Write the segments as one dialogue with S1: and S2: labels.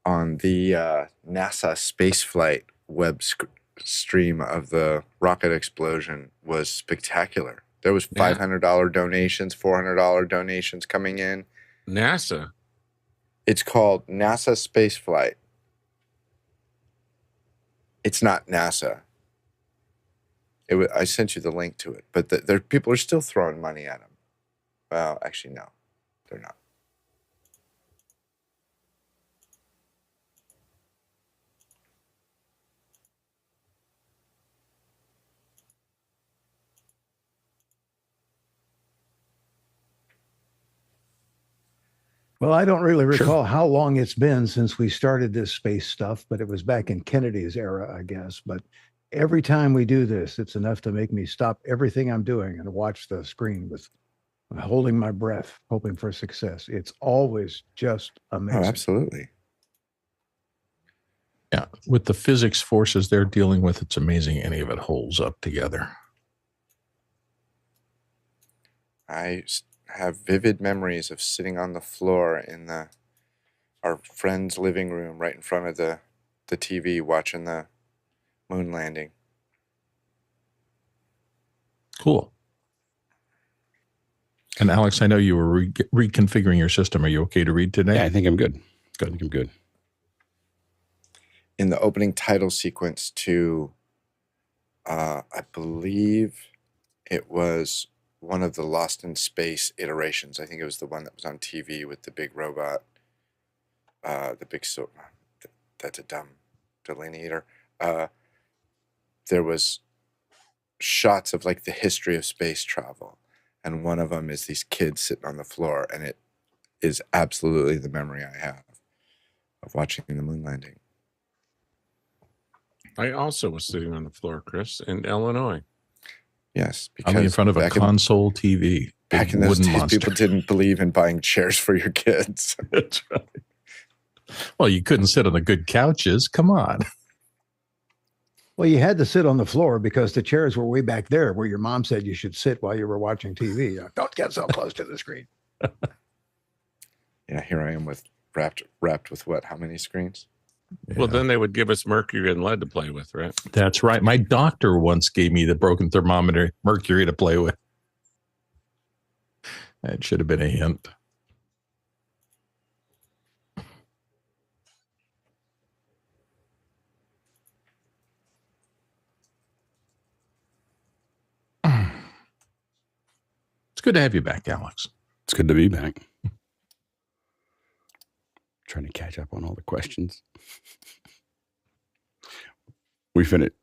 S1: on the NASA spaceflight stream of the rocket explosion was spectacular. There was $500 donations, $400 donations coming in.
S2: NASA.
S1: It's called NASA spaceflight. It's not NASA. I sent you the link to it, but people are still throwing money at them. Well, actually, no, they're not.
S3: Well, I don't really recall how long it's been since we started this space stuff, but it was back in Kennedy's era, I guess. But every time we do this, it's enough to make me stop everything I'm doing and watch the screen with holding my breath, hoping for success. It's always just amazing.
S1: Oh, absolutely.
S4: Yeah, with the physics forces they're dealing with, it's amazing any of it holds up together.
S1: I have vivid memories of sitting on the floor in our friend's living room right in front of the TV watching the moon landing.
S4: Cool. And Alex, I know you were reconfiguring your system. Are you okay to read today?
S5: Yeah, I think I'm good. I think I'm good.
S1: In the opening title sequence to, I believe it was one of the Lost in Space iterations. I think it was the one that was on TV with the big robot, that's a dumb delineator. There was shots of like the history of space travel. And one of them is these kids sitting on the floor. And it is absolutely the memory I have of watching the moon landing.
S2: I also was sitting on the floor, Chris, in Illinois.
S1: Yes, because
S4: I'm in front of a console TV.
S1: Back in those days, people didn't believe in buying chairs for your kids.
S4: That's right. Well, you couldn't sit on the good couches. Come on.
S3: Well, you had to sit on the floor because the chairs were way back there where your mom said you should sit while you were watching TV. Don't get so close to the screen.
S1: Yeah, here I am with wrapped with what? How many screens?
S2: Yeah. Well, then they would give us mercury and lead to play with, right?
S4: That's right. My doctor once gave me the broken thermometer mercury to play with. That should have been a hint. It's good to have you back, Alex.
S5: It's good to be back. Trying to catch up on all the questions. We finished.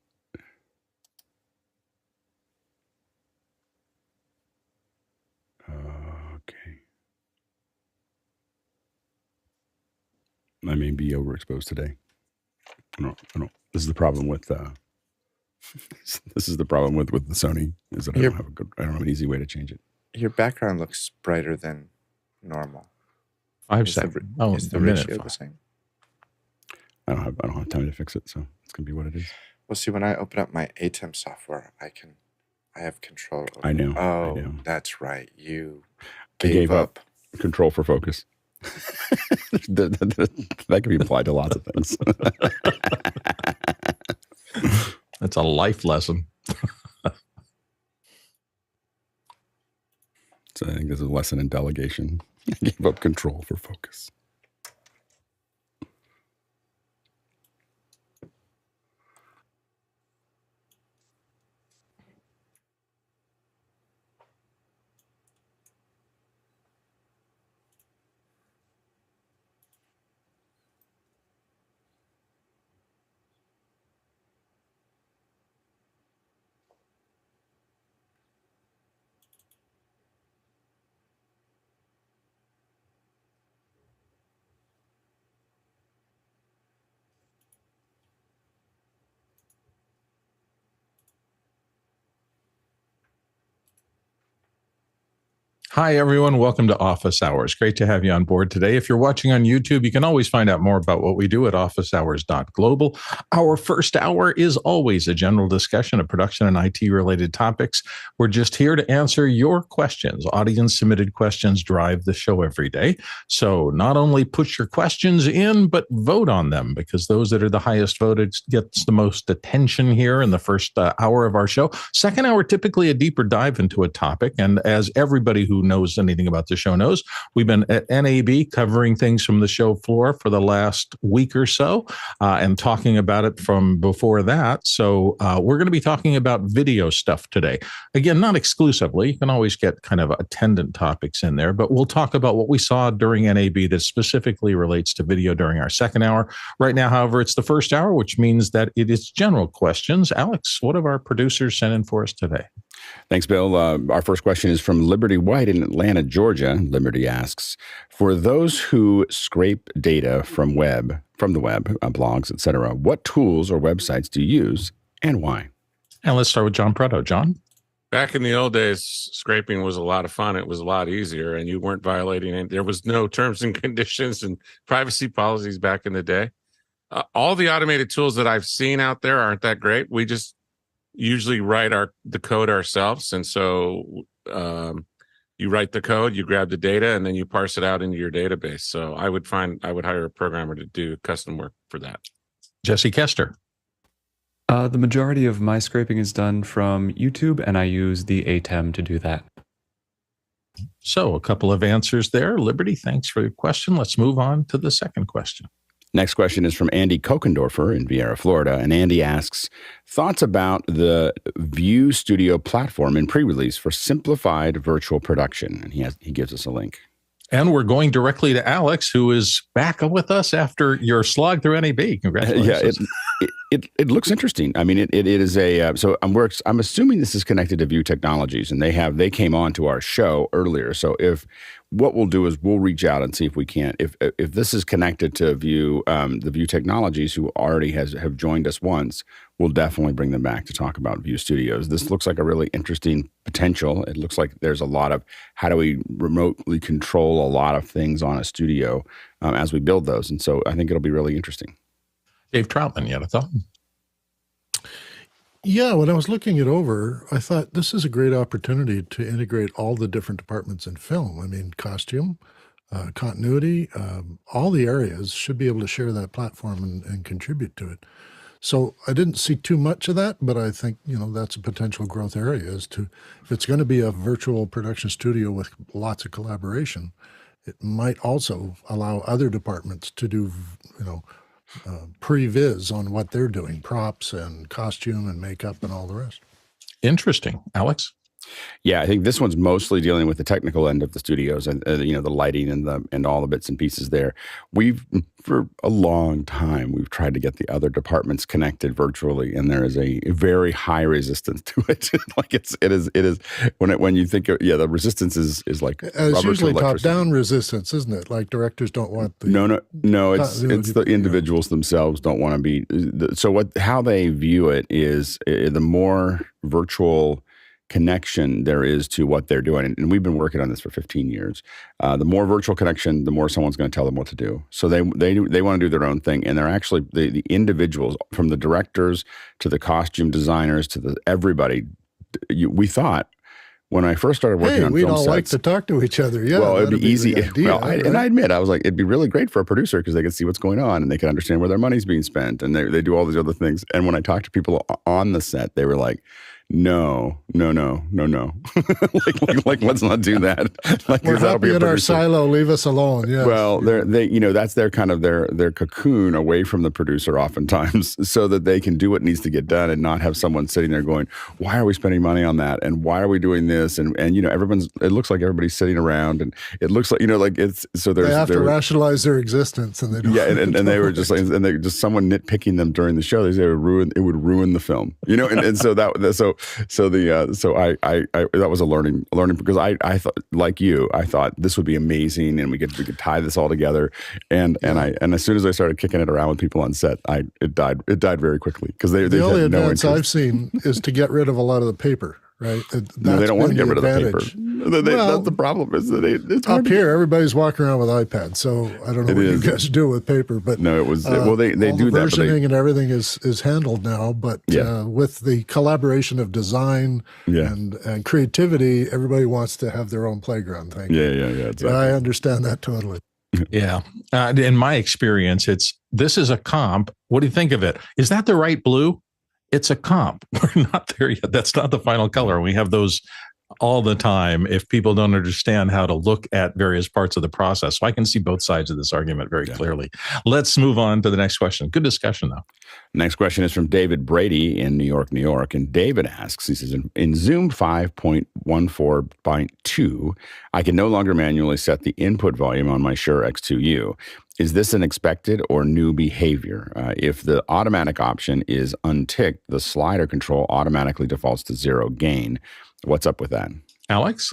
S5: Okay. I may be overexposed today. I don't. This is the problem with. This is the problem with the Sony is that I don't have an easy way to change it.
S1: Your background looks brighter than normal.
S4: 5 seconds.
S1: Is the ratio the same?
S5: I don't have time to fix it, so it's gonna be what it is.
S1: Well, see, when I open up my ATEM software, I have control over
S5: I know.
S1: Oh,
S5: I know.
S1: That's right. You
S5: gave up control for focus. that can be applied to lots of things.
S4: That's a life lesson.
S5: So I think this is a lesson in delegation. Give up control for focus.
S4: Hi, everyone. Welcome to Office Hours. Great to have you on board today. If you're watching on YouTube, you can always find out more about what we do at officehours.global. Our first hour is always a general discussion of production and IT-related topics. We're just here to answer your questions. Audience-submitted questions drive the show every day. So not only put your questions in, but vote on them, because those that are the highest voted gets the most attention here in the first hour of our show. Second hour, typically a deeper dive into a topic. And as everybody who knows anything about the show knows, we've been at NAB covering things from the show floor for the last week or so and talking about it from before that. So we're going to be talking about video stuff today. Again, not exclusively. You can always get kind of attendant topics in there, but we'll talk about what we saw during NAB that specifically relates to video during our second hour. Right now, however, it's the first hour, which means that it is general questions. Alex, what have our producers sent in for us today?
S5: Thanks, Bill. Our first question is from Liberty White in Atlanta, Georgia. Liberty asks, for those who scrape data from the web, blogs, etc., what tools or websites do you use and why?
S4: And let's start with John Prado. John?
S2: Back in the old days, scraping was a lot of fun. It was a lot easier, and you weren't violating it. There was no terms and conditions and privacy policies back in the day. All the automated tools that I've seen out there aren't that great. We just usually write the code ourselves. And so you write the code, you grab the data, and then you parse it out into your database. So I would hire a programmer to do custom work for that.
S4: Jesse Kester.
S6: The majority of my scraping is done from YouTube, and I use the AT NAB to do that.
S4: So a couple of answers there. Liberty, thanks for your question. Let's move on to the second question.
S5: Next question is from Andy Kokendorfer in Viera, Florida. And Andy asks, thoughts about the View Studio platform in pre-release for simplified virtual production. And he gives us a link.
S4: And we're going directly to Alex, who is back with us after your slog through NAB. Congratulations.
S5: It looks interesting. I mean, it is a so I'm assuming this is connected to View Technologies, and they came on to our show earlier. So what we'll do is we'll reach out and see if we can. If this is connected to View, the View Technologies, who already have joined us once, we'll definitely bring them back to talk about View Studios. This looks like a really interesting potential. It looks like there's a lot of how do we remotely control a lot of things on a studio as we build those, and so I think it'll be really interesting.
S4: Dave Troutman, you had a thought?
S7: Yeah, when I was looking it over, I thought this is a great opportunity to integrate all the different departments in film. I mean, costume, continuity, all the areas should be able to share that platform and contribute to it. So I didn't see too much of that, but I think, that's a potential growth area if it's going to be a virtual production studio with lots of collaboration, it might also allow other departments to do, pre-viz on what they're doing, props and costume and makeup and all the rest.
S4: Interesting. Alex?
S5: Yeah, I think this one's mostly dealing with the technical end of the studios and the lighting and all the bits and pieces there. For a long time we've tried to get the other departments connected virtually, and there is a very high resistance to it. Like it is when you think of, the resistance is like
S7: it's usually top down resistance, isn't it? Like directors don't want the
S5: no it's the individuals themselves don't want to be. So how they view it is the more virtual connection there is to what they're doing. And we've been working on this for 15 years. The more virtual connection, the more someone's going to tell them what to do. So they want to do their own thing. And they're actually, the individuals, from the directors to the costume designers to everybody, we thought, when I first started working on
S7: we'd
S5: film
S7: all
S5: sets,
S7: like to talk to each other. Yeah,
S5: well, it'd be easy.
S7: Idea,
S5: and I admit, I was like, it'd be really great for a producer because they could see what's going on and they can understand where their money's being spent, and they do all these other things. And when I talked to people on the set, they were like, no. like let's not do that. Like,
S7: we're happy in our silo. Leave us alone. Yeah.
S5: Well, that's their kind of their cocoon away from the producer oftentimes, so that they can do what needs to get done and not have someone sitting there going, why are we spending money on that? And why are we doing this? And it looks like everybody's sitting around, and it looks like, it's, so they have
S7: to rationalize their existence, and they don't.
S5: Yeah. And they were just like, and they just, someone nitpicking them during the show, they say it would ruin the film, and so that that was a learning because I thought, like you, I thought this would be amazing, and we could tie this all together, and as soon as I started kicking it around with people on set, it died very quickly because the
S7: only advance I've seen is to get rid of a lot of the paper. right?
S5: No, they don't want to get rid of the paper.
S7: advantage.
S5: That's the problem. Is that it's hard
S7: Up
S5: to
S7: here, everybody's walking around with iPads, so I don't know what you guys do with paper, but
S5: No, it was well. They
S7: all
S5: do
S7: the
S5: that. But
S7: versioning and everything is handled now. But with the collaboration of design and creativity, everybody wants to have their own playground. Thank you.
S5: Yeah. Exactly.
S7: I understand that totally.
S4: Yeah. In my experience, this is a comp. What do you think of it? Is that the right blue? It's a comp. We're not there yet. That's not the final color. We have those all the time if people don't understand how to look at various parts of the process. So I can see both sides of this argument very clearly. Let's move on to the next question. Good discussion, though.
S5: Next question is from David Brady in New York. And David asks, he says, in Zoom 5.14.2, I can no longer manually set the input volume on my Shure X2U. Is this an expected or new behavior? If the automatic option is unticked, the slider control automatically defaults to 0 gain. What's up with that?
S4: Alex?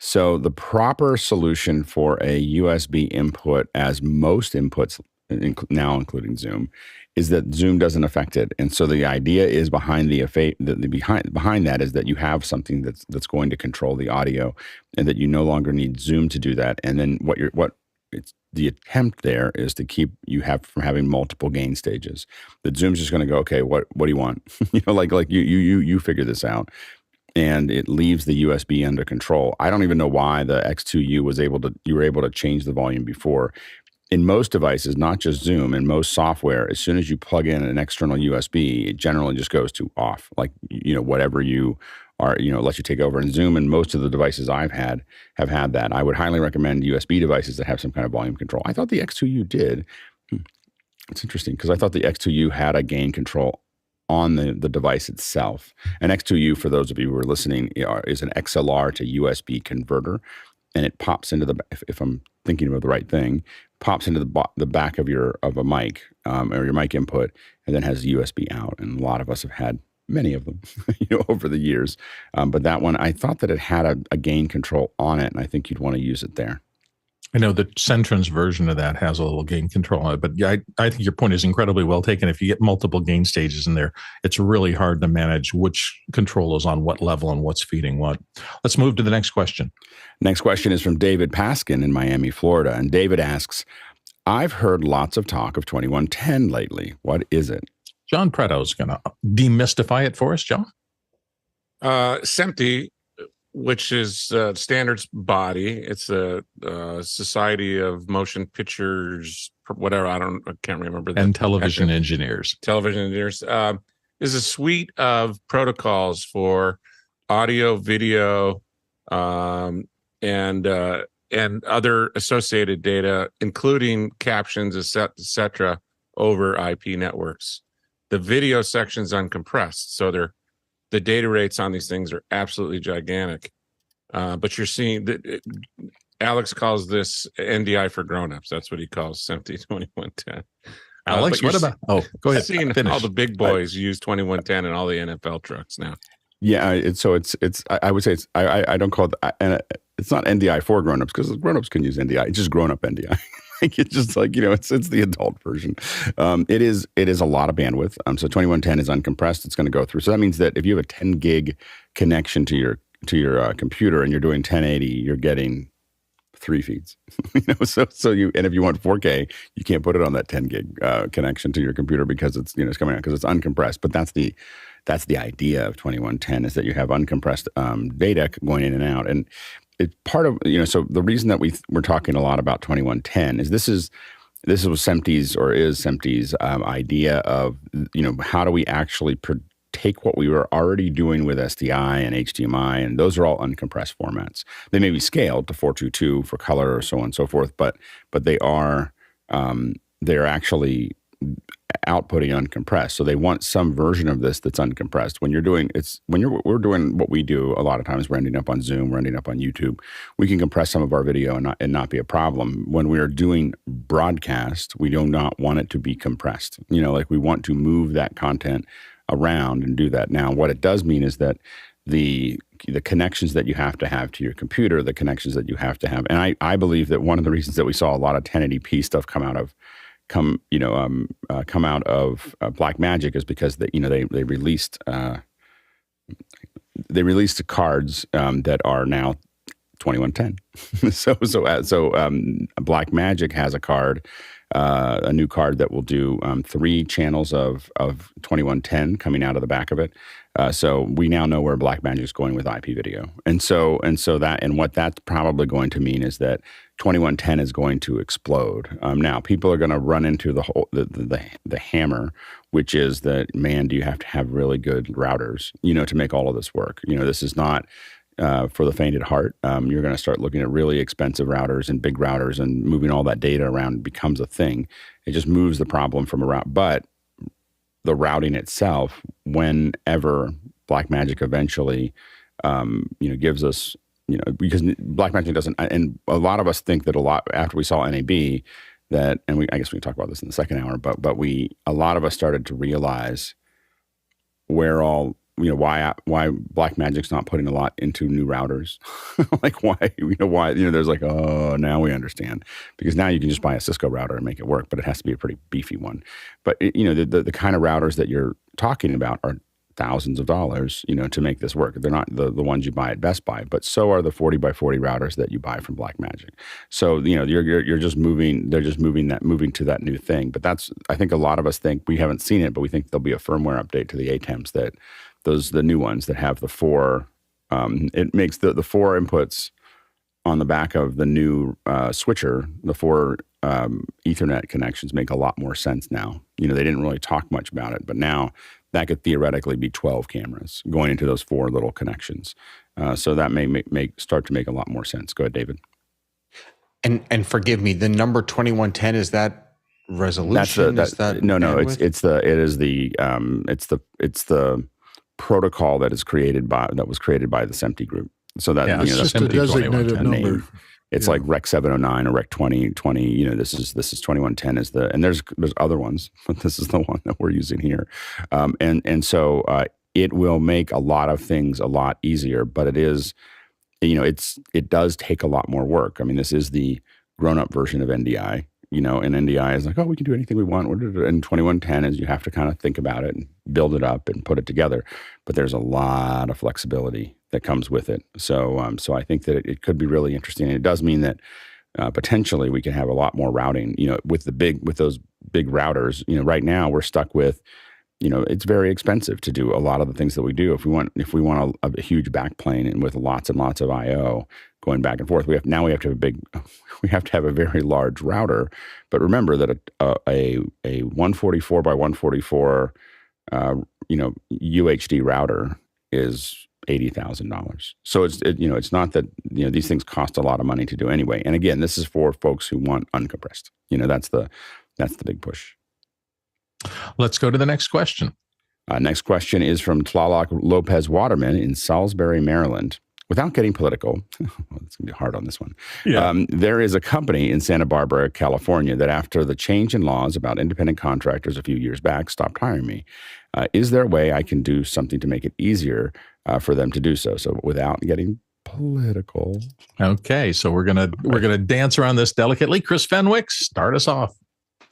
S5: So the proper solution for a USB input, as most inputs now including Zoom, is that Zoom doesn't affect it. And so the idea is behind behind that is that you have something that's going to control the audio, and that you no longer need Zoom to do that. And then the attempt there is to keep you from having multiple gain stages. The Zoom's just going to go, okay, what do you want? like you figure this out. And it leaves the USB under control. I don't even know why the X2U you were able to change the volume before. In most devices, not just Zoom, in most software, as soon as you plug in an external USB, it generally just goes to off. Like, whatever you are, lets you take over. And Zoom and most of the devices I've had have had that. I would highly recommend USB devices that have some kind of volume control. I thought the X2U did. It's interesting because I thought the X2U had a gain control on the device itself. An X2U, for those of you who are listening, is an XLR to USB converter, and it pops into if I'm thinking of the right thing, pops into the back of a mic or your mic input, and then has a USB out. And a lot of us have had many of them, over the years. But that one, I thought that it had a gain control on it, and I think you'd want to use it there.
S4: I know the Centron's version of that has a little gain control on it, but yeah, I think your point is incredibly well taken. If you get multiple gain stages in there, it's really hard to manage which control is on what level and what's feeding what. Let's move to the next question.
S5: Next question is from David Paskin in Miami, Florida. And David asks, I've heard lots of talk of 2110 lately. What is it?
S4: John Preto's going to demystify it for us, John.
S2: SMPTE, which is standards body. It's a Society of Motion Pictures, whatever. I can't remember.
S4: And television engineers. Television
S2: engineers is a suite of protocols for audio, video, and other associated data, including captions, etc., over IP networks. The video section's uncompressed, so the data rates on these things are absolutely gigantic. But you're seeing that Alex calls this NDI for grownups. That's what he calls SMPTE 2110.
S4: Alex, what about? Oh, go ahead.
S2: Seeing all the big boys use 2110 in all the NFL trucks now.
S5: Yeah, I would say I don't call it, it's not NDI for grownups because grownups can use NDI. It's just grown up NDI. It's just like, it's the adult version. It is a lot of bandwidth. So 2110 is uncompressed. It's going to go through. So that means that if you have a 10 gig connection to your computer and you're doing 1080, you're getting 3 feeds. And if you want 4K, you can't put it on that 10 gig connection to your computer because it's it's coming out because it's uncompressed. But that's the idea of 2110 is that you have uncompressed data going in and out. And it's part of, so the reason that we're talking a lot about 2110 is this is SMPTE's idea of, how do we actually take what we were already doing with SDI and HDMI, and those are all uncompressed formats. They may be scaled to 422 for color or so on and so forth, but they're actually outputting uncompressed. So they want some version of this that's uncompressed. We're doing what we do a lot of times, we're ending up on Zoom, we're ending up on YouTube. We can compress some of our video and not be a problem. When we are doing broadcast, we do not want it to be compressed. We want to move that content around and do that. Now, what it does mean is that the connections that you have to your computer, the connections that you have to have, and I believe that one of the reasons that we saw a lot of 1080p stuff come out of Blackmagic is because they released they released cards that are now 2110. so Blackmagic has a card, a new card that will do 3 channels of 2110 coming out of the back of it. So we now know where Blackmagic is going with IP video, and what that's probably going to mean is that 2110 is going to explode. Now people are going to run into the hammer, which is that, man, do you have to have really good routers, to make all of this work? This is not for the faint at heart. You're going to start looking at really expensive routers and big routers, and moving all that data around becomes a thing. It just moves the problem from around. But the routing itself, whenever Blackmagic eventually, gives us, because Blackmagic doesn't, and a lot of us think that after we saw NAB, that, and I guess we can talk about this in the second hour, but a lot of us started to realize why Blackmagic's not putting a lot into new routers. Like why, there's like, oh, now we understand, because now you can just buy a Cisco router and make it work, but it has to be a pretty beefy one. But the kind of routers that you're talking about are thousands of dollars, to make this work. They're not the ones you buy at Best Buy, but so are the 40 by 40 routers that you buy from Blackmagic. So, you're just moving, they're just moving to that new thing. But I think a lot of us think, we haven't seen it, but we think there'll be a firmware update to the ATEMs that the new ones that have the 4, it makes the 4 inputs on the back of the new switcher, the 4 Ethernet connections make a lot more sense now. They didn't really talk much about it, but now that could theoretically be 12 cameras going into those 4 little connections. So that may start to make a lot more sense. Go ahead, David.
S8: And forgive me, the number 2110, is that resolution?
S5: It's the protocol that was created by the SMPTE group. So that
S7: it's just a designated number.
S5: Name. It's like Rec 709 or Rec 2020. This is 2110 is and there's other ones, but this is the one that we're using here. So it will make a lot of things a lot easier, but it is, it does take a lot more work. I mean, this is the grown-up version of NDI. And NDI is like, oh, we can do anything we want. And 2110 is you have to kind of think about it and build it up and put it together. But there's a lot of flexibility that comes with it. So I think that it could be really interesting. And it does mean that potentially we can have a lot more routing, with those big routers. Right now we're stuck with, it's very expensive to do a lot of the things that we do. If we want a huge backplane and with lots and lots of I/O going back and forth, we have to have a very large router. But remember that a 144 by 144 UHD router is $80,000. So it's not that these things cost a lot of money to do anyway. And again, this is for folks who want uncompressed. That's the big push.
S4: Let's go to the next question.
S5: Next question is from Tlaloc Lopez Waterman in Salisbury, Maryland. Without getting political, it's going to be hard on this one. Yeah. There is a company in Santa Barbara, California, that after the change in laws about independent contractors a few years back, stopped hiring me. Is there a way I can do something to make it easier for them to do so? So without getting political.
S4: Okay, so we're gonna dance around this delicately. Chris Fenwick, start us off.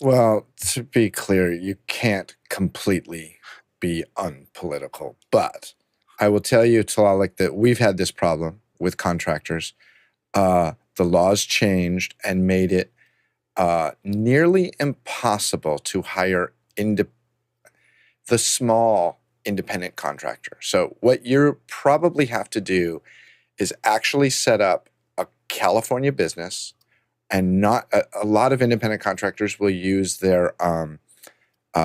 S1: Well, to be clear, you can't completely be unpolitical, but I will tell you, Tlaloc, that we've had this problem with contractors. The laws changed and made it nearly impossible to hire the small independent contractor. So what you probably have to do is actually set up a California business, and not a lot of independent contractors will use their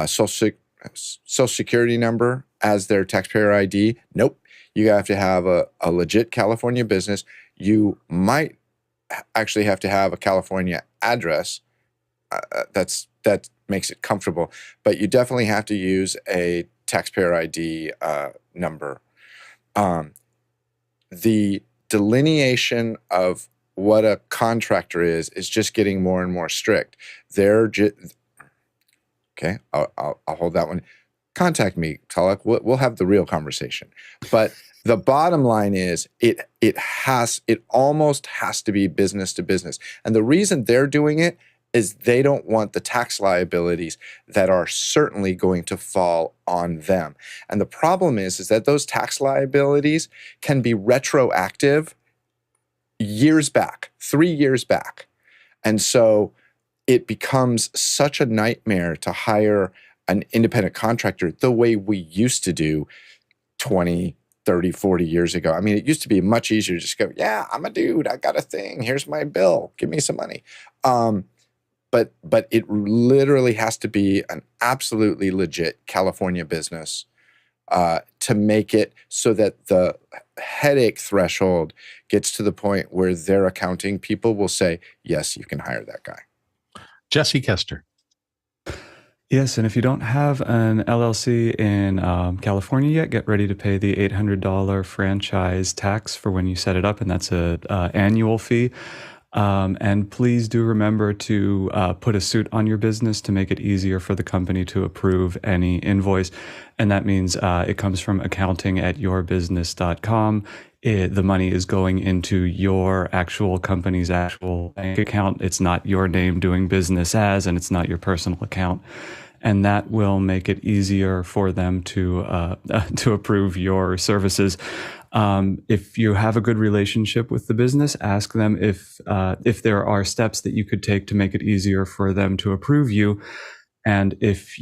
S1: social security number as their taxpayer ID. Nope. You have to have a legit California business. You might actually have to have a California address. That makes it comfortable, but you definitely have to use a taxpayer ID number. The delineation of what a contractor is just getting more and more strict. Okay, I'll hold that one. Contact me, Tlaloc. We'll have the real conversation. But the bottom line is it almost has to be business to business. And the reason they're doing it is they don't want the tax liabilities that are certainly going to fall on them. And the problem is that those tax liabilities can be retroactive years back, 3 years back. And so it becomes such a nightmare to hire an independent contractor the way we used to do 20, 30, 40 years ago. I mean, it used to be much easier to just go, yeah, I'm a dude, I got a thing, here's my bill, give me some money. But it literally has to be an absolutely legit California business to make it so that the headache threshold gets to the point where their accounting people will say, yes, you can hire that guy.
S4: Jesse Kester.
S6: Yes, and if you don't have an LLC in California yet, get ready to pay the $800 franchise tax for when you set it up, and that's an annual fee. And please do remember to put a suit on your business to make it easier for the company to approve any invoice. And that means it comes from accounting@yourbusiness.com. The money is going into your actual company's actual bank account. It's not your name doing business as, and it's not your personal account. And that will make it easier for them to approve your services. If you have a good relationship with the business, ask them if there are steps that you could take to make it easier for them to approve you. And if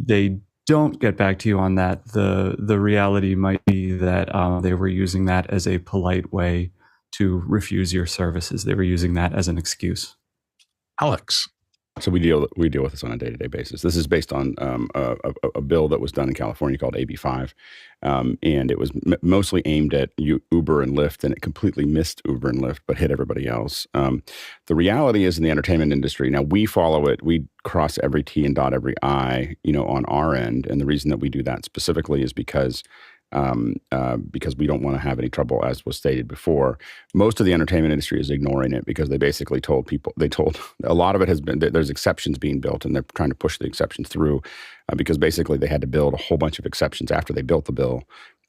S6: they don't get back to you on that, the reality might be that they were using that as a polite way to refuse your services. They were using that as an excuse.
S4: Alex.
S5: So we deal with this on a day-to-day basis. This is based on a bill that was done in California called AB5, and it was mostly aimed at Uber and Lyft, and it completely missed Uber and Lyft, but hit everybody else. The reality is, in the entertainment industry, now we follow it. We cross every T and dot every I, on our end, and the reason that we do that specifically is because we don't want to have any trouble, as was stated before. Most of the entertainment industry is ignoring it because they basically told a lot of it has been, there's exceptions being built, and they're trying to push the exceptions through because basically they had to build a whole bunch of exceptions after they built the bill.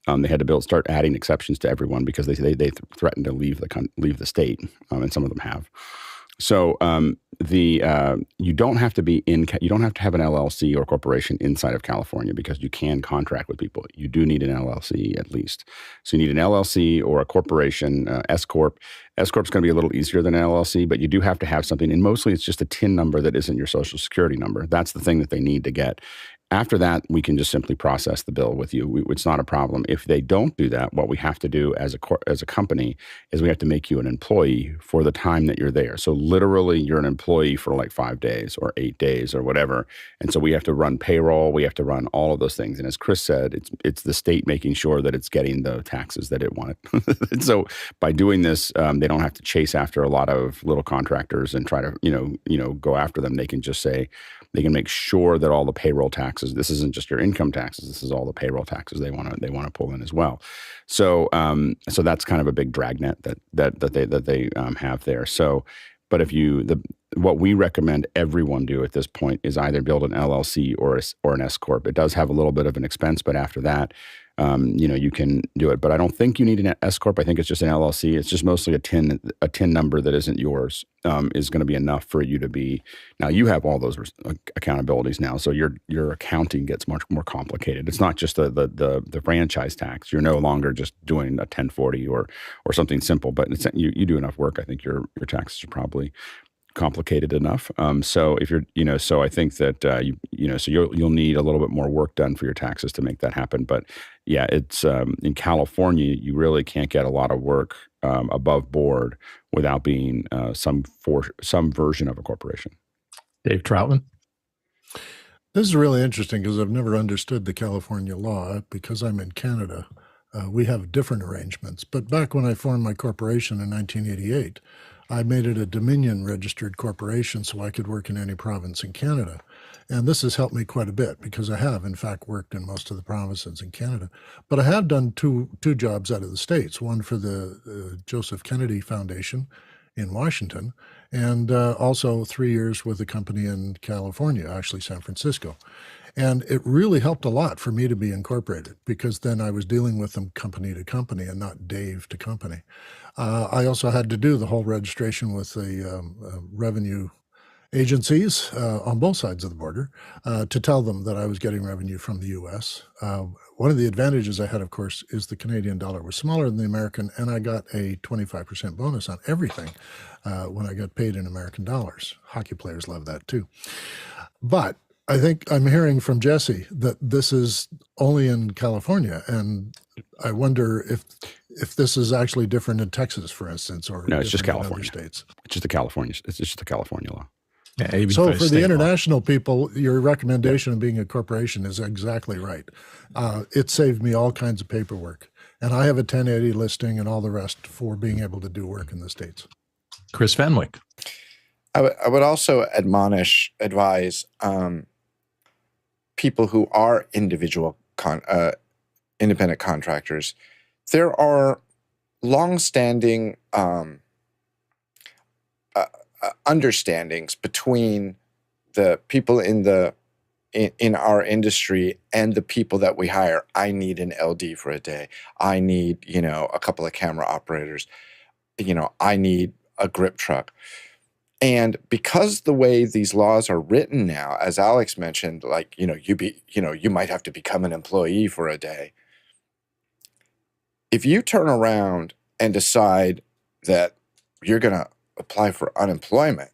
S5: They had to start adding exceptions to everyone because they threatened to leave the state, and some of them have. So you don't have to have an LLC or corporation inside of California because you can contract with people. You do need an LLC at least. So you need an LLC or a corporation, S corp. S corp is going to be a little easier than an LLC, but you do have to have something. And mostly it's just a TIN number that isn't your social security number. That's the thing that they need to get. After that, we can just simply process the bill with you. It's not a problem. If they don't do that, what we have to do as a company is we have to make you an employee for the time that you're there. So literally, you're an employee for like 5 days or 8 days or whatever. And so we have to run payroll. We have to run all of those things. And as Chris said, it's the state making sure that it's getting the taxes that it wanted. And so by doing this, they don't have to chase after a lot of little contractors and try to go after them. They can just say, they can make sure that all the payroll taxes, this isn't just your income taxes, this is all the payroll taxes they want to pull in as well. So so that's kind of a big dragnet that they have there. So, but what we recommend everyone do at this point is either build an LLC or an S corp. It does have a little bit of an expense, but after that, you can do it. But I don't think you need an S corp. I think it's just an LLC. It's just mostly a TIN number that isn't yours is going to be enough for you to be. Now you have all those accountabilities now, so your accounting gets much more complicated. It's not just the franchise tax. You're no longer just doing a 1040 or something simple. But you do enough work. I think your taxes are probably complicated enough. So if you're, so I think that so you'll need a little bit more work done for your taxes to make that happen. But yeah, it's in California, you really can't get a lot of work above board without being some version of a corporation.
S4: Dave Troutman.
S7: This is really interesting because I've never understood the California law because I'm in Canada. We have different arrangements. But back when I formed my corporation in 1988, I made it a Dominion registered corporation so I could work in any province in Canada. And this has helped me quite a bit because I have, in fact, worked in most of the provinces in Canada. But I have done two jobs out of the States, one for the Joseph Kennedy Foundation in Washington, and also 3 years with a company in California, actually San Francisco. And it really helped a lot for me to be incorporated because then I was dealing with them company to company and not Dave to company. I also had to do the whole registration with the revenue agencies on both sides of the border to tell them that I was getting revenue from the U.S. One of the advantages I had, of course, is the Canadian dollar was smaller than the American, and I got a 25% bonus on everything when I got paid in American dollars. Hockey players love that too. But I think I'm hearing from Jesse that this is only in California, and I wonder if this is actually different in Texas, for instance, or
S5: No, it's just
S7: different in
S5: California.
S7: other states.
S5: It's just the California. It's just the California law.
S4: Yeah,
S7: So for the
S4: state law.
S7: international people, your recommendation of being a corporation is exactly right. It saved me all kinds of paperwork, and I have a 1080 listing and all the rest for being able to do work in the States.
S4: Chris Fenwick.
S1: I would also advise people who are independent contractors. There are long-standing understandings between the people in our industry and the people that we hire. I need an LD for a day. I need, a couple of camera operators. I need a grip truck. And because the way these laws are written now, as Alex mentioned, like, you might have to become an employee for a day. If you turn around and decide that you're going to apply for unemployment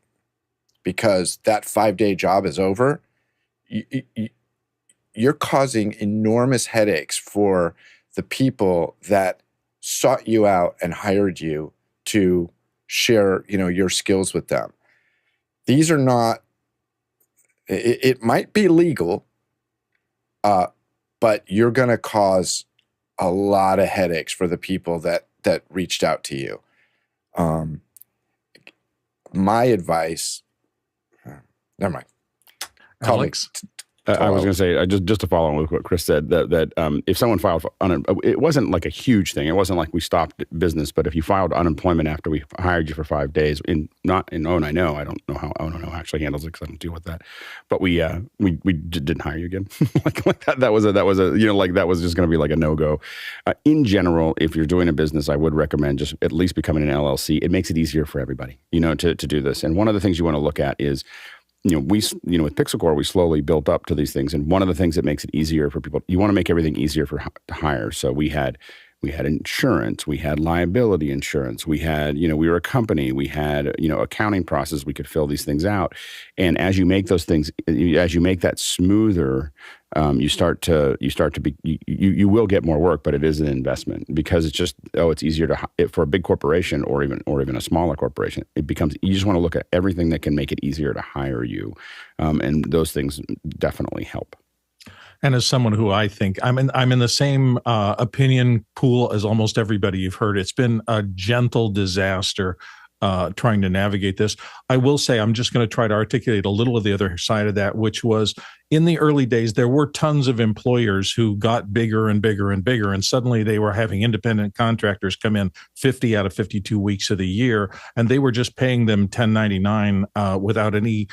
S1: because that 5-day job is over, you're causing enormous headaches for the people that sought you out and hired you to share, your skills with them. These are not, it might be legal, but you're going to cause a lot of headaches for the people that reached out to you. My advice, never mind.
S4: Alex?
S5: I was going to say, just to follow on with what Chris said, that if someone filed for it wasn't like a huge thing. It wasn't like we stopped business, but if you filed unemployment after we hired you for 5 days, I don't know how Ono actually handles it because I don't deal with that. But we didn't hire you again. like that. That was that was just going to be like a no-go. In general, if you're doing a business, I would recommend just at least becoming an LLC. It makes it easier for everybody, to do this. And one of the things you want to look at is, with PixelCore, we slowly built up to these things. And one of the things that makes it easier for people, you want to make everything easier to hire. So we had insurance, we had liability insurance, we had, we were a company, we had, accounting process, we could fill these things out. And as you make those things, as you make that smoother, you will get more work, but it is an investment because it's just, it's easier for a big corporation or even a smaller corporation. It becomes, you just want to look at everything that can make it easier to hire you. And those things definitely help.
S4: And as someone who I think I'm in the same opinion pool as almost everybody you've heard, it's been a gentle disaster trying to navigate this. I will say I'm just going to try to articulate a little of the other side of that, which was in the early days, there were tons of employers who got bigger and bigger and bigger, and suddenly they were having independent contractors come in 50 out of 52 weeks of the year, and they were just paying them $10.99 without any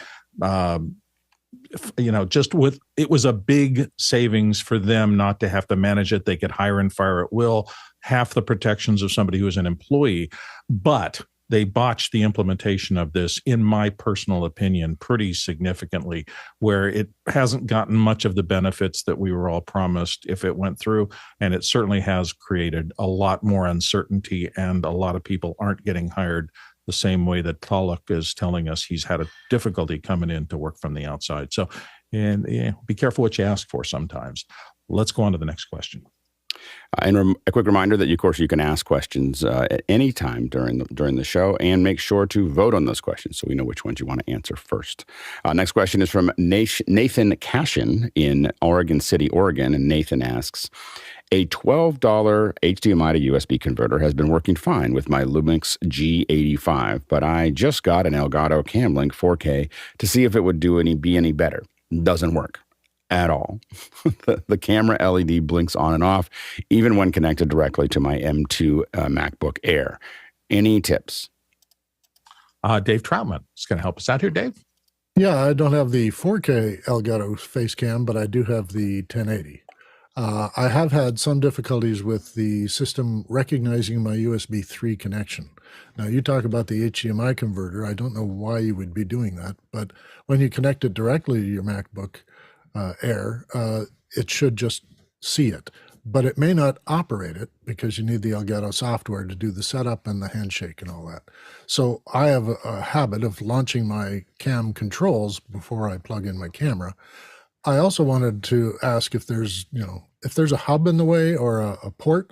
S4: it was a big savings for them not to have to manage it. They could hire and fire at will, half the protections of somebody who is an employee. But they botched the implementation of this, in my personal opinion, pretty significantly, where it hasn't gotten much of the benefits that we were all promised if it went through. And it certainly has created a lot more uncertainty, and a lot of people aren't getting hired the same way that Taluk is telling us he's had a difficulty coming in to work from the outside. So, be careful what you ask for sometimes. Let's go on to the next question.
S5: And a quick reminder that, of course, you can ask questions at any time during the show, and make sure to vote on those questions so we know which ones you want to answer first. Next question is from Nathan Cashin in Oregon City, Oregon. And Nathan asks, a $12 HDMI to USB converter has been working fine with my Lumix G85, but I just got an Elgato Camlink 4K to see if it would be any better. Doesn't work at all. The camera LED blinks on and off, even when connected directly to my M2 MacBook Air. Any tips?
S4: Dave Troutman is going to help us out here. Dave?
S7: Yeah, I don't have the 4K Elgato face cam, but I do have the 1080. I have had some difficulties with the system recognizing my USB 3 connection. Now, you talk about the HDMI converter. I don't know why you would be doing that, but when you connect it directly to your MacBook Air, it should just see it. But it may not operate it because you need the Elgato software to do the setup and the handshake and all that. So I have a habit of launching my cam controls before I plug in my camera. I also wanted to ask if there's a hub in the way or a port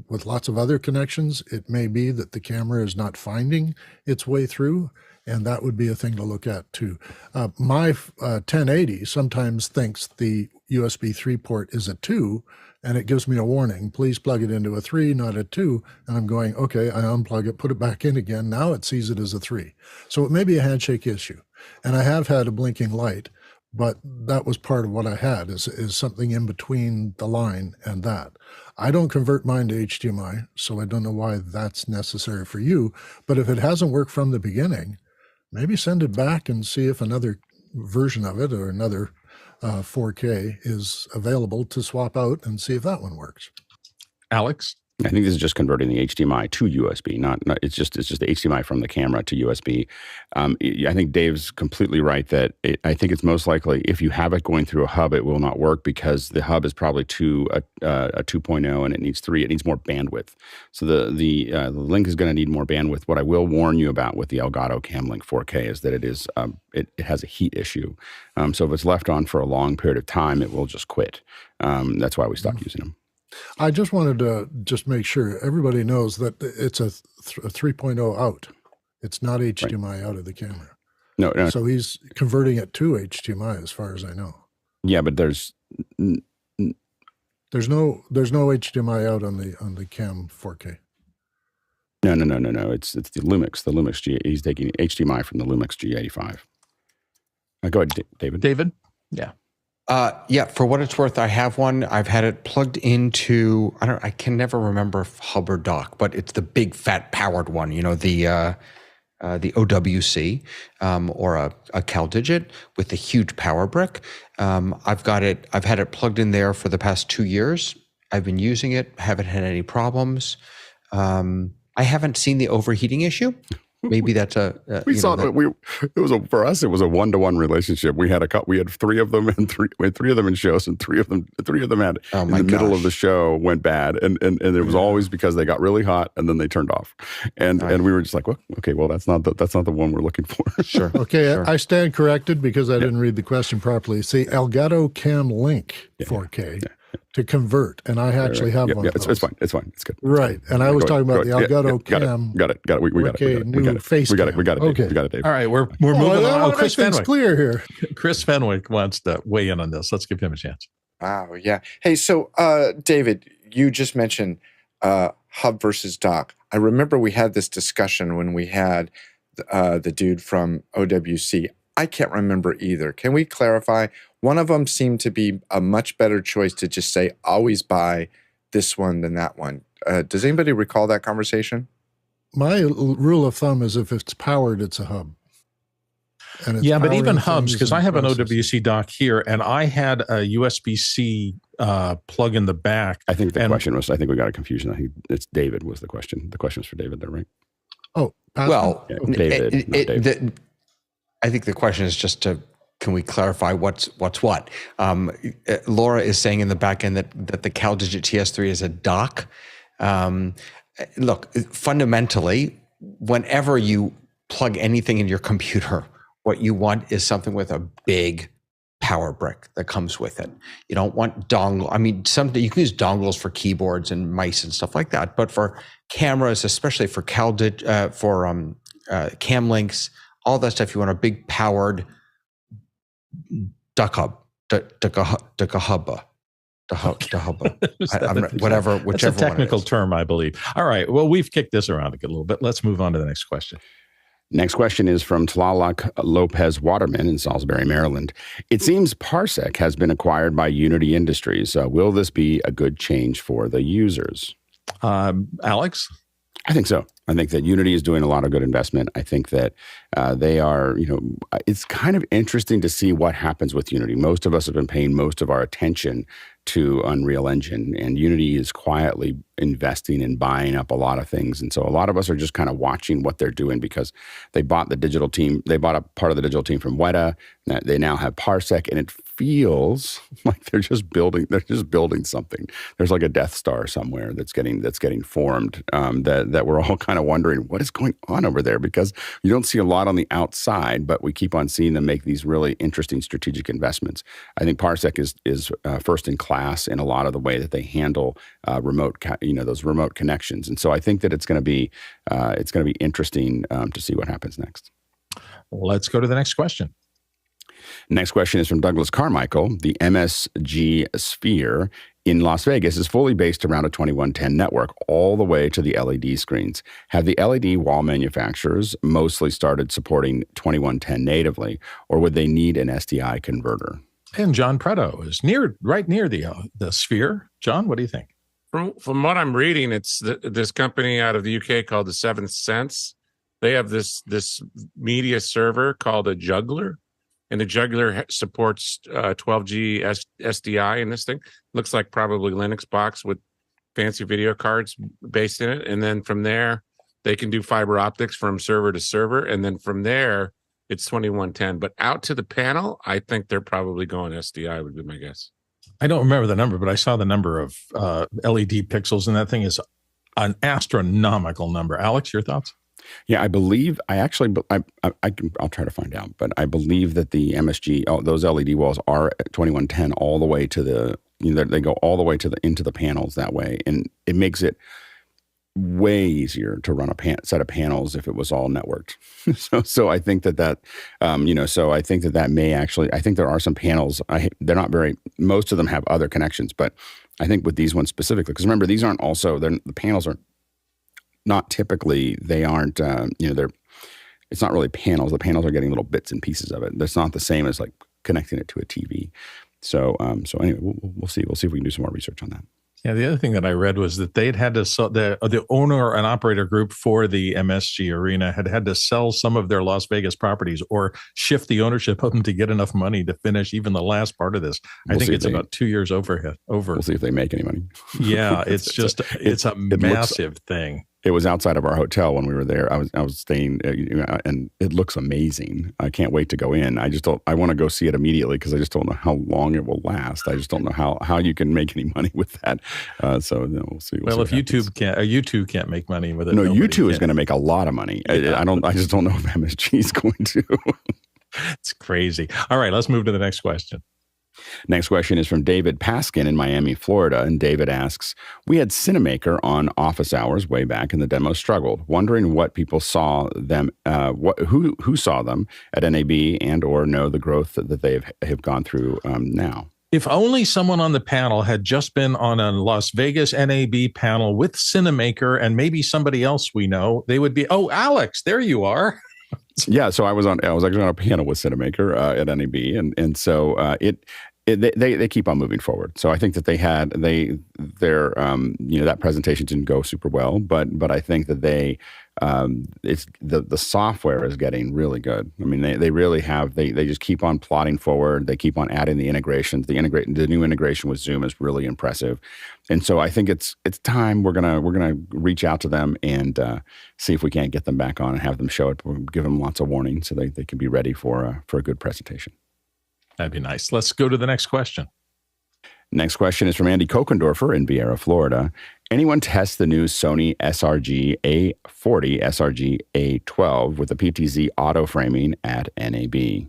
S7: with lots of other connections. It may be that the camera is not finding its way through, and that would be a thing to look at too. My 1080 sometimes thinks the USB 3 port is a 2, and it gives me a warning. Please plug it into a 3, not a 2. And I'm going, okay, I unplug it, put it back in again. Now it sees it as a 3. So it may be a handshake issue. And I have had a blinking light, but that was part of what I had, is something in between the line and that. I don't convert mine to HDMI, so I don't know why that's necessary for you. But if it hasn't worked from the beginning, maybe send it back and see if another version of it or another 4K is available to swap out and see if that one works.
S2: Alex?
S5: I think this is just converting the HDMI to USB. Not it's just the HDMI from the camera to USB. I think Dave's completely right that I think it's most likely if you have it going through a hub, it will not work because the hub is probably a 2.0 and it needs 3. It needs more bandwidth. So the link is going to need more bandwidth. What I will warn you about with the Elgato CamLink 4K is that it has a heat issue. So if it's left on for a long period of time, it will just quit. That's why we stopped using them.
S7: I just wanted to just make sure everybody knows that it's a 3.0 out. It's not HDMI out of the camera.
S5: No.
S7: So he's converting it to HDMI as far as I know.
S5: Yeah, but there's
S7: no HDMI out on the Cam 4K.
S5: No. It's the Lumix. The Lumix G. He's taking HDMI from the Lumix G85. Go ahead, David.
S4: David? Yeah.
S8: Yeah, for what it's worth, I have one. I've had it plugged into, I can never remember if hub or dock, but it's the big fat powered one, the OWC or a CalDigit with the huge power brick. I've had it plugged in there for the past 2 years. I've been using it, haven't had any problems. I haven't seen the overheating issue. Maybe that's for us. It was a 1-to-1 relationship. We had 3 of them, and we had 3 of them in shows, and three of them had in the middle of the show went bad, and it was always because they got really hot and then they turned off, and we were just like, well, okay, well that's not the one we're looking for. Sure.
S7: Okay, sure. I stand corrected because I didn't read the question properly. See, Elgato CamLink 4K. To convert, and I actually have one.
S5: Yeah, it's fine. It's fine. It's good.
S7: Right, and I was talking about the Elgato Cam.
S5: Got it. We got it. We got it.
S7: Okay.
S5: We got it, Dave.
S4: All right, we're moving on.
S7: Chris Fenwick. Clear here.
S4: Chris Fenwick wants to weigh in on this. Let's give him a chance.
S1: Wow. Yeah. Hey, so David, you just mentioned hub versus dock. I remember we had this discussion when we had the dude from OWC. I can't remember either. Can we clarify? One of them seemed to be a much better choice to just say, always buy this one than that one. Does anybody recall that conversation?
S7: My rule of thumb is if it's powered, it's a hub. And it's
S4: but even hubs, because I have an OWC dock here, and I had a USB-C plug in the back.
S5: I think the question was, I think we got a confusion. I think it's David was the question. The question was for David there, right?
S7: Oh,
S8: well,
S5: David.
S8: I think the question is just can we clarify what's what? Laura is saying in the back end that the CalDigit TS3 is a dock. Look, fundamentally, whenever you plug anything in your computer, what you want is something with a big power brick that comes with it. You don't want dongle. I mean, you can use dongles for keyboards and mice and stuff like that, but for cameras, especially for CalDigit, for cam links, all that stuff, you want a big powered duck hub, hubba. Whatever, whichever.
S4: It's a technical term, I believe. All right. Well, we've kicked this around a little bit. Let's move on to the next question.
S5: Next question is from Tlaloc Lopez Waterman in Salisbury, Maryland. It seems Parsec has been acquired by Unity Industries. Will this be a good change for the users?
S4: Alex?
S5: I think so. I think that Unity is doing a lot of good investment. I think that they are, it's kind of interesting to see what happens with Unity. Most of us have been paying most of our attention to Unreal Engine, and Unity is quietly investing and buying up a lot of things. And so a lot of us are just kind of watching what they're doing because they bought the digital team. They bought a part of the digital team from Weta. They now have Parsec, and it feels like they're just building something. There's like a Death Star somewhere that's getting formed, that we're all kind of wondering what is going on over there, because you don't see a lot on the outside, but we keep on seeing them make these really interesting strategic investments. I think Parsec is first in class in a lot of the way that they handle those remote connections. And so I think that it's going to be interesting to see what happens next.
S4: Let's go to the next question.
S5: Next question is from Douglas Carmichael. The MSG Sphere in Las Vegas is fully based around a 2110 network all the way to the LED screens. Have the LED wall manufacturers mostly started supporting 2110 natively, or would they need an SDI converter?
S4: And John Preto is right near the Sphere. John, what do you think?
S2: From what I'm reading, it's this company out of the UK called the Seventh Sense. They have this media server called a Juggler, and the Juggler supports 12G SDI in this thing. Looks like probably Linux box with fancy video cards based in it. And then from there, they can do fiber optics from server to server. And then from there, it's 2110. But out to the panel, I think they're probably going SDI would be my guess.
S4: I don't remember the number, but I saw the number of LED pixels, and that thing is an astronomical number. Alex, your thoughts?
S5: Yeah, I'll try to find out, but I believe that the MSG, those LED walls are 2110 all the way to they go all the way into the panels that way, and it makes it way easier to run a set of panels if it was all networked. so I think that so I think that may actually, I think there are some panels. They're not most of them have other connections, but I think with these ones specifically, because remember, these aren't the panels are not typically, they aren't, it's not really panels. The panels are getting little bits and pieces of it. That's not the same as like connecting it to a TV. So anyway, we'll see. We'll see if we can do some more research on that.
S4: Yeah, the other thing that I read was that they'd had to sell, the owner and operator group for the MSG Arena had to sell some of their Las Vegas properties or shift the ownership of them to get enough money to finish even the last part of this. I think it's about 2 years over.
S5: We'll see if they make any money.
S4: Yeah, it's a massive thing.
S5: It was outside of our hotel when we were there. I was staying, and it looks amazing. I can't wait to go in. I want to go see it immediately because I just don't know how long it will last. I just don't know how you can make any money with that. We'll see.
S4: Well, if YouTube can't make money with it,
S5: no, YouTube is going to make a lot of money.
S4: Yeah.
S5: I just don't know if MSG is going to.
S4: It's crazy. All right, let's move to the next question.
S5: Next question is from David Paskin in Miami, Florida. And David asks, we had Cinemaker on office hours way back and the demo struggled. Wondering what people saw them, who saw them at NAB and or know the growth that they have gone through now.
S4: If only someone on the panel had just been on a Las Vegas NAB panel with Cinemaker and maybe somebody else we know, they would be, oh, Alex, there you are.
S5: Yeah, so I was actually on a panel with Cinemaker at NAB, and so they keep on moving forward. So I think that their that presentation didn't go super well, but I think that the software is getting really good. I mean, they really have they just keep on plotting forward. They keep on adding the integrations. The new integration with Zoom is really impressive, and so I think it's time we're gonna reach out to them and see if we can't get them back on and have them show it. We'll give them lots of warning so they can be ready for a good presentation.
S4: That'd be nice. Let's go to the next question.
S5: Next question is from Andy Kokendorfer in Vieira, Florida. Anyone test the new Sony SRG A40, SRG A12 with the PTZ auto framing at NAB?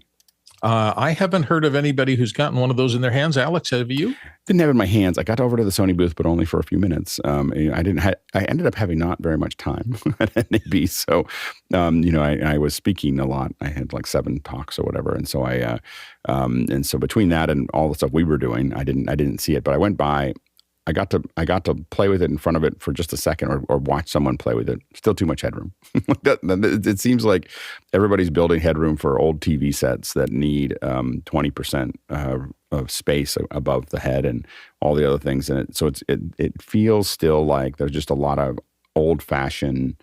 S4: I haven't heard of anybody who's gotten one of those in their hands. Alex, have you?
S5: Didn't have it in my hands. I got over to the Sony booth, but only for a few minutes. I ended up having not very much time at NAB. So, I was speaking a lot. I had like 7 talks or whatever. And so and so between that and all the stuff we were doing, I didn't see it, but I went by. I got to play with it in front of it for just a second or watch someone play with it. Still too much headroom. It seems like everybody's building headroom for old TV sets that need 20% of space above the head and all the other things in it. So it feels still like there's just a lot of old-fashioned.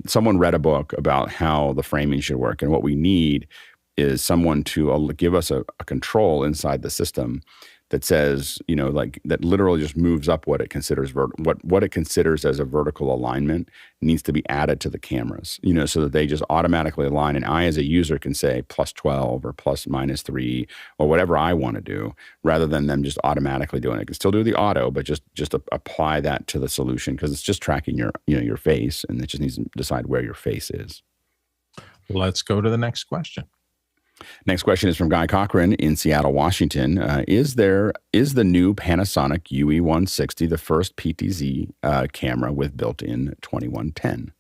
S5: Someone read a book about how the framing should work, and what we need is someone to give us a control inside the system that says, like that literally just moves up what it considers what it considers as a vertical alignment needs to be added to the cameras, so that they just automatically align. And I, as a user, can say +12 or ±3 or whatever I want to do, rather than them just automatically doing it. I can still do the auto, but just apply that to the solution, because it's just tracking your face, and it just needs to decide where your face is.
S4: Let's go to the next question.
S5: Next question is from Guy Cochran in Seattle, Washington. Is the new Panasonic UE160 the first PTZ camera with built-in 2110?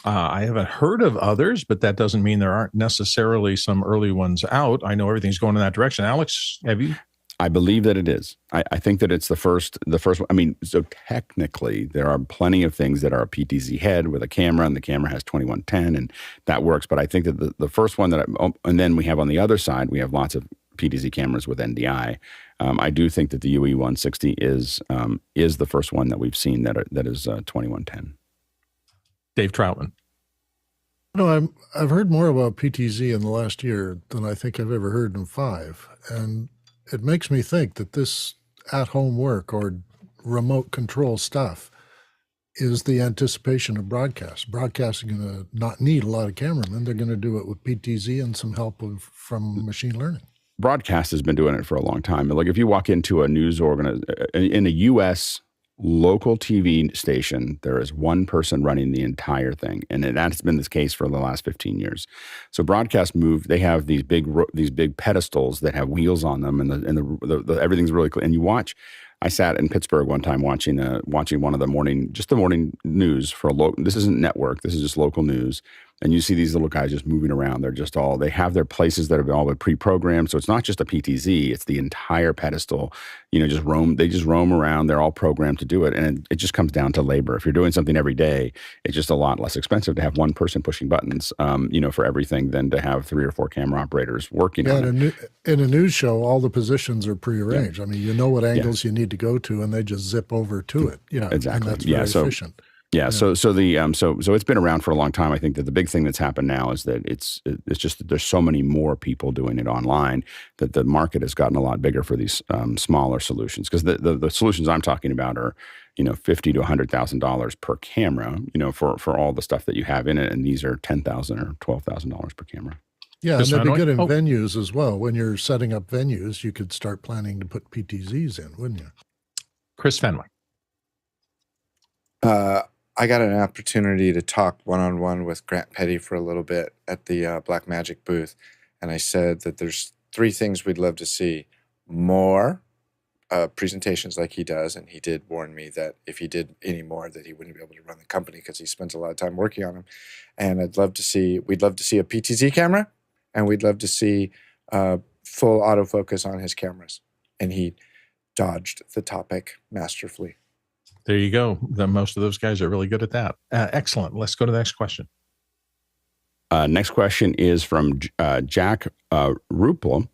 S4: I haven't heard of others, but that doesn't mean there aren't necessarily some early ones out. I know everything's going in that direction. Alex, have you?
S5: I believe that it is. I think that it's the first one. I mean, so technically there are plenty of things that are a PTZ head with a camera, and the camera has 2110, and that works. But I think that the first one and then we have on the other side, we have lots of PTZ cameras with NDI. I do think that the UE160 is the first one that we've seen that is 2110.
S4: Dave Troutman.
S7: I've heard more about PTZ in the last year than I think I've ever heard in 5. And it makes me think that this at-home work or remote control stuff is the anticipation of broadcast. Broadcast is going to not need a lot of cameramen. They're going to do it with PTZ and some help from machine learning.
S5: Broadcast has been doing it for a long time. Like if you walk into a news in a U.S. local TV station, there is one person running the entire thing, and that's been this case for the last 15 years. So broadcast they have these big pedestals that have wheels on them, and the everything's really clear. And you watch. I sat in Pittsburgh one time watching one of the morning news for this isn't network. This is just local news. And you see these little guys just moving around. They have their places that have all been pre-programmed. So it's not just a PTZ, it's the entire pedestal, they just roam around. They're all programmed to do it. And it just comes down to labor. If you're doing something every day, it's just a lot less expensive to have one person pushing buttons, for everything than to have 3 or 4 camera operators working on it.
S7: In a news show, all the positions are prearranged. Yeah. I mean, what angles you need to go to, and they just zip over to it.
S5: Exactly.
S7: And that's very efficient.
S5: Yeah, so it's been around for a long time. I think that the big thing that's happened now is that it's just that there's so many more people doing it online that the market has gotten a lot bigger for these smaller solutions, because the solutions I'm talking about are $50,000 to $100,000 per camera, for all the stuff that you have in it, and these are $10,000 or $12,000 per camera.
S7: Yeah, and they'd be good in venues as well. When you're setting up venues, you could start planning to put PTZs in, wouldn't you?
S4: Chris Fenwick.
S1: I got an opportunity to talk one-on-one with Grant Petty for a little bit at the Blackmagic booth, and I said that there's 3 things we'd love to see. More presentations like he does, and he did warn me that if he did any more that he wouldn't be able to run the company because he spends a lot of time working on them. And we'd love to see a PTZ camera, and we'd love to see full autofocus on his cameras. And he dodged the topic masterfully.
S4: There you go. Most of those guys are really good at that. Excellent. Let's go to the next question.
S5: Next question is from Jack Ruppel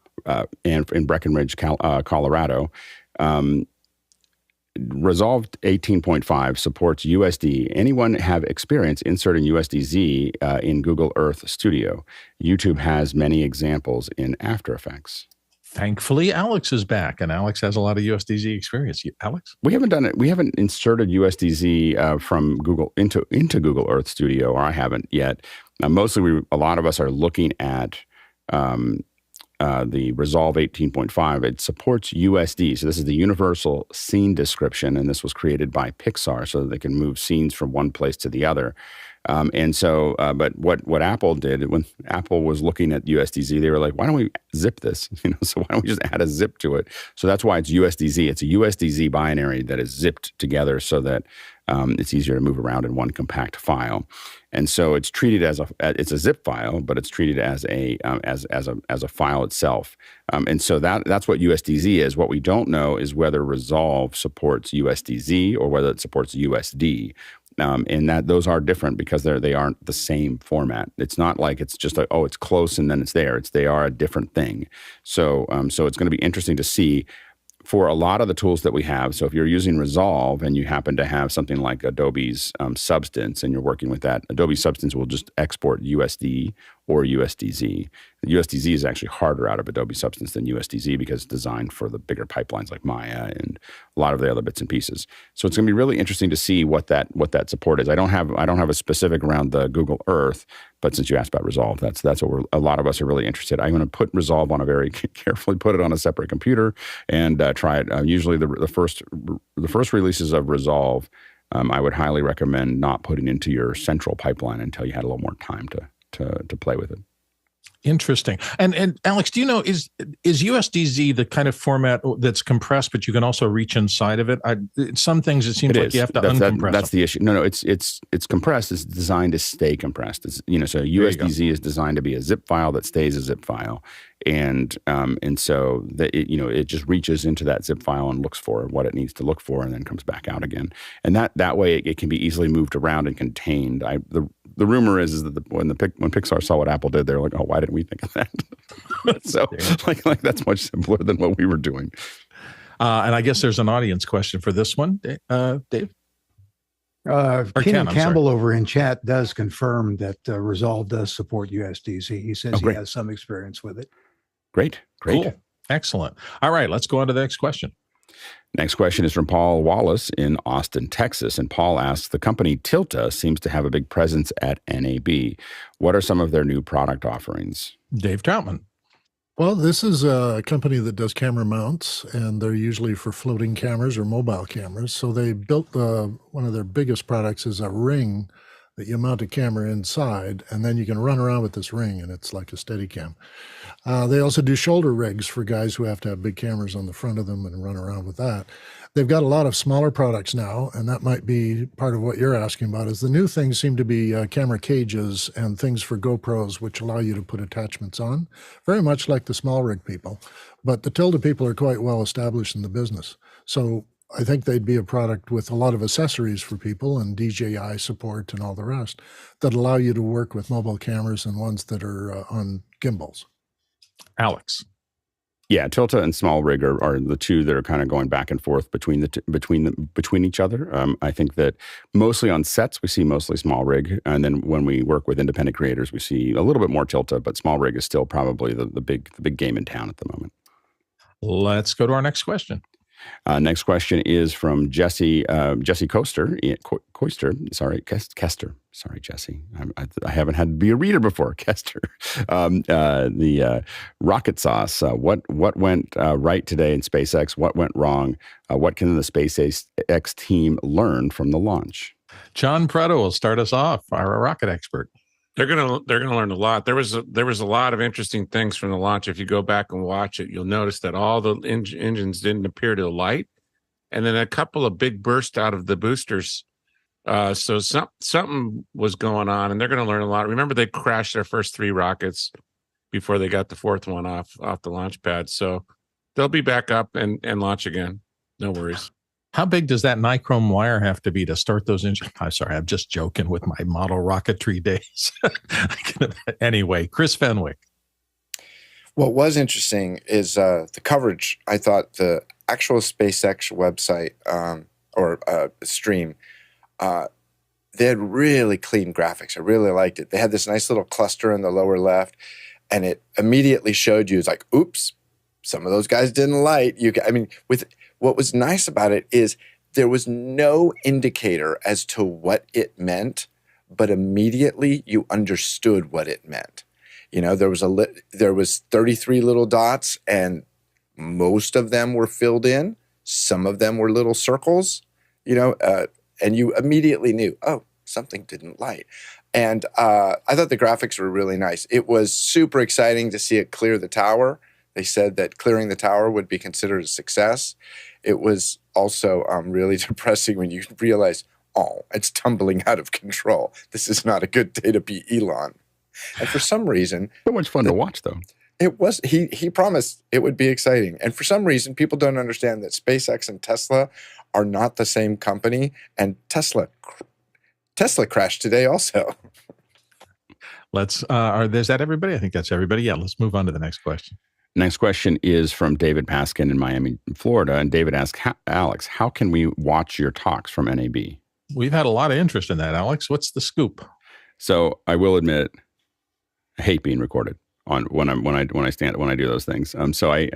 S5: in Breckenridge, Colorado. Resolved 18.5 supports USD. Anyone have experience inserting USD-Z in Google Earth Studio? YouTube has many examples in After Effects.
S4: Thankfully, Alex is back, and Alex has a lot of USD-Z experience. Alex?
S5: We haven't done it. We haven't inserted USD-Z from Google into Google Earth Studio, or I haven't yet. Mostly, a lot of us are looking at the Resolve 18.5. It supports USD. So this is the Universal Scene Description, and this was created by Pixar so that they can move scenes from one place to the other. But what Apple did, when Apple was looking at USD-Z, they were like, why don't we zip this? So why don't we just add a zip to it? So that's why it's USD-Z. It's a USD-Z binary that is zipped together so that it's easier to move around in one compact file. And so it's treated as it's a zip file, but it's treated as a file itself. And so that's what USD-Z is. What we don't know is whether Resolve supports USD-Z or whether it supports USD. And that those are different because they aren't the same format. It's not like it's just like, oh, it's close and then it's there. They are a different thing. So it's going to be interesting to see for a lot of the tools that we have. So if you're using Resolve and you happen to have something like Adobe's Substance and you're working with that, Adobe Substance will just export USD or USDZ. The USDZ is actually harder out of Adobe Substance than USDZ because it's designed for the bigger pipelines like Maya and a lot of the other bits and pieces. So it's going to be really interesting to see what that support is. I don't have a specific around the Google Earth, but since you asked about Resolve, that's what a lot of us are really interested. I'm going to put Resolve on carefully put it on a separate computer and try it. Usually the first releases of Resolve, I would highly recommend not putting into your central pipeline until you had a little more time to play with it.
S4: Interesting. And Alex, do you know, is USDZ the kind of format that's compressed, but you can also reach inside of it? Some things it seems like you have to uncompress.
S5: That's the issue. No, it's compressed. It's designed to stay compressed. It's, so USDZ is designed to be a zip file that stays a zip file, and so that it just reaches into that zip file and looks for what it needs to look for, and then comes back out again. And that way it can be easily moved around and contained. The rumor is that when Pixar saw what Apple did, they're like, oh, why didn't we think of that? So like that's much simpler than what we were doing.
S4: And I guess there's an audience question for this one, Dave.
S3: Kenny Campbell over in chat does confirm that Resolve does support USDZ. He says he has some experience with it.
S5: Great.
S4: Cool. Excellent. All right, let's go on to the next question.
S5: Next question is from Paul Wallace in Austin, Texas. And Paul asks, the company Tilta seems to have a big presence at NAB. What are some of their new product offerings?
S4: Dave Troutman.
S7: Well, this is a company that does camera mounts, and they're usually for floating cameras or mobile cameras. So they built one of their biggest products is a ring that you mount a camera inside, and then you can run around with this ring, and it's like a Steadicam. They also do shoulder rigs for guys who have to have big cameras on the front of them and run around with that. They've got a lot of smaller products now, and that might be part of what you're asking about, is the new things seem to be camera cages and things for GoPros, which allow you to put attachments on, very much like the small rig people. But the Tilta people are quite well established in the business. So I think they'd be a product with a lot of accessories for people and DJI support and all the rest that allow you to work with mobile cameras and ones that are on gimbals.
S4: Alex.
S5: Yeah, Tilta and Small Rig are the two that are kind of going back and forth between each other. I think that mostly on sets we see mostly Small Rig, and then when we work with independent creators, we see a little bit more Tilta, but Small Rig is still probably the big game in town at the moment.
S4: Let's go to our next question.
S5: Next question is from Jesse Kester. Sorry, Jesse. I haven't had to be a reader before. Kester. The rocket sauce. What went right today in SpaceX? What went wrong? What can the SpaceX team learn from the launch?
S4: John Preto will start us off, our rocket expert.
S2: They're gonna learn a lot. There was a lot of interesting things from the launch. If you go back and watch it, you'll notice that all the engines didn't appear to light, and then a couple of big bursts out of the boosters. So something was going on, and they're going to learn a lot. Remember, they crashed their first 3 rockets before they got the 4th one off the launch pad. So they'll be back up and launch again. No worries.
S4: How big does that nichrome wire have to be to start those engines? I'm sorry, I'm just joking with my model rocketry days. Anyway, Chris Fenwick.
S1: What was interesting is the coverage. I thought the actual SpaceX website or stream, they had really clean graphics. I really liked it. They had this nice little cluster in the lower left, and it immediately showed you, it's like, oops, some of those guys didn't light. What was nice about it is there was no indicator as to what it meant, but immediately you understood what it meant. There was 33 little dots, and most of them were filled in. Some of them were little circles, and you immediately knew, oh, something didn't light. And I thought the graphics were really nice. It was super exciting to see it clear the tower. They said that clearing the tower would be considered a success. It was also really depressing when you realize, oh, it's tumbling out of control. This is not a good day to be Elon. And for some reason...
S5: So much fun to watch, though.
S1: It was. He promised it would be exciting. And for some reason, people don't understand that SpaceX and Tesla are not the same company. And Tesla crashed today also.
S4: Is that everybody? I think that's everybody. Yeah, let's move on to the next question.
S5: Next question is from David Paskin in Miami, Florida. And David asks, Alex, how can we watch your talks from NAB?
S4: We've had a lot of interest in that, Alex. What's the scoop?
S5: So I will admit, I hate being recorded on when I do those things. So I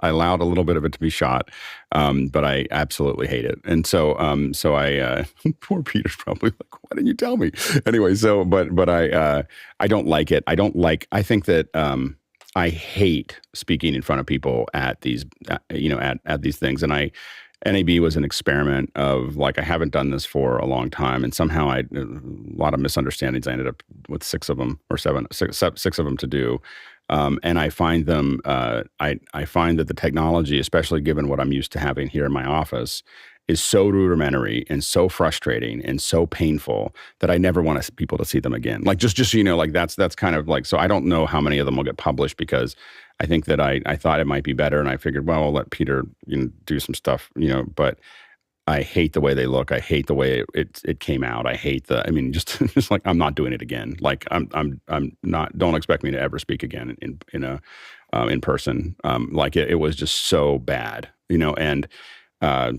S5: allowed a little bit of it to be shot, but I absolutely hate it. And so I poor Peter's probably like, why didn't you tell me? Anyway, so but I don't like it. I think that I hate speaking in front of people at these at these things. And NAB was an experiment of like, I haven't done this for a long time. And somehow a lot of misunderstandings. I ended up with six of them to do. And I find them, I find that the technology, especially given what I'm used to having here in my office, is so rudimentary and so frustrating and so painful that I never want people to see them again. Like just so you know, like that's kind of like, so I don't know how many of them will get published because I think that I thought it might be better, and I figured, well, I'll let Peter do some stuff, but I hate the way they look. I hate the way it came out. I hate just like I'm not doing it again. Like I'm not. Don't expect me to ever speak again in person. Like it was just so bad, And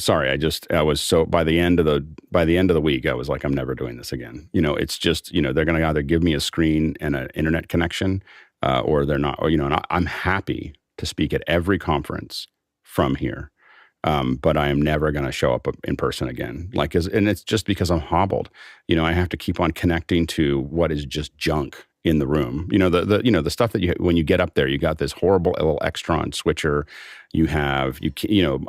S5: sorry, I was so by the end of the week, I was like, I'm never doing this again. It's just they're going to either give me a screen and an internet connection. Or they're not, and I'm happy to speak at every conference from here. But I am never going to show up in person again. And it's just because I'm hobbled. I have to keep on connecting to what is just junk in the room. The stuff that when you get up there, you got this horrible little Extron switcher. You have,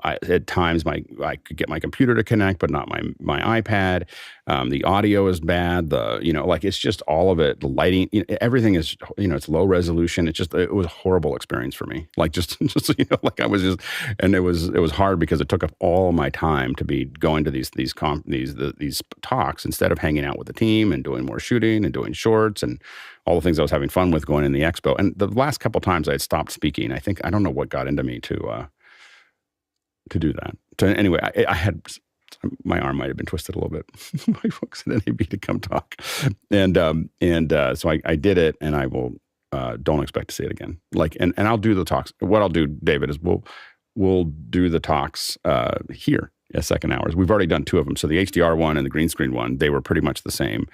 S5: at times I could get my computer to connect, but not my iPad. The audio is bad. It's just all of it. The lighting, everything is, it's low resolution. It was a horrible experience for me. I was just, and it was hard because it took up all my time to be going to these talks instead of hanging out with the team and doing more shooting and doing shorts and all the things I was having fun with going in the expo. And the last couple of times I had stopped speaking, I don't know what got into me to do that. Anyway, I had, my arm might have been twisted a little bit by folks at NAB to come talk. So I did it, and I will, don't expect to see it again. And I'll do the talks. What I'll do, David, is we'll do the talks here at Second Hours. We've already done two of them. So the HDR one and the green screen one, they were pretty much the same.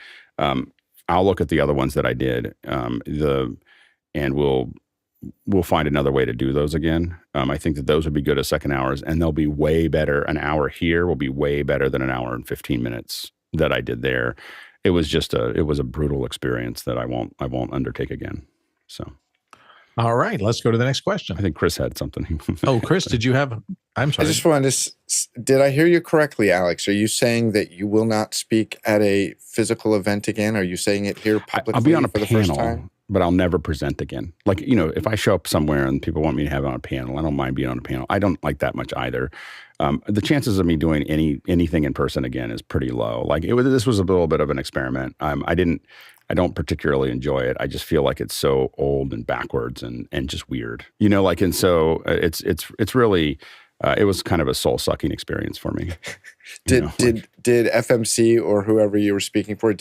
S5: I'll look at the other ones that I did, and we'll find another way to do those again. I think that those would be good as Second Hours, and they'll be way better. An hour here will be way better than an hour and 15 minutes that I did there. It was a brutal experience that I won't undertake again. So.
S4: All right, let's go to the next question.
S5: I think Chris had something.
S4: Oh, Chris, did you have? I'm sorry.
S1: I just wanted to. Did I hear you correctly, Alex? Are you saying that you will not speak at a physical event again? Are you saying it here publicly?
S5: I'll be on a
S1: for the first
S5: panel,
S1: time?
S5: but I'll never present again. If I show up somewhere and people want me to have it on a panel, I don't mind being on a panel. I don't like that much either. The chances of me doing anything in person again is pretty low. This was a little bit of an experiment. I don't particularly enjoy it. I just feel like it's so old and backwards and just weird, and so it's really, it was kind of a soul sucking experience for me. Did
S1: FMC or whoever you were speaking for,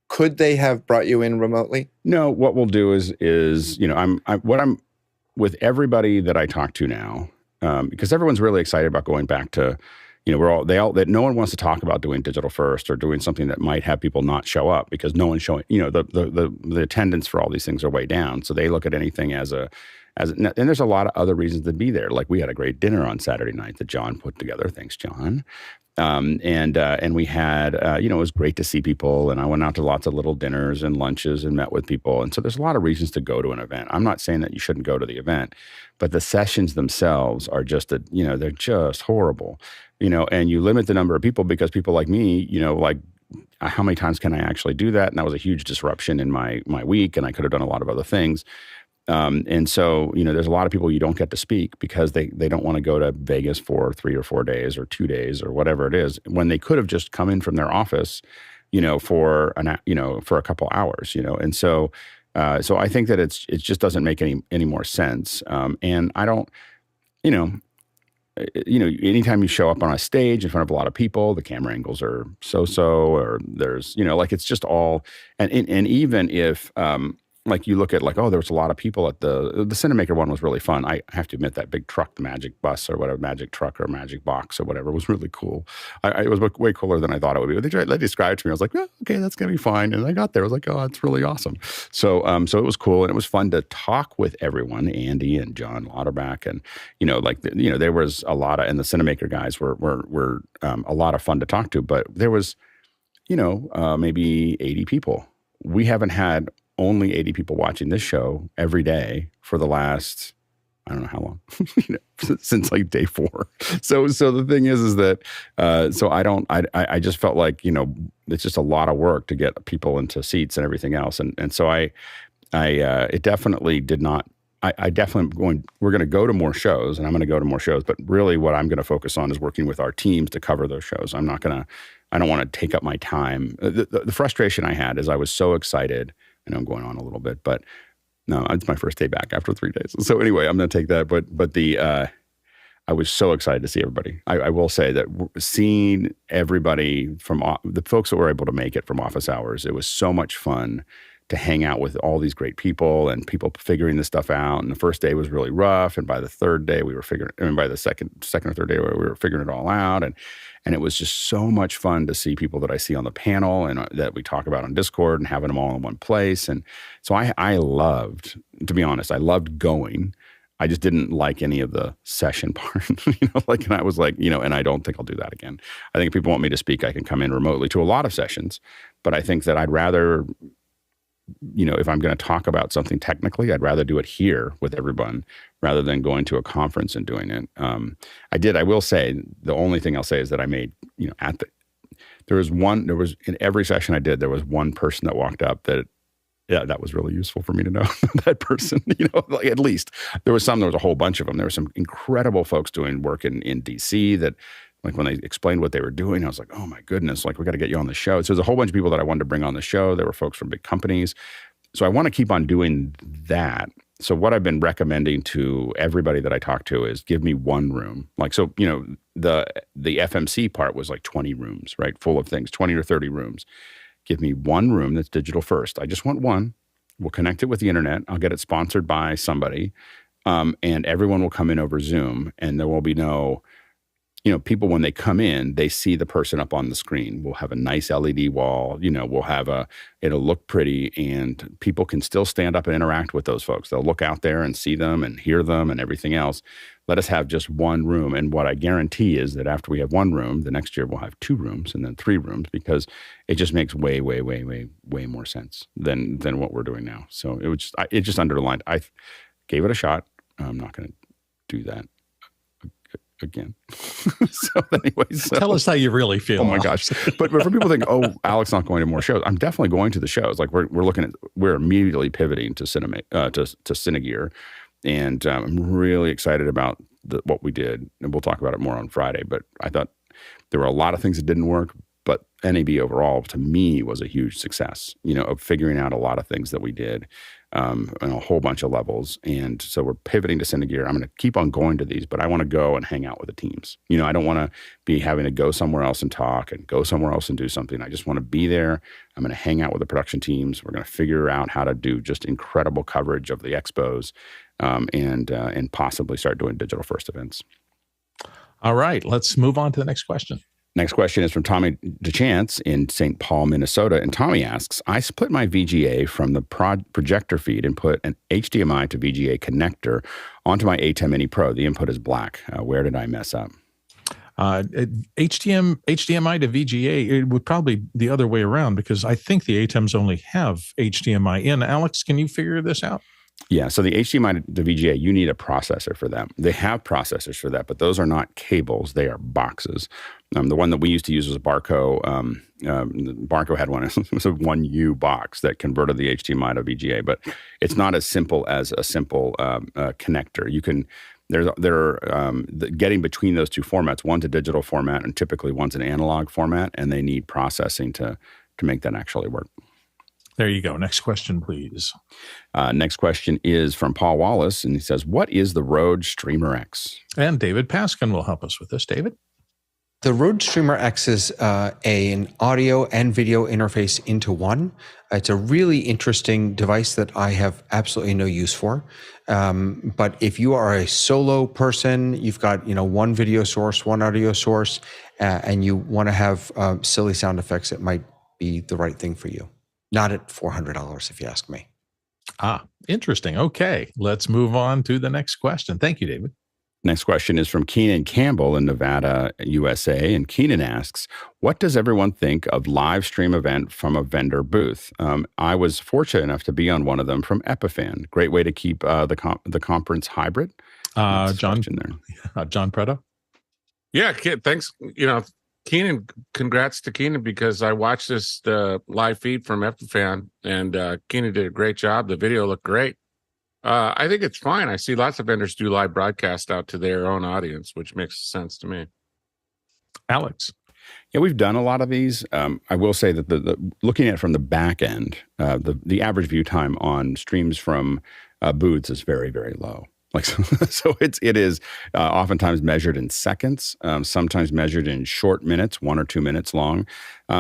S1: could they have brought you in remotely?
S5: No, what we'll do is I'm with everybody that I talk to now, because everyone's really excited about going back to, that no one wants to talk about doing digital first or doing something that might have people not show up because no one's showing, the attendance for all these things are way down. So they look at anything and there's a lot of other reasons to be there. Like we had a great dinner on Saturday night that John put together. Thanks, John. And we had, it was great to see people, and I went out to lots of little dinners and lunches and met with people. And so there's a lot of reasons to go to an event. I'm not saying that you shouldn't go to the event, but the sessions themselves are just they're just horrible, and you limit the number of people because people like me, how many times can I actually do that? And that was a huge disruption in my week, and I could have done a lot of other things. And so, there's a lot of people you don't get to speak because they don't want to go to Vegas for 3 or 4 days or 2 days or whatever it is, when they could have just come in from their office, for a couple hours, and so I think that it just doesn't make any more sense. And I don't, anytime you show up on a stage in front of a lot of people, the camera angles are so, or there's, it's just all, and even if, like you look at like, oh, there was a lot of people at the Cinemaker one was really fun. I have to admit that big truck, the Magic Bus or whatever, Magic Truck or Magic Box or whatever was really cool. It was way cooler than I thought it would be. They described it to me. I was like, oh, okay, that's going to be fine. And I got there. I was like, oh, that's really awesome. So it was cool. And it was fun to talk with everyone, Andy and John Lauterbach. And, there was a lot of, and the Cinemaker guys were a lot of fun to talk to, but there was, maybe 80 people. We haven't had only 80 people watching this show every day for the last, I don't know how long, since like day 4. So the thing is that, I just felt like, it's just a lot of work to get people into seats and everything else. And so it definitely did not, we're going to go to more shows and I'm going to go to more shows, but really what I'm going to focus on is working with our teams to cover those shows. I don't want to take up my time. The frustration I had is I was so excited. I know I'm going on a little bit, but no, it's my first day back after 3 days. So anyway, I'm going to take that. But I was so excited to see everybody. I will say that seeing everybody from the folks that were able to make it from office hours, it was so much fun to hang out with all these great people and people figuring this stuff out. And the first day was really rough. And by the third day, by the second or third day, we were figuring it all out. And it was just so much fun to see people that I see on the panel and that we talk about on Discord and having them all in one place. And so I loved, to be honest, I loved going. I just didn't like any of the session part, and I was like, and I don't think I'll do that again. I think if people want me to speak, I can come in remotely to a lot of sessions, but I think that I'd rather, if I'm going to talk about something technically, I'd rather do it here with everyone rather than going to a conference and doing it. I will say, the only thing I'll say is that I made, there was in every session I did, there was one person that walked up that was really useful for me to know that person, at least there was a whole bunch of them. There were some incredible folks doing work in DC that, like when they explained what they were doing, I was like, oh my goodness, like we got to get you on the show. So there's a whole bunch of people that I wanted to bring on the show. There were folks from big companies. So I want to keep on doing that. So what I've been recommending to everybody that I talk to is give me one room. The FMC part was like 20 rooms, right? Full of things, 20 or 30 rooms. Give me one room that's digital first. I just want one. We'll connect it with the internet. I'll get it sponsored by somebody. And everyone will come in over Zoom and there will be no, people, when they come in, they see the person up on the screen. We'll have a nice LED wall, it'll look pretty and people can still stand up and interact with those folks. They'll look out there and see them and hear them and everything else. Let us have just one room. And what I guarantee is that after we have one room, the next year we'll have 2 rooms and then 3 rooms because it just makes way more sense than what we're doing now. So it just underlined, I gave it a shot. I'm not going to do that again. So anyways,
S4: tell us how you really feel.
S5: Oh my gosh. But for people think, oh, Alex not going to more shows. I'm definitely going to the shows. Like we're immediately pivoting to Cinegear. And I'm really excited about what we did. And we'll talk about it more on Friday. But I thought there were a lot of things that didn't work. But NAB overall, to me, was a huge success, of figuring out a lot of things that we did on a whole bunch of levels. And so we're pivoting to Cinegear. I'm going to keep on going to these, but I want to go and hang out with the teams. I don't want to be having to go somewhere else and talk and go somewhere else and do something. I just want to be there. I'm going to hang out with the production teams. We're going to figure out how to do just incredible coverage of the expos and possibly start doing digital first events.
S4: All right, let's move on to the next question.
S5: Next question is from Tommy DeChance in St. Paul, Minnesota. And Tommy asks, I split my VGA from the projector feed and put an HDMI to VGA connector onto my AT Mini Pro. The input is black. Where did I mess up?
S4: HDMI to VGA, it would probably be the other way around because I think the ATEMs only have HDMI in. Alex, can you figure this out?
S5: Yeah, so the HDMI to VGA, you need a processor for that. They have processors for that, but those are not cables. They are boxes. The one that we used to use was a Barco. Barco had one. It was a 1U box that converted the HDMI to VGA, but it's not as simple as a simple connector. You can getting between those two formats. One's a digital format, and typically one's an analog format, and they need processing to make that actually work.
S4: There you go. Next question, please.
S5: Next question is from Paul Wallace, and he says, what is the Rode Streamer X?
S4: And David Paskin will help us with this. David?
S8: The Rode Streamer X is an audio and video interface into one. It's a really interesting device that I have absolutely no use for. But if you are a solo person, you've got one video source, one audio source, and you want to have silly sound effects, it might be the right thing for you. Not at $400, if you ask me.
S4: Interesting. Okay, let's move on to the next question. Thank you, David.
S5: Next question is from Keenan Campbell in Nevada, USA. And Keenan asks, what does everyone think of live stream event from a vendor booth? I was fortunate enough to be on one of them from Epiphan. Great way to keep the conference hybrid.
S4: John Preto.
S2: Yeah, thanks. Keenan, congrats to Keenan, because I watched this live feed from Epiphan, and Keenan did a great job. The video looked great. I think it's fine. I see lots of vendors do live broadcast out to their own audience, which makes sense to me.
S4: Alex.
S5: Yeah, we've done a lot of these. I will say that the looking at it from the back end, the average view time on streams from booths is very, very low. So it is oftentimes measured in seconds, sometimes measured in short minutes, 1 or 2 minutes long.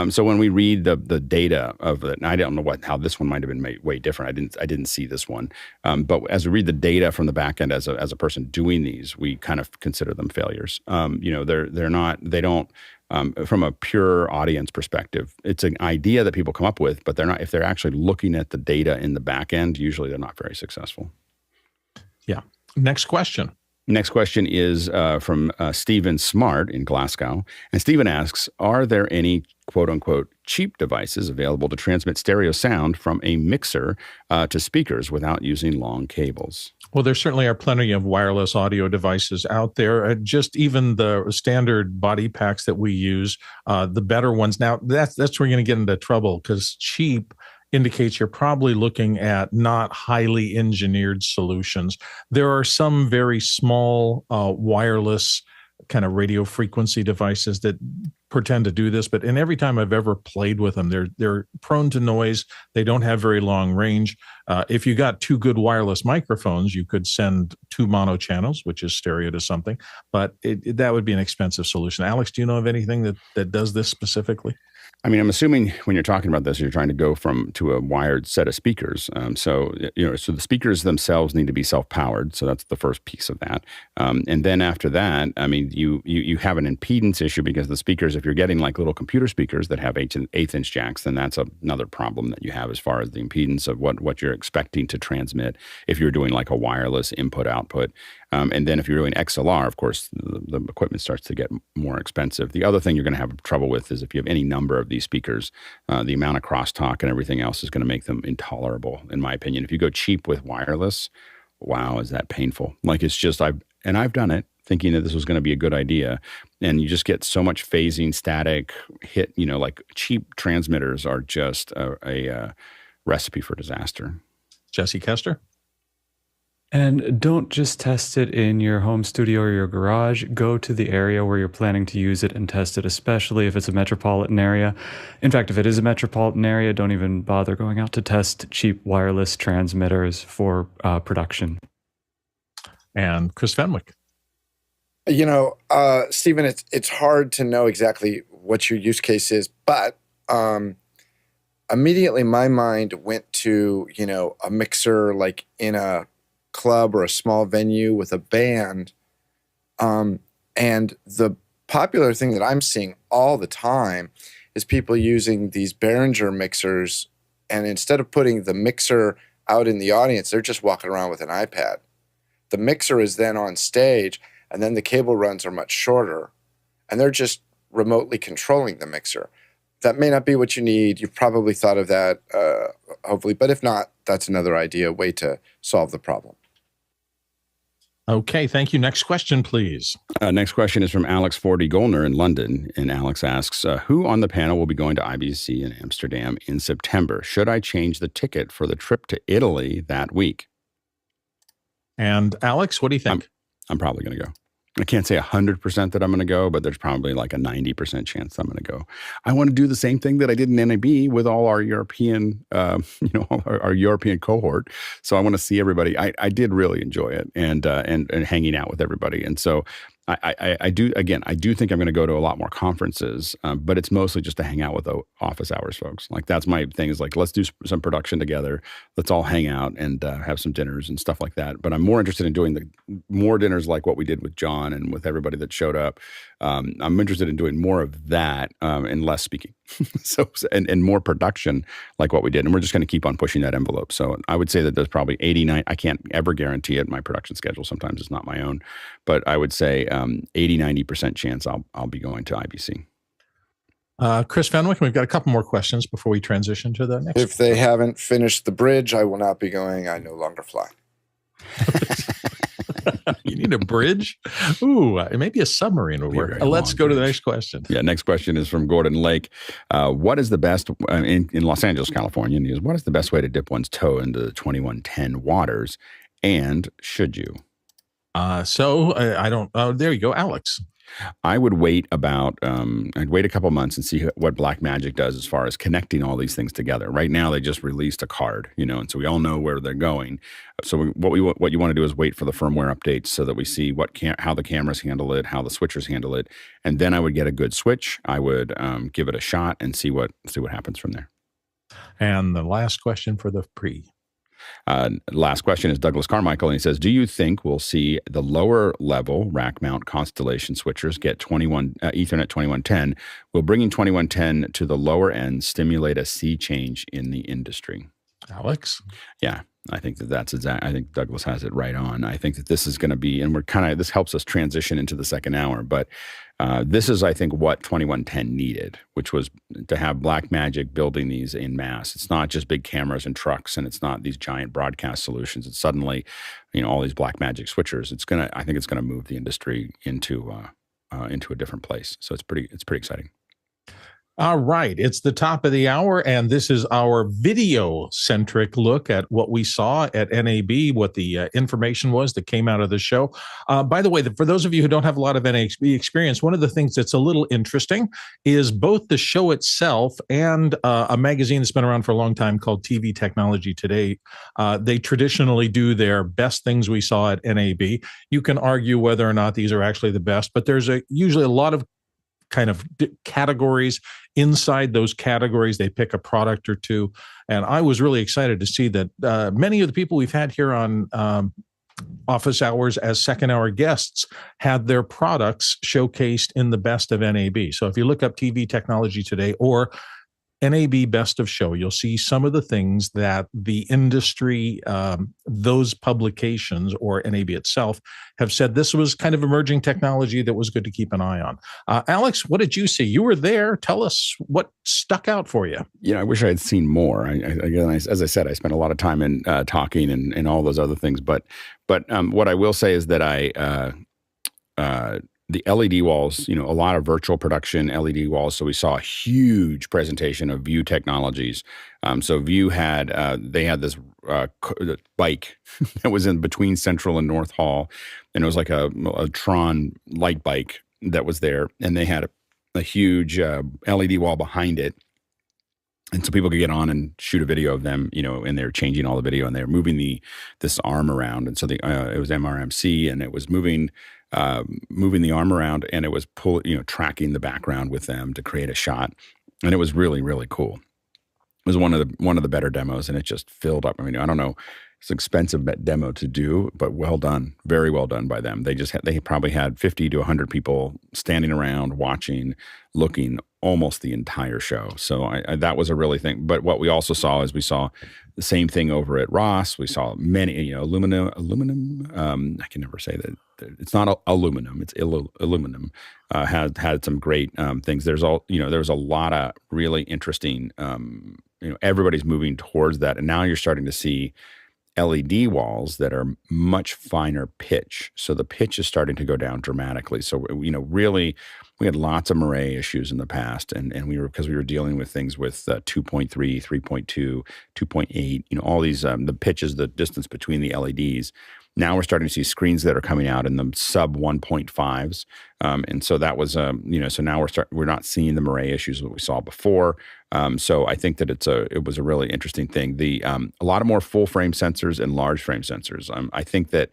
S5: So when we read the data of it, and I don't know how this one might have been way different. I didn't see this one, but as we read the data from the back end, as a person doing these, we kind of consider them failures. They're not. They don't. From a pure audience perspective, it's an idea that people come up with, but they're not. If they're actually looking at the data in the back end, usually they're not very successful.
S4: Yeah. Next question.
S5: Next question is from Stephen Smart in Glasgow. And Stephen asks, are there any quote unquote cheap devices available to transmit stereo sound from a mixer to speakers without using long cables?
S4: Well, there certainly are plenty of wireless audio devices out there. Just even the standard body packs that we use, the better ones. Now, that's where you're going to get into trouble, because cheap indicates you're probably looking at not highly engineered solutions. There are some very small wireless kind of radio frequency devices that pretend to do this, but every time I've ever played with them, they're prone to noise. They don't have very long range. If you got 2 good wireless microphones, you could send 2 mono channels, which is stereo to something, but that would be an expensive solution. Alex, do you know of anything that does this specifically?
S5: I mean, I'm assuming when you're talking about this, you're trying to go to a wired set of speakers. So the speakers themselves need to be self-powered. So that's the first piece of that. And then after that, I mean, you have an impedance issue, because the speakers, if you're getting like little computer speakers that have 1/8-inch jacks, then that's another problem that you have as far as the impedance of what you're expecting to transmit if you're doing like a wireless input-output. And then if you're doing XLR, of course, the equipment starts to get more expensive. The other thing you're going to have trouble with is if you have any number of these speakers, the amount of crosstalk and everything else is going to make them intolerable, in my opinion. If you go cheap with wireless, wow, is that painful. Like, it's just, I've done it thinking that this was going to be a good idea, and you just get so much phasing, static, hit, like cheap transmitters are just a recipe for disaster.
S4: Jesse Kester?
S6: And don't just test it in your home studio or your garage. Go to the area where you're planning to use it and test it, especially if it's a metropolitan area. In fact, if it is a metropolitan area, don't even bother going out to test cheap wireless transmitters for production.
S4: And Chris Fenwick.
S1: Stephen, it's hard to know exactly what your use case is, but immediately my mind went to, a mixer like in a club or a small venue with a band. And the popular thing that I'm seeing all the time is people using these Behringer mixers, and instead of putting the mixer out in the audience, they're just walking around with an iPad. The mixer is then on stage, and then the cable runs are much shorter, and they're just remotely controlling the mixer. That may not be what you need. You've probably thought of that, hopefully, but if not, that's another way to solve the problem.
S4: Okay, thank you. Next question, please.
S5: Next question is from Alex Forty-Goldner in London. And Alex asks, who on the panel will be going to IBC in Amsterdam in September? Should I change the ticket for the trip to Italy that week?
S4: And Alex, what do you think?
S5: I'm probably going to go. I can't say 100% that I'm going to go, but there's probably like a 90% chance I'm going to go. I want to do the same thing that I did in NAB with all our European, our European cohort. So I want to see everybody. I did really enjoy it and hanging out with everybody. And so I do think I'm going to go to a lot more conferences, but it's mostly just to hang out with the office hours folks. Like that's my thing is like, let's do some production together. Let's all hang out and have some dinners and stuff like that. But I'm more interested in doing more dinners like what we did with John and with everybody that showed up. I'm interested in doing more of that and less speaking. and more production like what we did. And we're just going to keep on pushing that envelope. So I would say that there's probably 89. I can't ever guarantee it. My production schedule sometimes is not my own, but I would say 80-90% chance I'll be going to IBC.
S4: Chris Fenwick, we've got a couple more questions before we transition to the next.
S1: If they haven't finished the bridge, I will not be going. I no longer fly.
S4: You need a bridge? Ooh, maybe a submarine would work. Let's go to the next question.
S5: Yeah, next question is from Gordon Lake. What is the best, in Los Angeles, California, and he goes, what is the best way to dip one's toe into the 2110 waters, and should you?
S4: I don't, there you go, Alex.
S5: I would wait I'd wait a couple months and see what Blackmagic does as far as connecting all these things together. Right now, they just released a card, and so we all know where they're going. So what you want to do is wait for the firmware updates so that we see how the cameras handle it, how the switchers handle it, and then I would get a good switch. I would give it a shot and see what happens from there.
S4: And the last question for the pre.
S5: Last question is Douglas Carmichael, and he says, do you think we'll see the lower level rack mount Constellation switchers get Ethernet 2110? Will bringing 2110 to the lower end stimulate a sea change in the industry?
S4: Alex?
S5: Yeah, I think that's exact. I think Douglas has it right on. I think that this is going to be, and this helps us transition into the second hour, but this is, I think, what 2110 needed, which was to have Blackmagic building these in mass. It's not just big cameras and trucks, and it's not these giant broadcast solutions. It's suddenly, all these Blackmagic switchers. I think it's gonna move the industry into a different place. So it's pretty exciting.
S4: All right. It's the top of the hour, and this is our video-centric look at what we saw at NAB, what the information was that came out of the show. By the way, for those of you who don't have a lot of NAB experience, one of the things that's a little interesting is both the show itself and a magazine that's been around for a long time called TV Technology Today. They traditionally do their best things we saw at NAB. You can argue whether or not these are actually the best, but there's usually a lot of kind of categories. Inside those categories, they pick a product or two. And I was really excited to see that many of the people we've had here on Office Hours as second hour guests had their products showcased in the best of NAB. So if you look up TV Technology Today or NAB Best of Show, you'll see some of the things that the industry, those publications or NAB itself have said this was kind of emerging technology that was good to keep an eye on. Alex, what did you see? You were there. Tell us what stuck out for you.
S5: I wish I had seen more. As I said, I spent a lot of time in talking and all those other things. But what I will say is that the LED walls, a lot of virtual production LED walls. So we saw a huge presentation of View Technologies. So View they had this bike that was in between Central and North Hall, and it was like a Tron light bike that was there, and they had a huge LED wall behind it. And so people could get on and shoot a video of them, and they're changing all the video, and they're moving this arm around. And so it was MRMC, and it was moving the arm around, and it was tracking the background with them to create a shot. And it was really, really cool. It was one of the better demos, and it just filled up. I mean, I don't know, it's an expensive demo to do, but well done, very well done by them. They probably had 50 to 100 people standing around watching, looking almost the entire show. So that was a really thing. But what we also saw is we saw the same thing over at Ross. We saw many, aluminum. I can never say that. It's not aluminum. It's aluminum. Had some great things. There was a lot of really interesting. Everybody's moving towards that, and now you're starting to see LED walls that are much finer pitch. So the pitch is starting to go down dramatically. So, really, we had lots of Moray issues in the past, and because we were dealing with things with 2.3, 3.2, 2.8, all these, the pitches, the distance between the LEDs. Now we're starting to see screens that are coming out in the sub 1.5s. And so that was, so now we're not seeing the Moray issues that we saw before. So I think that it was a really interesting thing. A lot of more full frame sensors and large frame sensors. I think that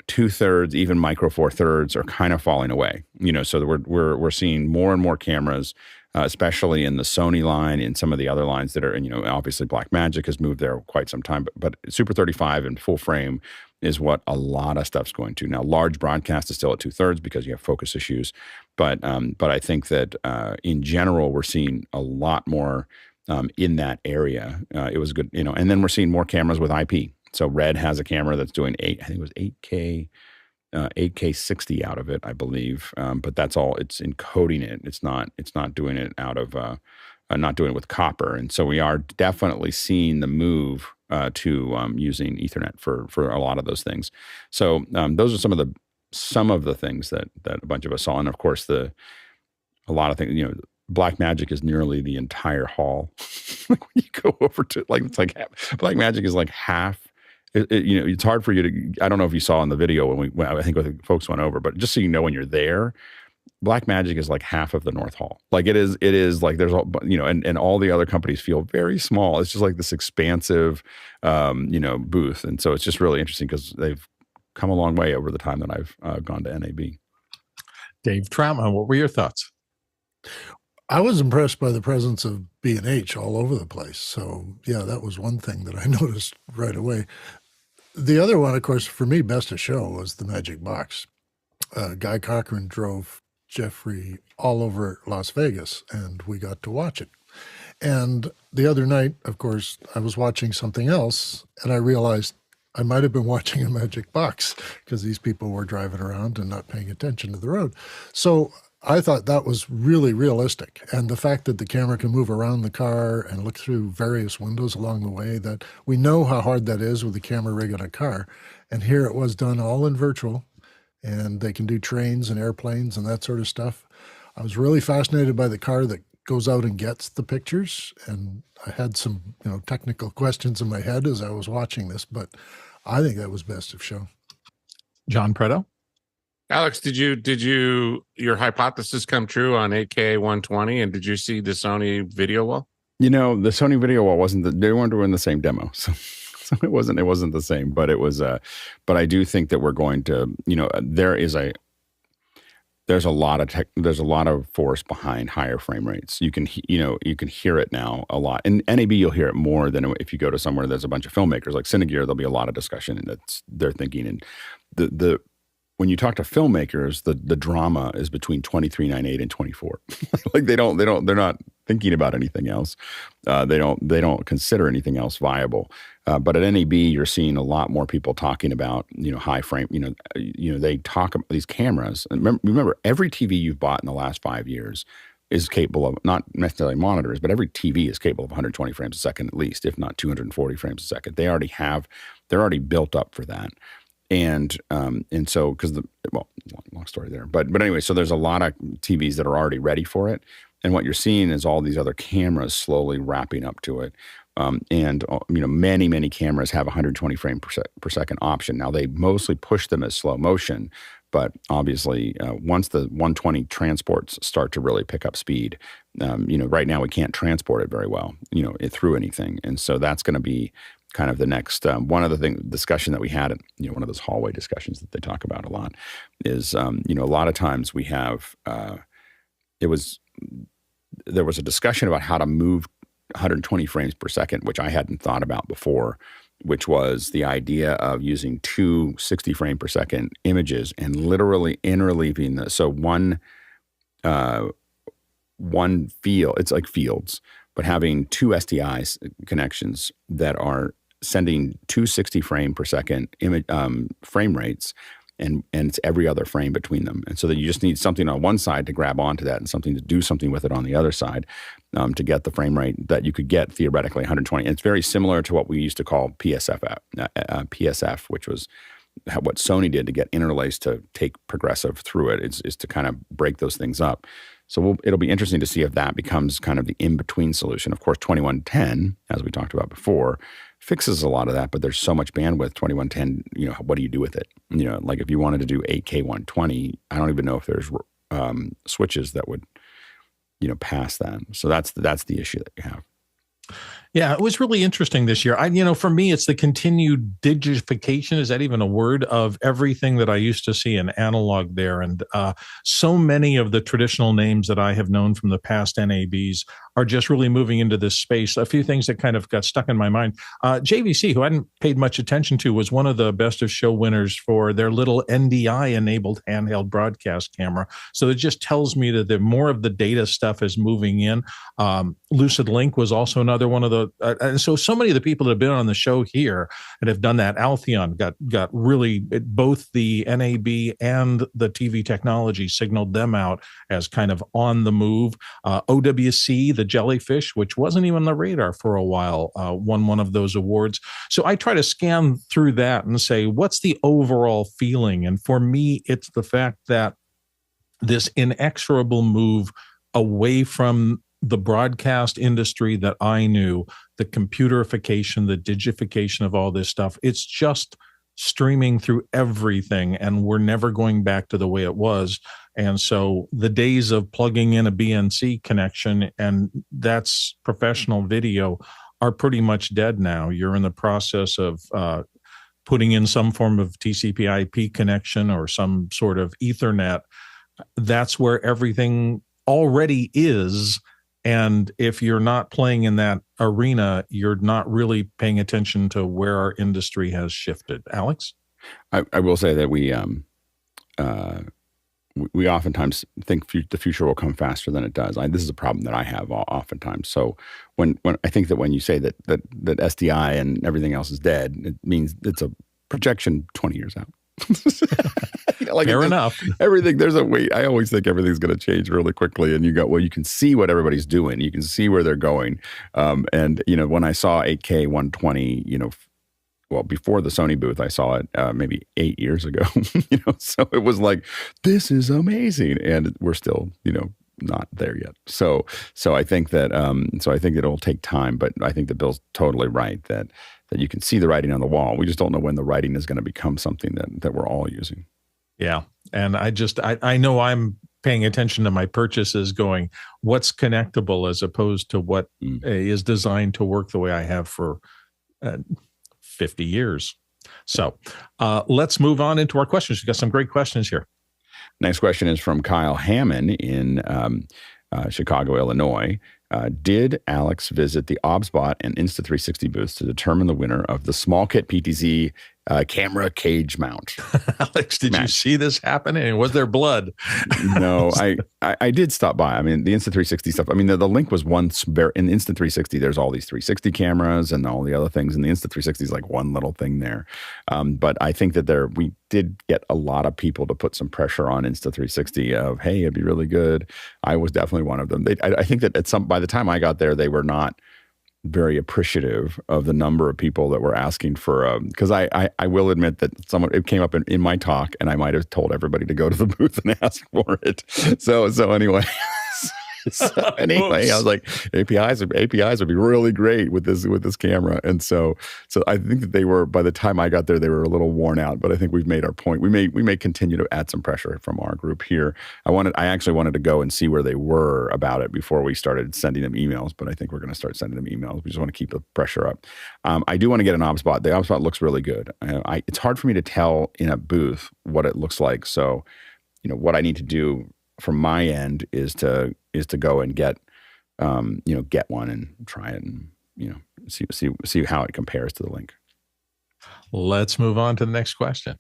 S5: 2/3, even micro 4/3 are kind of falling away. So we're seeing more and more cameras, especially in the Sony line, in some of the other lines that are, obviously Blackmagic has moved there quite some time, but Super 35 and full frame is what a lot of stuff's going to. Now, large broadcast is still at 2/3 because you have focus issues, but I think that in general we're seeing a lot more in that area. It was good, and then we're seeing more cameras with IP. So Red has a camera that's doing 8K 60 out of it, I believe. But that's all. It's encoding it. It's not doing it out of not doing it with copper. And so we are definitely seeing the move to using Ethernet for a lot of those things. So those are some of the things that a bunch of us saw, and of course a lot of things. Blackmagic is nearly the entire hall. When you go over to it's like Blackmagic is like half. It's hard for you to. I don't know if you saw in the video when I think the folks went over, but just so you know, when you're there, Blackmagic is like half of the North Hall. Like it is like there's all, and all the other companies feel very small. It's just like this expansive, booth, and so it's just really interesting because they've come a long way over the time that I've gone to NAB.
S4: Dave Troutman, what were your thoughts?
S7: I was impressed by the presence of B&H all over the place. So, yeah, that was one thing that I noticed right away. The other one, of course, for me, best of show was the Magic Box. Guy Cochran drove Jeffrey all over Las Vegas, and we got to watch it. And the other night, of course, I was watching something else, and I realized I might have been watching a Magic Box because these people were driving around and not paying attention to the road. So I thought that was really realistic. And the fact that the camera can move around the car and look through various windows along the way, that we know how hard that is with the camera rig on a car. And here it was done all in virtual, and they can do trains and airplanes and that sort of stuff. I was really fascinated by the car that goes out and gets the pictures. And I had some, technical questions in my head as I was watching this, but I think that was best of show.
S4: John Preto?
S2: Alex, did your hypothesis come true on 8K 120? And did you see the Sony video wall?
S5: The Sony video wall they weren't doing the same demo. So it wasn't the same, but it was, but I do think that we're going to, there's a lot of force behind higher frame rates. You can hear it now a lot. In NAB, you'll hear it more than if you go to somewhere there's a bunch of filmmakers like Cinegear. There'll be a lot of discussion, and they're thinking, and when you talk to filmmakers, the drama is between 23.98 and 24. Like they're not thinking about anything else. They don't consider anything else viable. But at NAB, you're seeing a lot more people talking about, high frame, they talk about these cameras. And remember, every TV you've bought in the last 5 years is capable of, not necessarily monitors, but every TV is capable of 120 frames a second at least, if not 240 frames a second. They're already built up for that. And so, long story there, but anyway, so there's a lot of TVs that are already ready for it. And what you're seeing is all these other cameras slowly wrapping up to it. Many, many cameras have 120 frame per second option. Now they mostly push them as slow motion, but obviously once the 120 transports start to really pick up speed, right now we can't transport it very well, through anything. And so that's going to be kind of the next one of the discussion that we had at one of those hallway discussions that they talk about a lot is a lot of times we have there was a discussion about how to move 120 frames per second, which I hadn't thought about before, which was the idea of using two 60 frame per second images and literally interleaving so one field, it's like fields, but having two SDI connections that are sending 260 frame per second image frame rates, and it's every other frame between them. And so that you just need something on one side to grab onto that and something to do something with it on the other side to get the frame rate that you could get theoretically 120. And it's very similar to what we used to call PSF, which was what Sony did to get interlaced to take progressive through it, is to kind of break those things up. So it'll be interesting to see if that becomes kind of the in-between solution. Of course, 2110, as we talked about before, fixes a lot of that, but there's so much bandwidth, 2110, what do you do with it? Like if you wanted to do 8K 120, I don't even know if there's switches that would, pass that. So that's the issue that you have.
S4: Yeah, it was really interesting this year. For me, it's the continued digification. Is that even a word? Of everything that I used to see in analog there. And so many of the traditional names that I have known from the past NABs are just really moving into this space. A few things that kind of got stuck in my mind. JVC, who I hadn't paid much attention to, was one of the best of show winners for their little NDI-enabled handheld broadcast camera. So it just tells me that more of the data stuff is moving in. Lucid Link was also another one of the, and so many of the people that have been on the show here and have done that. Altheon got really, both the NAB and the TV technology signaled them out as kind of on the move. OWC, the jellyfish, which wasn't even on the radar for a while, won one of those awards. So I try to scan through that and say, what's the overall feeling? And for me, it's the fact that this inexorable move away from the broadcast industry that I knew, the computerification, the digification of all this stuff, it's just streaming through everything, and we're never going back to the way it was. And so the days of plugging in a BNC connection, and that's professional video, are pretty much dead now. You're in the process of putting in some form of TCP IP connection or some sort of Ethernet. That's where everything already is. And if you're not playing in that arena, you're not really paying attention to where our industry has shifted. Alex?
S5: I will say that we oftentimes think the future will come faster than it does. This is a problem that I have oftentimes. So when I think that when you say that SDI and everything else is dead, it means it's a projection 20 years out.
S4: Fair enough.
S5: Everything, there's a wait. I always think everything's going to change really quickly, and you can see what everybody's doing. You can see where they're going. And when I saw 8K 120, well, before the Sony booth, I saw it maybe 8 years ago. So it was like, this is amazing, and we're still, not there yet. So I think that I think it'll take time, but I think that Bill's totally right that you can see the writing on the wall. We just don't know when the writing is going to become something that we're all using.
S4: Yeah. And I know I'm paying attention to my purchases going, what's connectable as opposed to what is designed to work the way I have for 50 years. So let's move on into our questions. We've got some great questions here.
S5: Next question is from Kyle Hammond in Chicago, Illinois. Did Alex visit the Obsbot and Insta360 booths to determine the winner of the small kit PTZ camera cage mount?
S4: Alex, did you see this happening? Was there blood?
S5: No, I did stop by. I mean, the Insta360 stuff. I mean, the link was once in Insta360. There's all these 360 cameras and all the other things, and the Insta360 is like one little thing there. But I think that we did get a lot of people to put some pressure on Insta360 of, hey, it'd be really good. I was definitely one of them. I think that by the time I got there, they were not very appreciative of the number of people that were asking for because I will admit that it came up in my talk, and I might have told everybody to go to the booth and ask for it. So anyway. I was like, APIs would be really great with this camera. And so I think that they were, by the time I got there, they were a little worn out, but I think we've made our point. We may continue to add some pressure from our group here. I actually wanted to go and see where they were about it before we started sending them emails, but I think we're going to start sending them emails. We just want to keep the pressure up. I do want to get an Obsbot. The Obsbot looks really good. It's hard for me to tell in a booth what it looks like. So, what I need to do from my end is to go and get one and try it and see how it compares to the link.
S4: Let's move on to the next question.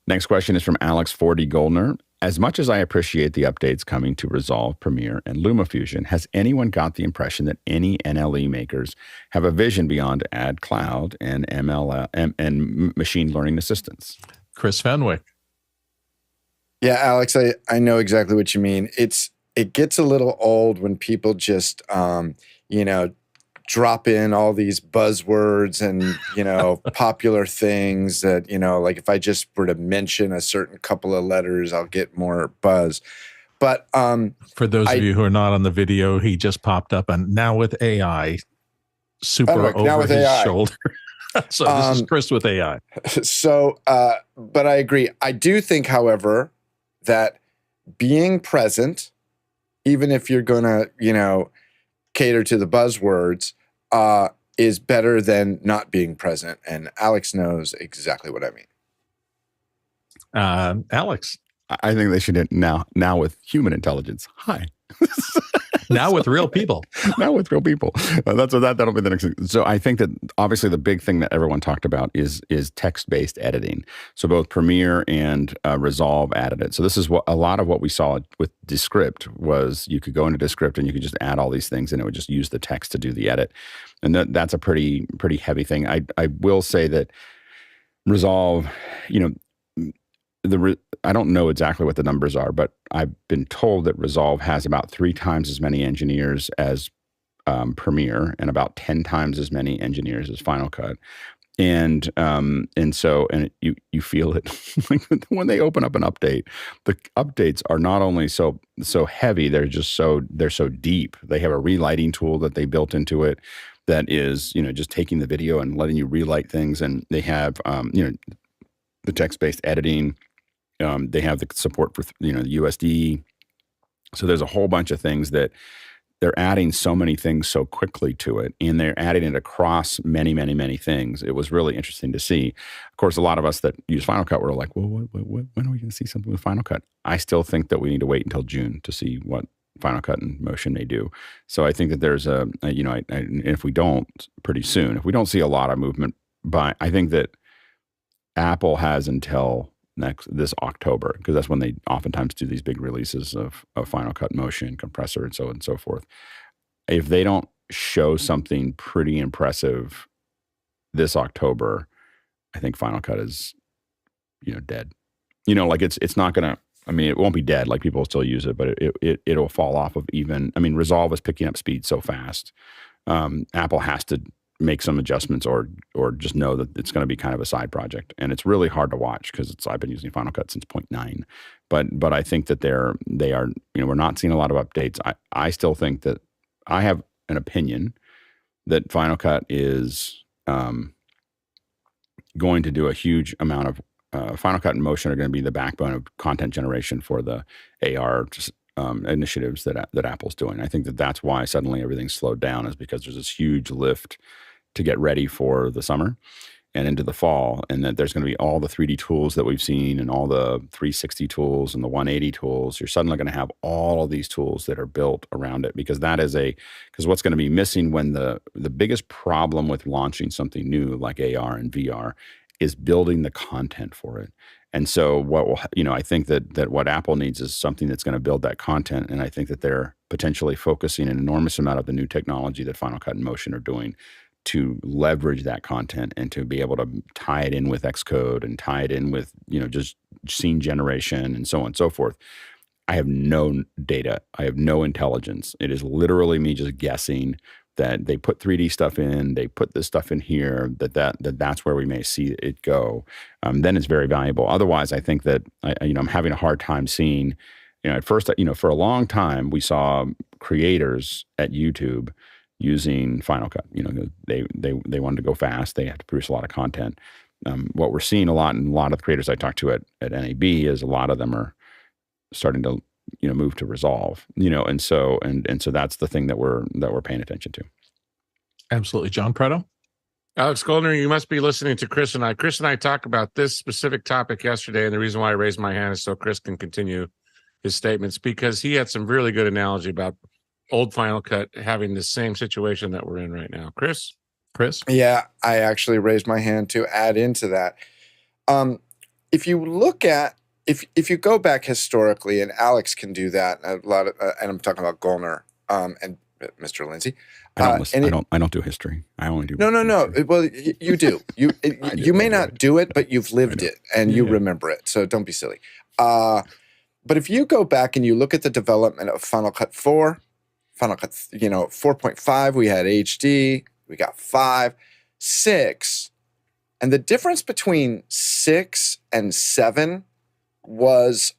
S5: Next question is from Alex 40 Goldner. As much as I appreciate the updates coming to Resolve, Premiere, and Lumafusion, has anyone got the impression that any NLE makers have a vision beyond Ad Cloud and ML and machine learning assistance?
S4: Chris Fenwick.
S1: Yeah, Alex, I know exactly what you mean. It gets a little old when people just, drop in all these buzzwords and, popular things that, like if I just were to mention a certain couple of letters, I'll get more buzz. But
S4: for those of you who are not on the video, he just popped up and now with AI, super over his shoulder. So this is Chris with AI.
S1: So, but I agree. I do think, however, that being present, even if you're going to, cater to the buzzwords, is better than not being present. And Alex knows exactly what I mean.
S4: Alex.
S5: I think they should now with human intelligence. Hi.
S4: Now with real people.
S5: Now with real people. That'll be the next thing. So I think that obviously the big thing that everyone talked about is text-based editing. So both Premiere and Resolve added it. So this is what a lot of what we saw with Descript was you could go into Descript and you could just add all these things and it would just use the text to do the edit. And that's a pretty heavy thing. I will say that Resolve, I don't know exactly what the numbers are, but I've been told that Resolve has about 3 times as many engineers as Premiere and about 10 times as many engineers as Final Cut. And you feel it like when they open up an update. The updates are not only so heavy, they're so deep. They have a relighting tool that they built into it that is just taking the video and letting you relight things, and they have the text-based editing. They have the support for the USD. So there's a whole bunch of things that they're adding so many things so quickly to it, and they're adding it across many, many, many things. It was really interesting to see. Of course, a lot of us that use Final Cut were like, well, when are we going to see something with Final Cut? I still think that we need to wait until June to see what Final Cut and Motion may do. So I think that there's if we don't pretty soon, if we don't see a lot of movement I think that Apple has until this October, because that's when they oftentimes do these big releases of Final Cut Motion, compressor, and so on and so forth. If they don't show something pretty impressive this October, I think Final Cut is, dead. Like it's not gonna. I mean, it won't be dead. Like people will still use it, but it'll fall off of even. I mean, Resolve is picking up speed so fast. Apple has to make some adjustments or just know that it's going to be kind of a side project, and it's really hard to watch because I've been using Final Cut since 0.9, but I think that they are we're not seeing a lot of updates. I still think that I have an opinion that Final Cut is going to do a huge amount of Final Cut and Motion are going to be the backbone of content generation for the AR initiatives that Apple's doing. I think that that's why suddenly everything's slowed down, is because there's this huge lift to get ready for the summer and into the fall, and that there's going to be all the 3D tools that we've seen and all the 360 tools and the 180 tools. You're suddenly going to have all of these tools that are built around it, because because what's going to be missing when the biggest problem with launching something new like AR and VR is building the content for it. And so I think that what Apple needs is something that's going to build that content. And I think that they're potentially focusing an enormous amount of the new technology that Final Cut and Motion are doing to leverage that content and to be able to tie it in with Xcode and tie it in with, just scene generation and so on and so forth. I have no data. I have no intelligence. It is literally me just guessing that they put 3D stuff in, they put this stuff in here, that's where we may see it go. Then it's very valuable. Otherwise, I think that I'm having a hard time seeing. At first, for a long time, we saw creators at YouTube using Final Cut. They wanted to go fast. They had to produce a lot of content. What we're seeing a lot, and a lot of the creators I talk to at NAB, is a lot of them are starting to move to Resolve, and so that's the thing that we're paying attention to.
S4: Absolutely. John Preto?
S2: Alex Goldner, you must be listening to Chris and I. Chris and I talked about this specific topic yesterday, and the reason why I raised my hand is so Chris can continue his statements, because he had some really good analogy about old Final Cut having the same situation that we're in right now. Chris?
S1: Yeah, I actually raised my hand to add into that. If you look at If you go back historically, and Alex can do that, and I'm talking about Goldner and Mr. Lindsay.
S5: I don't do history. I only do.
S1: No. Well, you do. You may not do it, but you've lived it and you remember it. So don't be silly. But if you go back and you look at the development of Final Cut 4, Final Cut 4.5, we had HD, we got 5, 6, and the difference between 6 and 7 was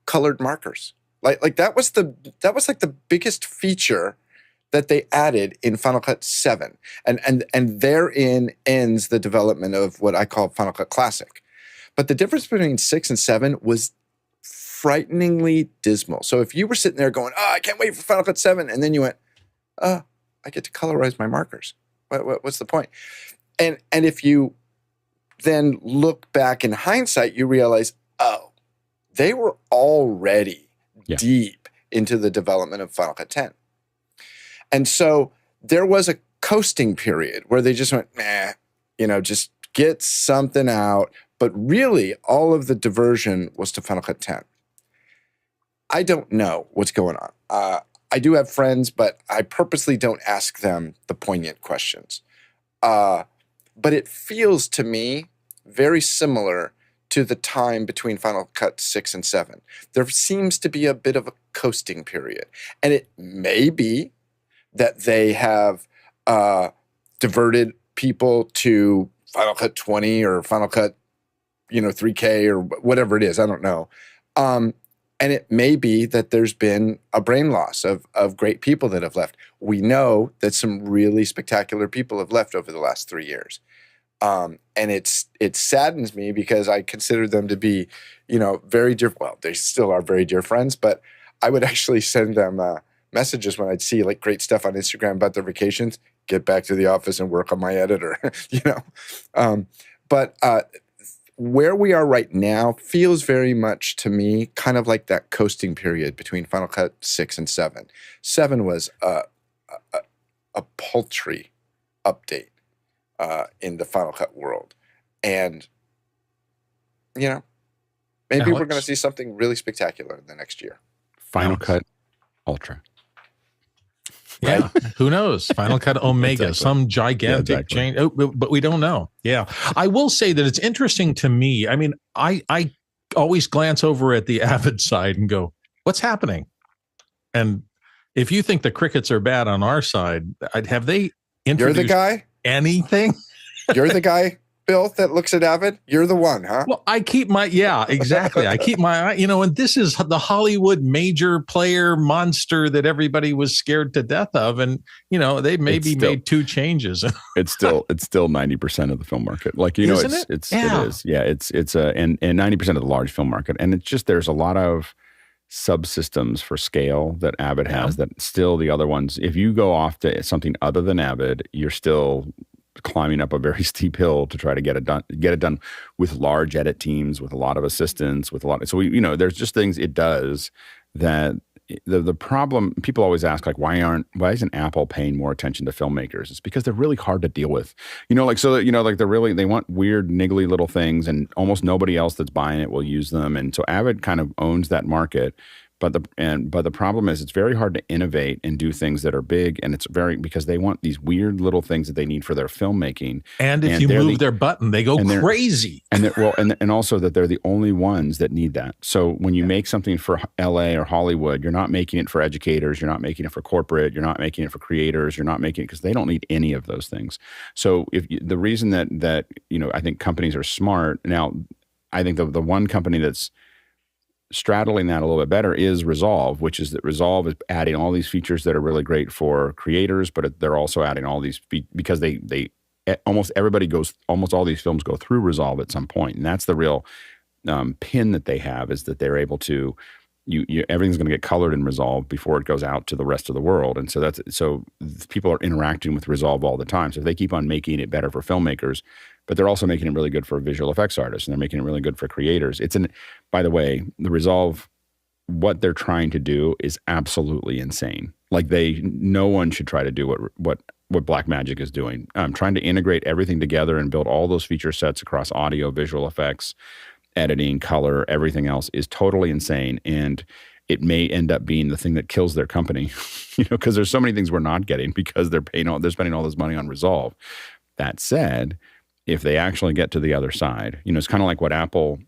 S1: colored markers. Like that was like the biggest feature that they added in Final Cut 7. And therein ends the development of what I call Final Cut Classic. But the difference between 6 and 7 was frighteningly dismal. So if you were sitting there going, "Oh, I can't wait for Final Cut 7," and then you went, I get to colorize my markers. What's the point? And if you then look back in hindsight, you realize, oh, they were already deep into the development of Final Cut 10. And so there was a coasting period where they just went, just get something out. But really, all of the diversion was to Final Cut 10. I don't know what's going on. I do have friends, but I purposely don't ask them the poignant questions. But it feels to me very similar to the time between Final Cut 6 and 7. There seems to be a bit of a coasting period. And it may be that they have diverted people to Final Cut 20 or Final Cut 3K or whatever it is. I don't know. And it may be that there's been a brain loss of great people that have left. We know that some really spectacular people have left over the last 3 years. And it saddens me because I consider them to be, very dear. Well, they still are very dear friends, but I would actually send them messages when I'd see like great stuff on Instagram about their vacations. Get back to the office and work on my editor, But where we are right now feels very much to me kind of like that coasting period between Final Cut 6 and 7. 7 was a paltry update in the Final Cut world. And, maybe we're going to see something really spectacular in the next year.
S5: Final Cut Ultra.
S4: Yeah, who knows? Final Cut Omega, some gigantic change. Oh, but we don't know. Yeah, I will say that it's interesting to me. I mean, I always glance over at the Avid side and go, "What's happening?" And if you think the crickets are bad on our side, have they introduced
S1: You're the guy?
S4: Anything?
S1: You're the guy, Bill, that looks at Avid? You're the one, huh?
S4: Well, I keep my, exactly. I keep my eye, and this is the Hollywood major player monster that everybody was scared to death of. And, they've maybe made 2 changes.
S5: It's still 90% of the film market. Like, it is. Yeah. It's and 90% of the large film market. And it's just, there's a lot of subsystems for scale that Avid has that still the other ones, if you go off to something other than Avid, you're still climbing up a very steep hill to try to get it done with large edit teams, with a lot of assistants, so there's just things it does that the problem, people always ask, like, why isn't Apple paying more attention to filmmakers? It's because they're really hard to deal with, they want weird niggly little things, and almost nobody else that's buying it will use them. And so Avid kind of owns that market. But the problem is it's very hard to innovate and do things that are big, and it's because they want these weird little things that they need for their filmmaking.
S4: And if you move their button, they go crazy.
S5: And also that they're the only ones that need that. So when you make something for LA or Hollywood, you're not making it for educators, you're not making it for corporate, you're not making it for creators, you're not making it because they don't need any of those things. So the reason that I think companies are smart now, I think the one company that's straddling that a little bit better is Resolve, which is that Resolve is adding all these features that are really great for creators, but they're also adding all these because they almost all these films go through Resolve at some point, and that's the real pin that they have, is that they're able to everything's going to get colored in Resolve before it goes out to the rest of the world, and so people are interacting with Resolve all the time. So if they keep on making it better for filmmakers, but they're also making it really good for visual effects artists, and they're making it really good for creators. By the way, the Resolve, what they're trying to do is absolutely insane. Like no one should try to do what Blackmagic is doing. Trying to integrate everything together and build all those feature sets across audio, visual effects, editing, color, everything else is totally insane. And it may end up being the thing that kills their company, because there's so many things we're not getting because they're spending all this money on Resolve. That said, if they actually get to the other side, it's kind of like what Apple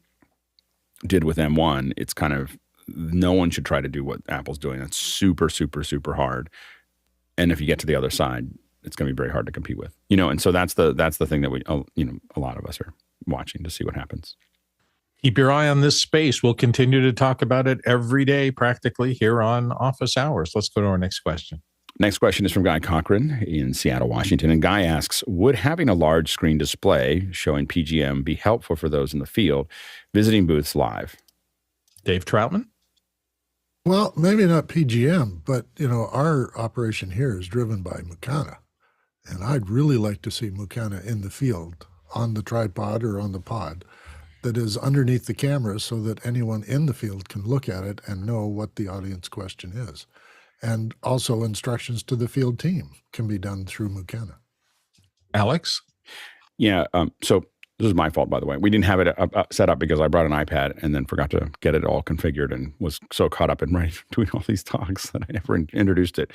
S5: did with M1. It's kind of, no one should try to do what Apple's doing. It's super, super, super hard. And if you get to the other side, it's going to be very hard to compete with, and so that's the thing that a lot of us are watching to see what happens.
S4: Keep your eye on this space. We'll continue to talk about it every day, practically, here on Office Hours. Let's go to our next question.
S5: Next question is from Guy Cochran in Seattle, Washington. And Guy asks, would having a large screen display showing PGM be helpful for those in the field visiting booths live?
S4: Dave Troutman?
S7: Well, maybe not PGM, but our operation here is driven by Mukana, and I'd really like to see Mukana in the field on the tripod or on the pod that is underneath the camera so that anyone in the field can look at it and know what the audience question is. And also instructions to the field team can be done through Mukana.
S4: Alex?
S5: Yeah. So this is my fault, by the way. We didn't have it set up because I brought an iPad and then forgot to get it all configured and was so caught up in doing all these talks that I never introduced it.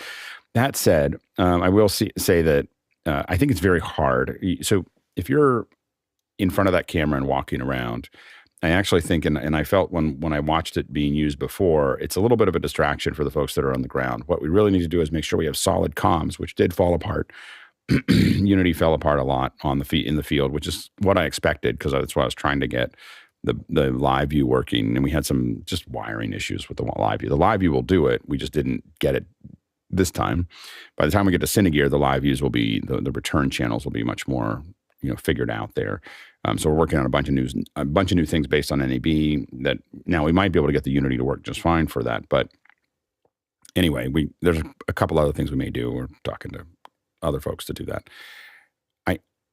S5: That said, I will say that I think it's very hard. So if you're in front of that camera and walking around, I actually think, and I felt when I watched it being used before, it's a little bit of a distraction for the folks that are on the ground. What we really need to do is make sure we have solid comms, which did fall apart. Unity fell apart a lot in the field, which is what I expected because that's why I was trying to get the live view working, and we had some just wiring issues with the live view. The live view will do it. We just didn't get it this time. By the time we get to Cinegear, the live views will be the return channels will be much more figured out there. So we're working on a bunch of new things based on NAB that now we might be able to get the Unity to work just fine for that. But anyway, there's a couple other things we may do. We're talking to other folks to do that.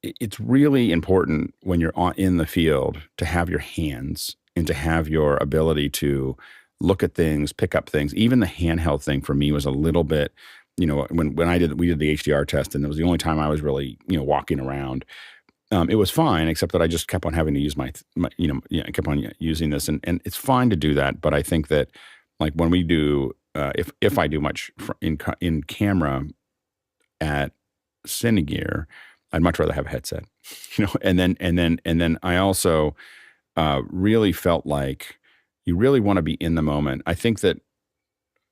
S5: It's really important when you're in the field to have your hands and to have your ability to look at things, pick up things. Even the handheld thing for me was a little bit, when we did the HDR test, and it was the only time I was really, walking around. It was fine, except that I just kept on having to use I kept on using this, and it's fine to do that. But I think that, like when we do, if I do much in camera at Cinegear, I'd much rather have a headset, and then I also really felt like you really want to be in the moment. I think that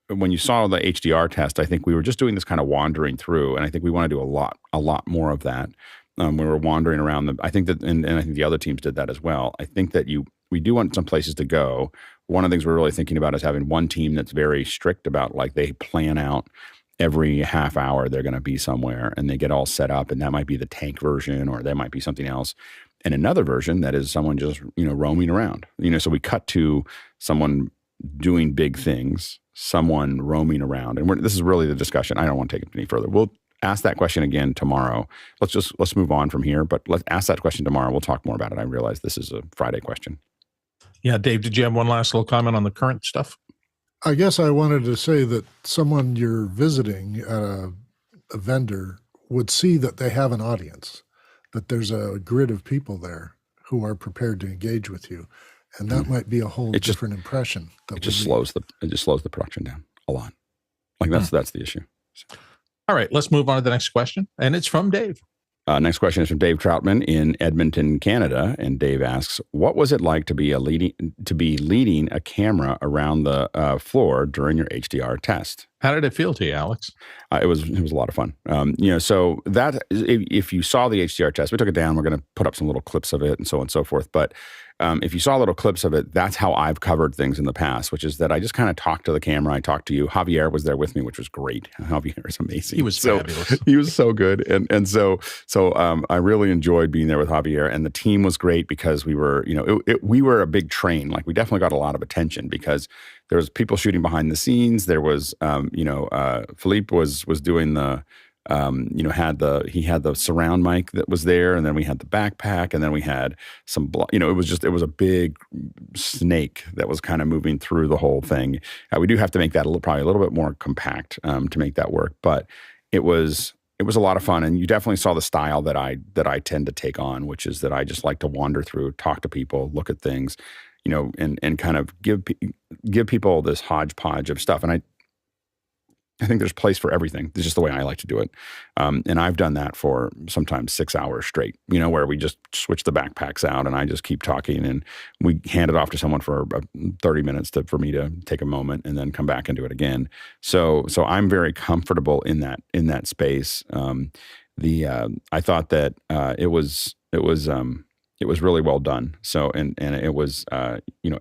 S5: when you saw the HDR test, I think we were just doing this kind of wandering through, and I think we want to do a lot more of that. We were wandering around I think that, and I think the other teams did that as well. I think that we do want some places to go. One of the things we're really thinking about is having one team that's very strict about, like, they plan out every half hour they're going to be somewhere and they get all set up, and that might be the tank version or there might be something else. And another version that is someone just, roaming around, so we cut to someone doing big things, someone roaming around. And this is really the discussion. I don't want to take it any further. We'll ask that question again tomorrow. Let's move on from here, but let's ask that question tomorrow. We'll talk more about it. I realize this is a Friday question.
S4: Yeah. Dave, did you have one last little comment on the current stuff?
S7: I guess I wanted to say that someone you're visiting at a vendor would see that they have an audience, that there's a grid of people there who are prepared to engage with you. And that might be a whole different impression.
S5: It just slows the production down a lot. Like that's the issue. So.
S4: All right, let's move on to the next question. And it's from Dave.
S5: Next question is from Dave Troutman in Edmonton, Canada. And Dave asks, what was it like to be leading a camera around the floor during your HDR test?
S4: How did it feel to you, Alex?
S5: It was a lot of fun. So that if you saw the HDR test, we took it down. We're going to put up some little clips of it and so on and so forth. But if you saw little clips of it, that's how I've covered things in the past, which is that I just kind of talked to the camera. I talked to you. Javier was there with me, which was great. Javier is amazing.
S4: He was fabulous.
S5: He was so good. And so I really enjoyed being there with Javier, and the team was great because we were, we were a big train. Like, we definitely got a lot of attention because there was people shooting behind the scenes. There was, Philippe was doing the, he had the surround mic that was there, and then we had the backpack, and then we had some, it was a big snake that was kind of moving through the whole thing. We do have to make that probably a little bit more compact to make that work, but it was a lot of fun. And you definitely saw the style that I tend to take on, which is that I just like to wander through, talk to people, look at things, and kind of give people this hodgepodge of stuff. And I think there's place for everything. It's just the way I like to do it. And I've done that for sometimes 6 hours straight, where we just switch the backpacks out and I just keep talking, and we hand it off to someone for 30 minutes for me to take a moment and then come back and do it again. So I'm very comfortable in that space. I thought that it was really well done. So, and it was,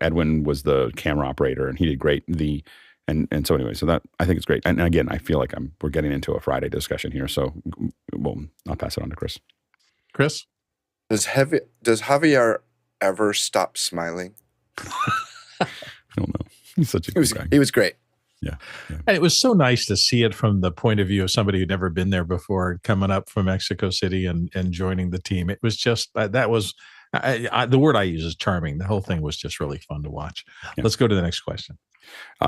S5: Edwin was the camera operator and he did great. And so anyway, so that, I think it's great. And again, I feel like we're getting into a Friday discussion here. So I'll pass it on to Chris.
S4: Chris?
S1: Does Javier ever stop smiling?
S5: I don't know. He's such a good guy.
S1: He was great.
S5: Yeah.
S4: And it was so nice to see it from the point of view of somebody who'd never been there before, coming up from Mexico City and joining the team. It was just, that was, the word I use is charming. The whole thing was just really fun to watch.
S5: Yeah.
S4: Let's go to the next question.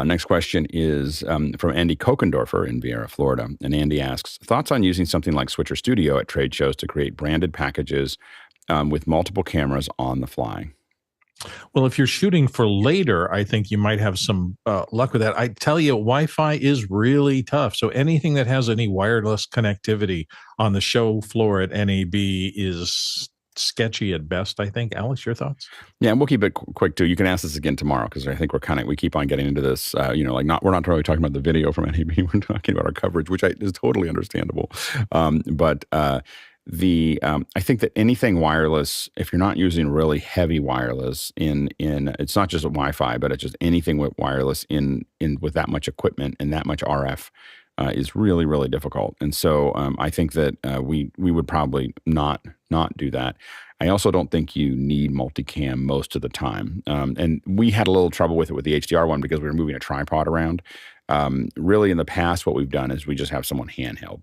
S5: Next question is from Andy Kokendorfer in Vieira, Florida. And Andy asks, thoughts on using something like Switcher Studio at trade shows to create branded packages with multiple cameras on the fly?
S4: Well, if you're shooting for later, I think you might have some luck with that. I tell you, Wi-Fi is really tough. So anything that has any wireless connectivity on the show floor at NAB is sketchy at best, I think. Alex, your thoughts?
S5: Yeah, and we'll keep it quick too. You can ask this again tomorrow because I think we keep on getting into this. We're not really talking about the video from NAB. We're talking about our coverage, which is totally understandable. I think that anything wireless, if you're not using really heavy wireless in it's not just Wi-Fi, but it's just anything with wireless in with that much equipment and that much RF is really, really difficult. And so I think that we would probably not do that. I also don't think you need multicam most of the time. And we had a little trouble with it with the HDR one because we were moving a tripod around. Really in the past, what we've done is we just have someone handheld,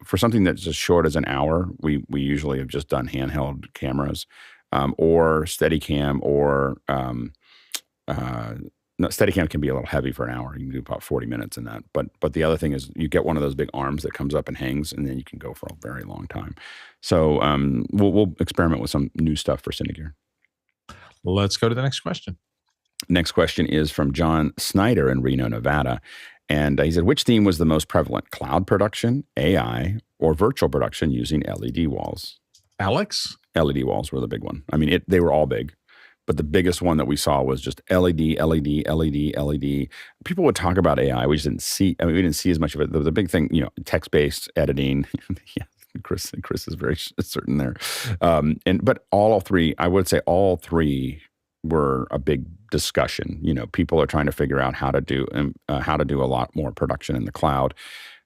S5: for something that's as short as an hour, we usually have just done handheld cameras, or Steadicam or, Steadicam can be a little heavy for an hour. You can do about 40 minutes in that. But the other thing is you get one of those big arms that comes up and hangs, and then you can go for a very long time. So we'll experiment with some new stuff for Cinegear.
S4: Let's go to the next question.
S5: Next question is from John Snyder in Reno, Nevada. And he said, which theme was the most prevalent, cloud production, AI, or virtual production using LED walls?
S4: Alex?
S5: LED walls were the big one. I mean, they were all big. But the biggest one that we saw was just LED. People would talk about AI. We just didn't see. I mean, we didn't see as much of it. The big thing, text-based editing. Yeah, Chris is very certain there. But all three, I would say, all three were a big discussion. People are trying to figure out how to do a lot more production in the cloud.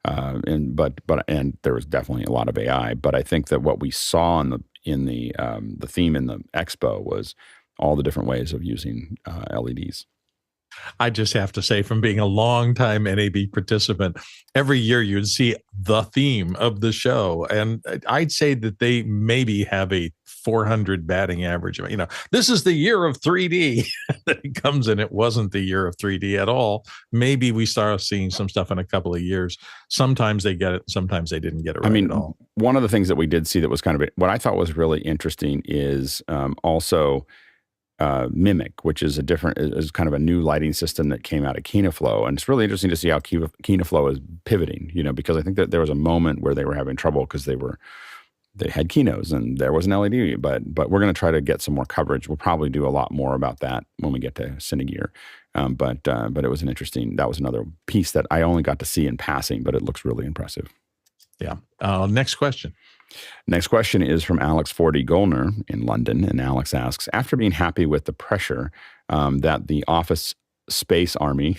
S5: And there was definitely a lot of AI. But I think that what we saw in the theme in the expo was all the different ways of using LEDs.
S4: I just have to say, from being a longtime NAB participant, every year you'd see the theme of the show. And I'd say that they maybe have a 400 batting average. This is the year of 3D. Then it comes in, it wasn't the year of 3D at all. Maybe we start seeing some stuff in a couple of years. Sometimes they get it, sometimes they didn't get it right at all.
S5: One of the things that we did see that was kind of what I thought was really interesting is also Mimic, which is kind of a new lighting system that came out of KinoFlow. And it's really interesting to see how KinoFlow is pivoting, because I think that there was a moment where they were having trouble because they had Kinos and there was an LED, but we're going to try to get some more coverage. We'll probably do a lot more about that when we get to Cinegear. But it was that was another piece that I only got to see in passing, but it looks really impressive.
S4: Yeah. Next question.
S5: Next question is from Alex Fordy Golner in London. And Alex asks, after being happy with the pressure that the Office Space Army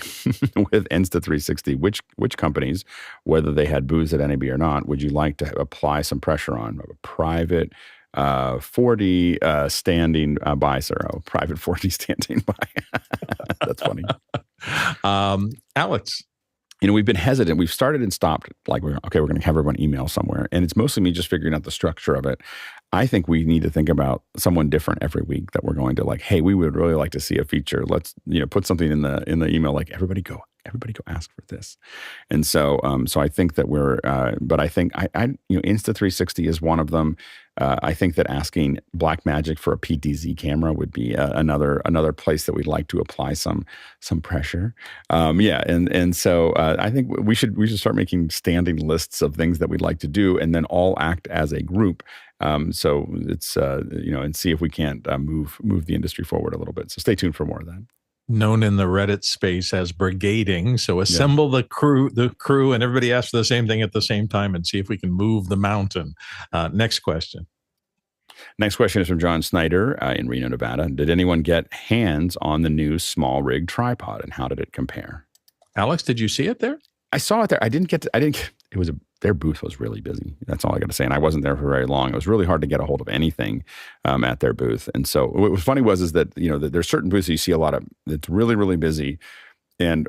S5: with Insta360, which companies, whether they had booths at NAB or not, would you like to apply some pressure on? A private 4D standing by, sir. Oh, private 4D standing by. That's funny.
S4: Alex.
S5: We've been hesitant. We've started and stopped. Like, we're going to have everyone email somewhere. And it's mostly me just figuring out the structure of it. I think we need to think about someone different every week that we're going to hey, we would really like to see a feature. Let's, put something in the email, like everybody go ask for this. And so I think that but I think Insta360 is one of them. I think that asking Blackmagic for a PTZ camera would be another place that we'd like to apply some pressure. And so I think we should start making standing lists of things that we'd like to do, and then all act as a group. So it's and see if we can't move the industry forward a little bit. So stay tuned for more of that.
S4: Known in the Reddit space as brigading. So assemble the crew, and everybody asks for the same thing at the same time, and see if we can move the mountain. Next question.
S5: Next question is from John Snyder in Reno, Nevada. Did anyone get hands on the new small rig tripod, and how did it compare?
S4: Alex, did you see it there?
S5: I saw it there. Their booth was really busy. That's all I got to say. And I wasn't there for very long. It was really hard to get a hold of anything at their booth. And so what was funny was that, that there's certain booths that you see a lot of that's really, really busy. And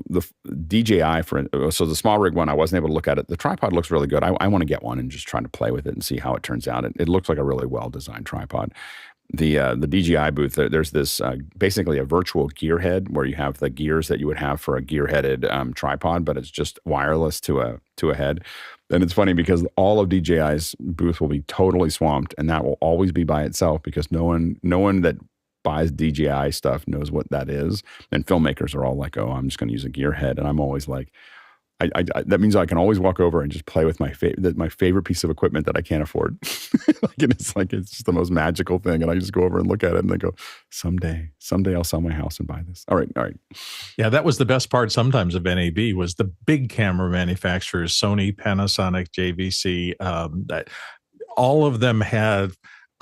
S5: the DJI so the small rig one, I wasn't able to look at it. The tripod looks really good. I want to get one and just try to play with it and see how it turns out. It looks like a really well designed tripod. The DJI booth, there's this basically a virtual gear head where you have the gears that you would have for a gear headed tripod, but it's just wireless to a head. And it's funny because all of DJI's booth will be totally swamped, and that will always be by itself because no one that buys DJI stuff knows what that is. And filmmakers are all like, "Oh, I'm just going to use a gear head," and I'm always like, I that means I can always walk over and just play with my favorite piece of equipment that I can't afford. It's just the most magical thing, and I just go over and look at it and then go, someday I'll sell my house and buy this. All right.
S4: Yeah, that was the best part sometimes of NAB was the big camera manufacturers, Sony, Panasonic, JVC. That all of them had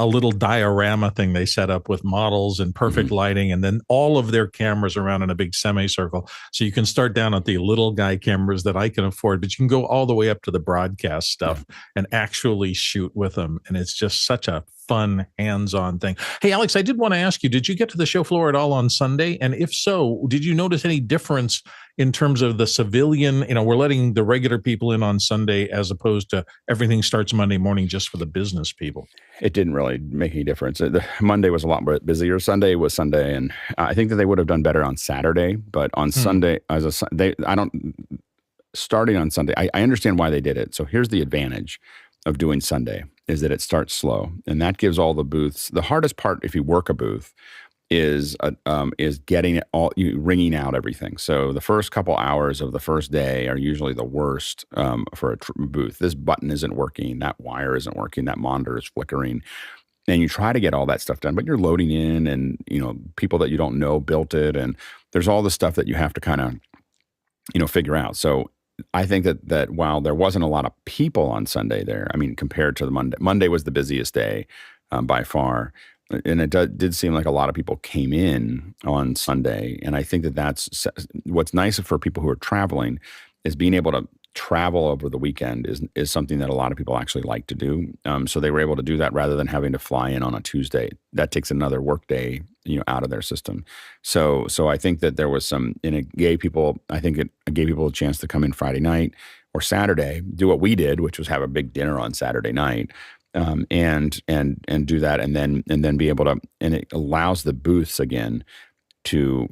S4: a little diorama thing they set up with models and perfect lighting, and then all of their cameras around in a big semicircle. So you can start down at the little guy cameras that I can afford, but you can go all the way up to the broadcast stuff and actually shoot with them. And it's just such a fun, hands-on thing. Hey, Alex, I did want to ask you, did you get to the show floor at all on Sunday? And if so, did you notice any difference in terms of the civilian, we're letting the regular people in on Sunday as opposed to everything starts Monday morning just for the business people?
S5: It didn't really make any difference. Monday was a lot busier. Sunday was Sunday, and I think that they would have done better on Saturday, but on Sunday, starting on Sunday, I understand why they did it. So here's the advantage of doing Sunday is that it starts slow, and that gives all the booths. The hardest part, if you work a booth, is getting it all, ringing out everything. So the first couple hours of the first day are usually the worst for a booth. This button isn't working, that wire isn't working, that monitor is flickering, and you try to get all that stuff done, but you're loading in, and people that you don't know built it, and there's all the stuff that you have to kind of figure out. So I think that while there wasn't a lot of people on Sunday there, compared to the Monday was the busiest day by far. And it did seem like a lot of people came in on Sunday. And I think that's what's nice for people who are traveling is being able to travel over the weekend is something that a lot of people actually like to do. So they were able to do that rather than having to fly in on a Tuesday. That takes another work day, out of their system. So I think that there was and it gave people a chance to come in Friday night or Saturday, do what we did, which was have a big dinner on Saturday night. And do that, and then be able to, and it allows the booths again to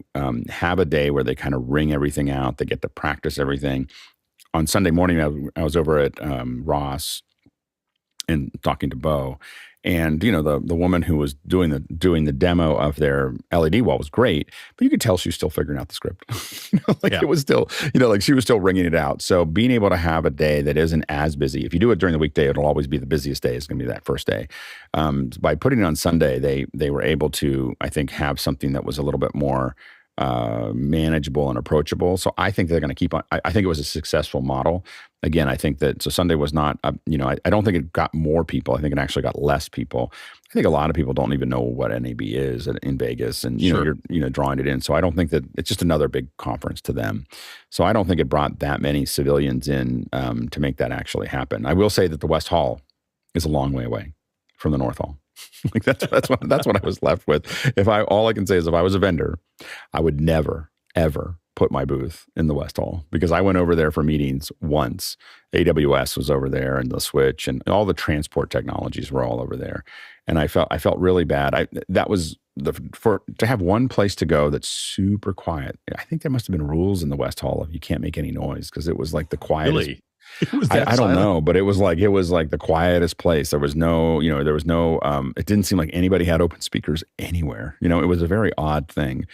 S5: have a day where they kind of ring everything out. They get to practice everything. On Sunday morning, I was over at Ross and talking to Bo, and the woman who was doing the demo of their LED wall was great, but you could tell she was still figuring out the script. It was still, she was still ringing it out. So being able to have a day that isn't as busy, if you do it during the weekday, it'll always be the busiest day. It's going to be that first day. By putting it on Sunday, they were able to, I think, have something that was a little bit more manageable and approachable. So I think they're going to keep on. I think it was a successful model. Again, I think that Sunday was not. I don't think it got more people. I think it actually got less people. I think a lot of people don't even know what NAB is in Vegas, and you're drawing it in. So I don't think that it's just another big conference to them. So I don't think it brought that many civilians in to make that actually happen. I will say that the West Hall is a long way away from the North Hall. That's what I was left with. All I can say is if I was a vendor, I would never ever put my booth in the West Hall, because I went over there for meetings once. AWS was over there, and the Switch and all the transport technologies were all over there, and I felt really bad. That was to have one place to go that's super quiet. I think there must have been rules in the West Hall if you can't make any noise, because it was like the quietest.
S4: Really?
S5: I don't know, but it was like the quietest place. There was no, it didn't seem like anybody had open speakers anywhere. It was a very odd thing.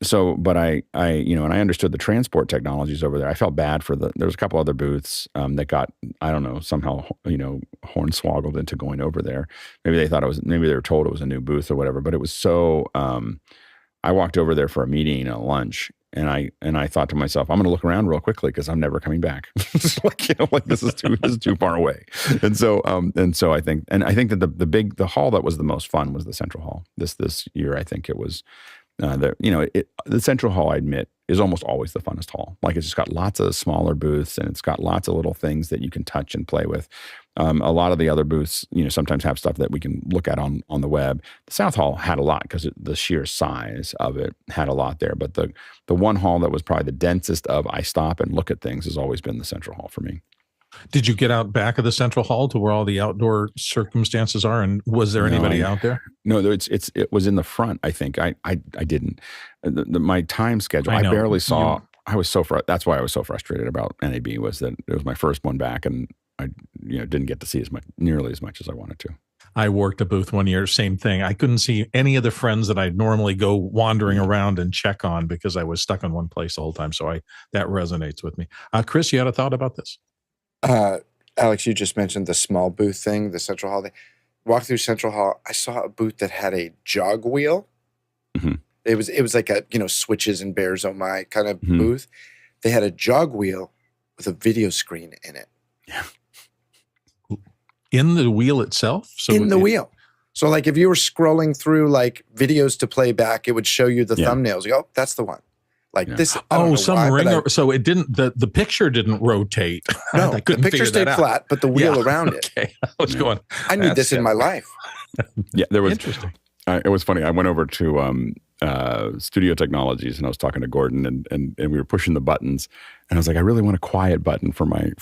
S5: So, but and I understood the transport technologies over there. I felt bad there was a couple other booths that got, I don't know, somehow, hornswoggled into going over there. Maybe they were told it was a new booth or whatever, but it was so, I walked over there for a meeting and a lunch, and I thought to myself, I'm going to look around real quickly because I'm never coming back. This is too far away. And so I think that the hall that was the most fun was the Central Hall. This year, I think it was the central hall, I admit, is almost always the funnest hall. Like, it's just got lots of smaller booths, and it's got lots of little things that you can touch and play with. A lot of the other booths, sometimes have stuff that we can look at on the web. The South Hall had a lot because the sheer size of it had a lot there. But the one hall that was probably the densest of I stop and look at things has always been the Central Hall for me.
S4: Did you get out back of the Central Hall to where all the outdoor circumstances are? And was there anybody out there?
S5: No, it was in the front. I think I didn't. My time schedule, I barely saw. I was that's why I was so frustrated about NAB, was that it was my first one back, and I didn't get to see nearly as much as I wanted to.
S4: I worked a booth one year, same thing. I couldn't see any of the friends that I'd normally go wandering around and check on because I was stuck in one place the whole time. So that resonates with me. Chris, you had a thought about this?
S1: Alex, you just mentioned the small booth thing, the Central Hall thing. Walked through Central Hall, I saw a booth that had a jog wheel. Mm-hmm. It was like a switches and bears oh my kind of booth. They had a jog wheel with a video screen in it.
S5: Yeah.
S4: In the wheel itself?
S1: So in the wheel. So like if you were scrolling through like videos to play back, it would show you the thumbnails. You go, oh, that's the one. Like this.
S4: Some ring. So it didn't. The picture didn't rotate.
S1: No, the picture stayed flat, but the wheel around it.
S4: Okay, I was going.
S1: I need this in my life.
S5: Yeah, there was
S4: interesting.
S5: It was funny. I went over to Studio Technologies, and I was talking to Gordon, and we were pushing the buttons, and I was like, I really want a quiet button for my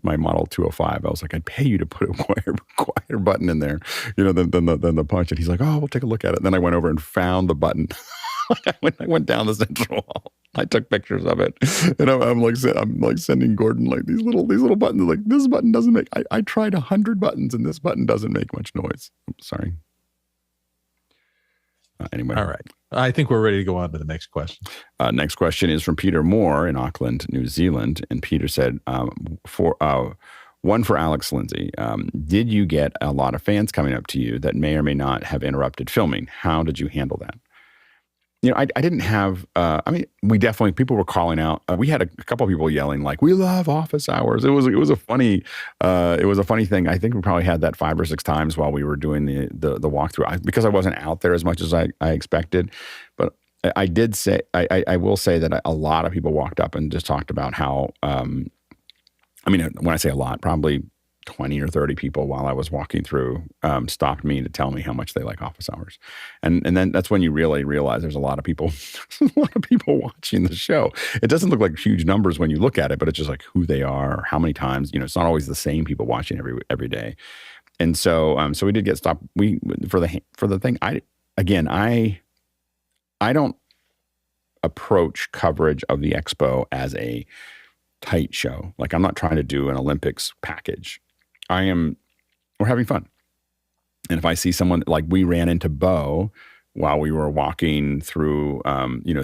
S5: Model 205. I was like, I'd pay you to put a quieter button in there, than the punch. And he's like, oh, we'll take a look at it. And then I went over and found the button. I went down the Central Hall. I took pictures of it, and I'm like sending Gordon like these little buttons. Like, this button doesn't make. I tried 100 buttons, and this button doesn't make much noise. Sorry. Anyway,
S4: all right. I think we're ready to go on to the next question.
S5: Next question is from Peter Moore in Auckland, New Zealand, and Peter said, one for Alex Lindsay. Did you get a lot of fans coming up to you that may or may not have interrupted filming? How did you handle that? I didn't have, people were calling out. We had a couple of people yelling like, we love office hours. It was a funny thing. I think we probably had that 5 or 6 times while we were doing the walkthrough, because I wasn't out there as much as I expected. But I will say that a lot of people walked up and just talked about how, when I say a lot, probably 20 or 30 people while I was walking through stopped me to tell me how much they like office hours. And then that's when you really realize there's a lot of people watching the show. It doesn't look like huge numbers when you look at it, but it's just like who they are, how many times, it's not always the same people watching every day. And so we did get stopped. For the thing, I don't approach coverage of the expo as a tight show. Like, I'm not trying to do an Olympics package. We're having fun. And if I see someone, like we ran into Bo while we were walking through,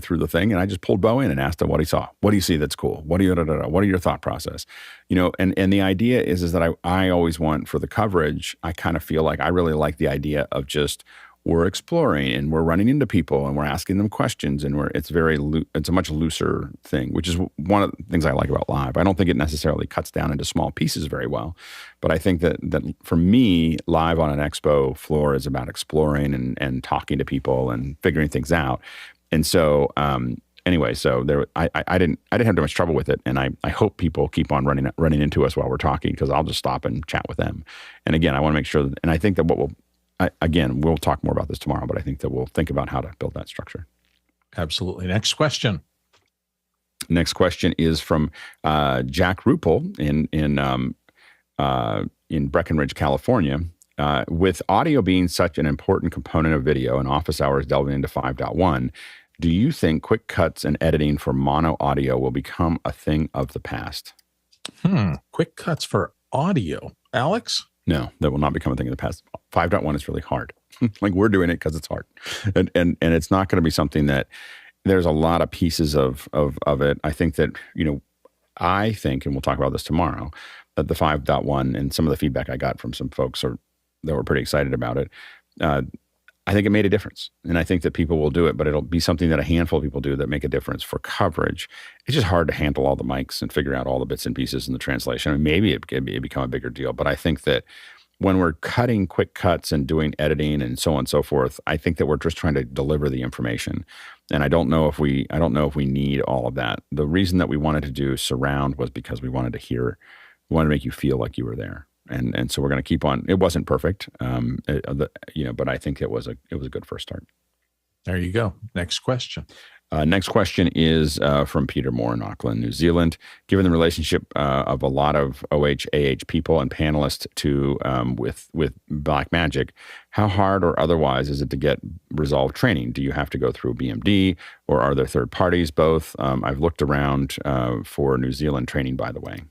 S5: through the thing, and I just pulled Bo in and asked him what he saw. What do you see that's cool? What are your thought process? And the idea is that I always want, for the coverage, I kind of feel like I really like the idea of just, we're exploring and we're running into people and we're asking them questions, and it's a much looser thing, which is one of the things I like about live. I don't think it necessarily cuts down into small pieces very well, but I think that for me, live on an expo floor is about exploring and talking to people and figuring things out. And so, anyway, so I didn't have too much trouble with it, and I hope people keep on running into us while we're talking, because I'll just stop and chat with them. And again, I want to make sure and I think that we'll talk more about this tomorrow, but I think that we'll think about how to build that structure.
S4: Absolutely. Next question.
S5: Next question is from Jack Ruppel in Breckenridge, California. With audio being such an important component of video and office hours delving into 5.1, do you think quick cuts and editing for mono audio will become a thing of the past?
S4: Quick cuts for audio. Alex?
S5: No, that will not become a thing of the past. 5.1 is really hard. Like, we're doing it because it's hard. And it's not going to be something that there's a lot of pieces of it. I think that, and we'll talk about this tomorrow, that the 5.1 and some of the feedback I got from some folks that were pretty excited about it, I think it made a difference. And I think that people will do it, but it'll be something that a handful of people do that make a difference. For coverage, it's just hard to handle all the mics and figure out all the bits and pieces in the translation. I mean, maybe it become a bigger deal, but I think that when we're cutting quick cuts and doing editing and so on and so forth, I think that we're just trying to deliver the information. And I don't know if we need all of that. The reason that we wanted to do surround was because we wanted to make you feel like you were there. And so we're going to keep on. It wasn't perfect, but I think it was a good first start.
S4: There you go. Next question.
S5: Next question is from Peter Moore in Auckland, New Zealand. Given the relationship of a lot of AH people and panelists with Blackmagic, how hard or otherwise is it to get Resolve training? Do you have to go through BMD, or are there third parties? Both. I've looked around for New Zealand training, by the way.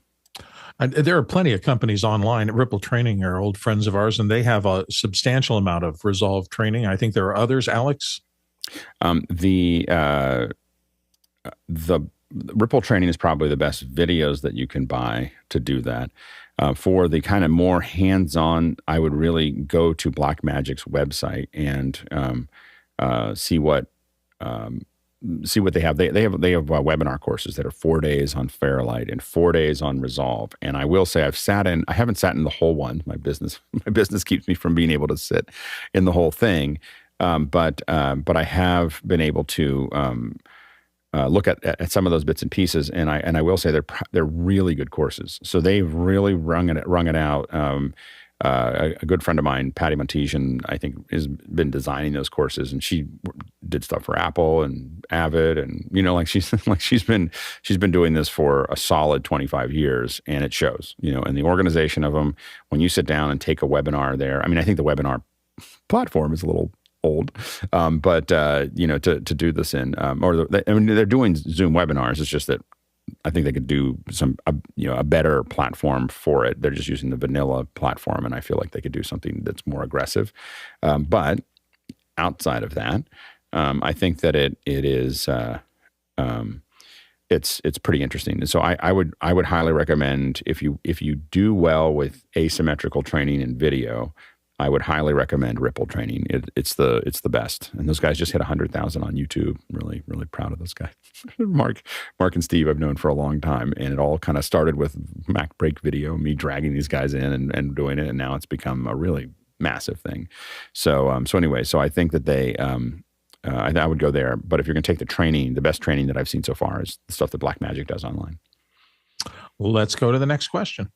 S4: There are plenty of companies online. Ripple Training are old friends of ours, and they have a substantial amount of Resolve training. I think there are others. Alex?
S5: The Ripple Training is probably the best videos that you can buy to do that. For the kind of more hands-on, I would really go to Blackmagic's website and see what they have. They have webinar courses that are 4 days on Fairlight and 4 days on Resolve. And I will say I haven't sat in the whole one. My business keeps me from being able to sit in the whole thing. But I have been able to look at some of those bits and pieces, and I will say they're really good courses. So they've really wrung it out. A good friend of mine, Patty Montesian, I think has been designing those courses, and she did stuff for Apple and Avid, and she's been doing this for a solid 25 years, and it shows. In the organization of them, when you sit down and take a webinar there. I mean, I think the webinar platform is a little old, but to do this in, they're doing Zoom webinars. It's just that I think they could do a better platform for it. They're just using the vanilla platform, and I feel like they could do something that's more aggressive. But outside of that, I think that it is it's pretty interesting. And so I would highly recommend if you do well with asymmetrical training in video, I would highly recommend Ripple Training. It's the best. And those guys just hit 100,000 on YouTube. Really, really proud of those guys. Mark and Steve I've known for a long time. And it all kind of started with Mac Break Video, me dragging these guys in and doing it. And now it's become a really massive thing. So anyway, I think that I would go there. But if you're going to take the training, the best training that I've seen so far is the stuff that Blackmagic does online.
S4: Let's go to the next question.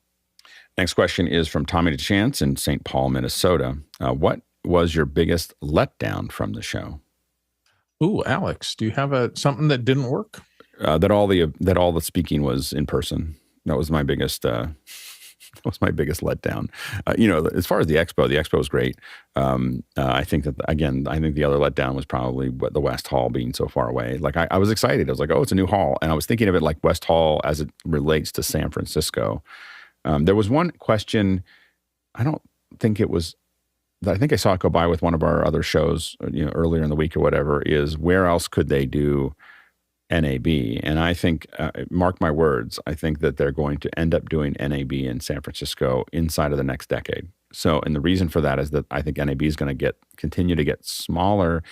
S5: Next question is from Tommy DeChance in St. Paul, Minnesota. What was your biggest letdown from the show?
S4: Ooh, Alex, do you have something that didn't work?
S5: That all the speaking was in person. That was my biggest. That was my biggest letdown. As far as the expo was great. I think that I think the other letdown was probably the West Hall being so far away. Like I was excited. I was like, oh, it's a new hall, and I was thinking of it like West Hall as it relates to San Francisco. There was one question, I think I saw it go by with one of our other shows, earlier in the week or whatever, is where else could they do NAB? And I think, mark my words, I think that they're going to end up doing NAB in San Francisco inside of the next decade. So, and the reason for that is that I think NAB is going to continue to get smaller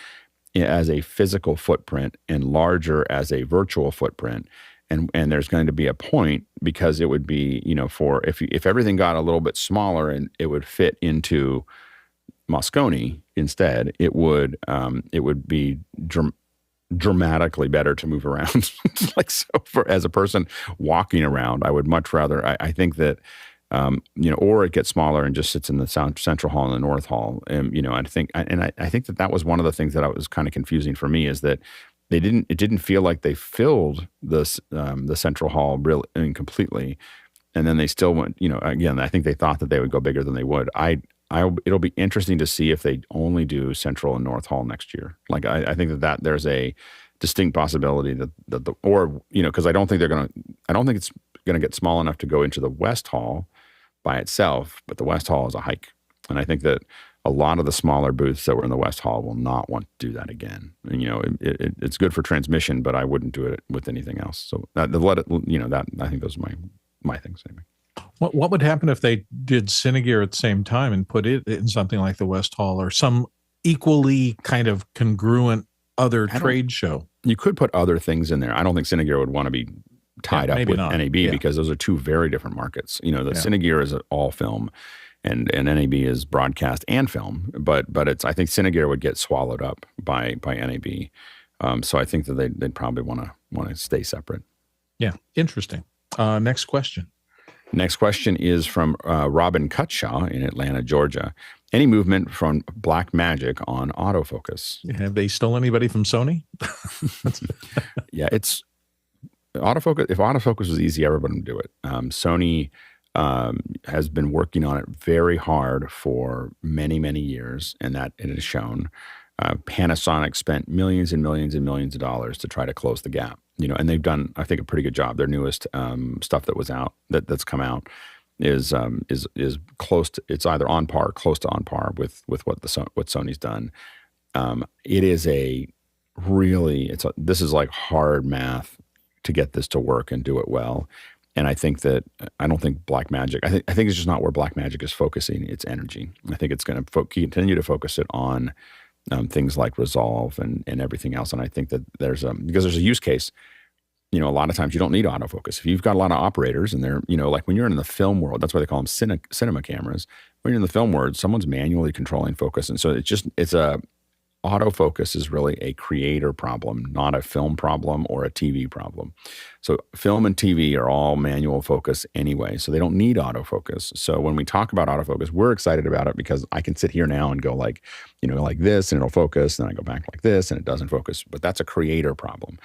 S5: as a physical footprint and larger as a virtual footprint. And there's going to be a point, because it would be, for if everything got a little bit smaller and it would fit into Moscone instead, it would be dramatically better to move around. As a person walking around, I would much rather. I think that or it gets smaller and just sits in the Central Hall and the North Hall. I think that was one of the things that was kind of confusing for me, is that it didn't feel like they filled the Central Hall really completely, and then they still went. Again, I think they thought that they would go bigger than they would. It'll be interesting to see if they only do Central and North Hall next year. Like I think that there's a distinct possibility that because I don't think it's gonna get small enough to go into the West Hall by itself, but the West Hall is a hike, and I think that a lot of the smaller booths that were in the West Hall will not want to do that again. And, it's good for transmission, but I wouldn't do it with anything else. So I think those are my things anyway.
S4: What would happen if they did Cinegear at the same time and put it in something like the West Hall or some equally kind of congruent other trade show? You
S5: could put other things in there. I don't think Cinegear would want to be tied up with NAB because those are two very different markets. Cinegear is all film. And NAB is broadcast and film, but I think Cinegear would get swallowed up by NAB. So I think that they'd probably want to stay separate.
S4: Yeah, interesting. Next question.
S5: Next question is from Robin Cutshaw in Atlanta, Georgia. Any movement from Blackmagic on autofocus?
S4: Have they stolen anybody from Sony?
S5: Yeah, it's autofocus. If autofocus was easy, everyone would do it. Sony has been working on it very hard for many, many years, and that it has shown. Panasonic spent millions and millions and millions of dollars to try to close the gap. And they've done, I think, a pretty good job. Their newest stuff that was out, that's come out, is close to, it's either on par, close to on par with what Sony's done. It is this is like hard math to get this to work and do it well. And I don't think Blackmagic, I think it's just not where Blackmagic is focusing its energy. I think it's going to continue to focus it on things like Resolve and everything else. And I think that because there's a use case, a lot of times you don't need autofocus. If you've got a lot of operators and they're, like when you're in the film world, that's why they call them cinema cameras. When you're in the film world, someone's manually controlling focus. And so autofocus is really a creator problem, not a film problem or a TV problem. So film and TV are all manual focus anyway, so they don't need autofocus. So when we talk about autofocus, we're excited about it because I can sit here now and go like this and it'll focus, and then I go back like this and it doesn't focus. But that's a creator problem.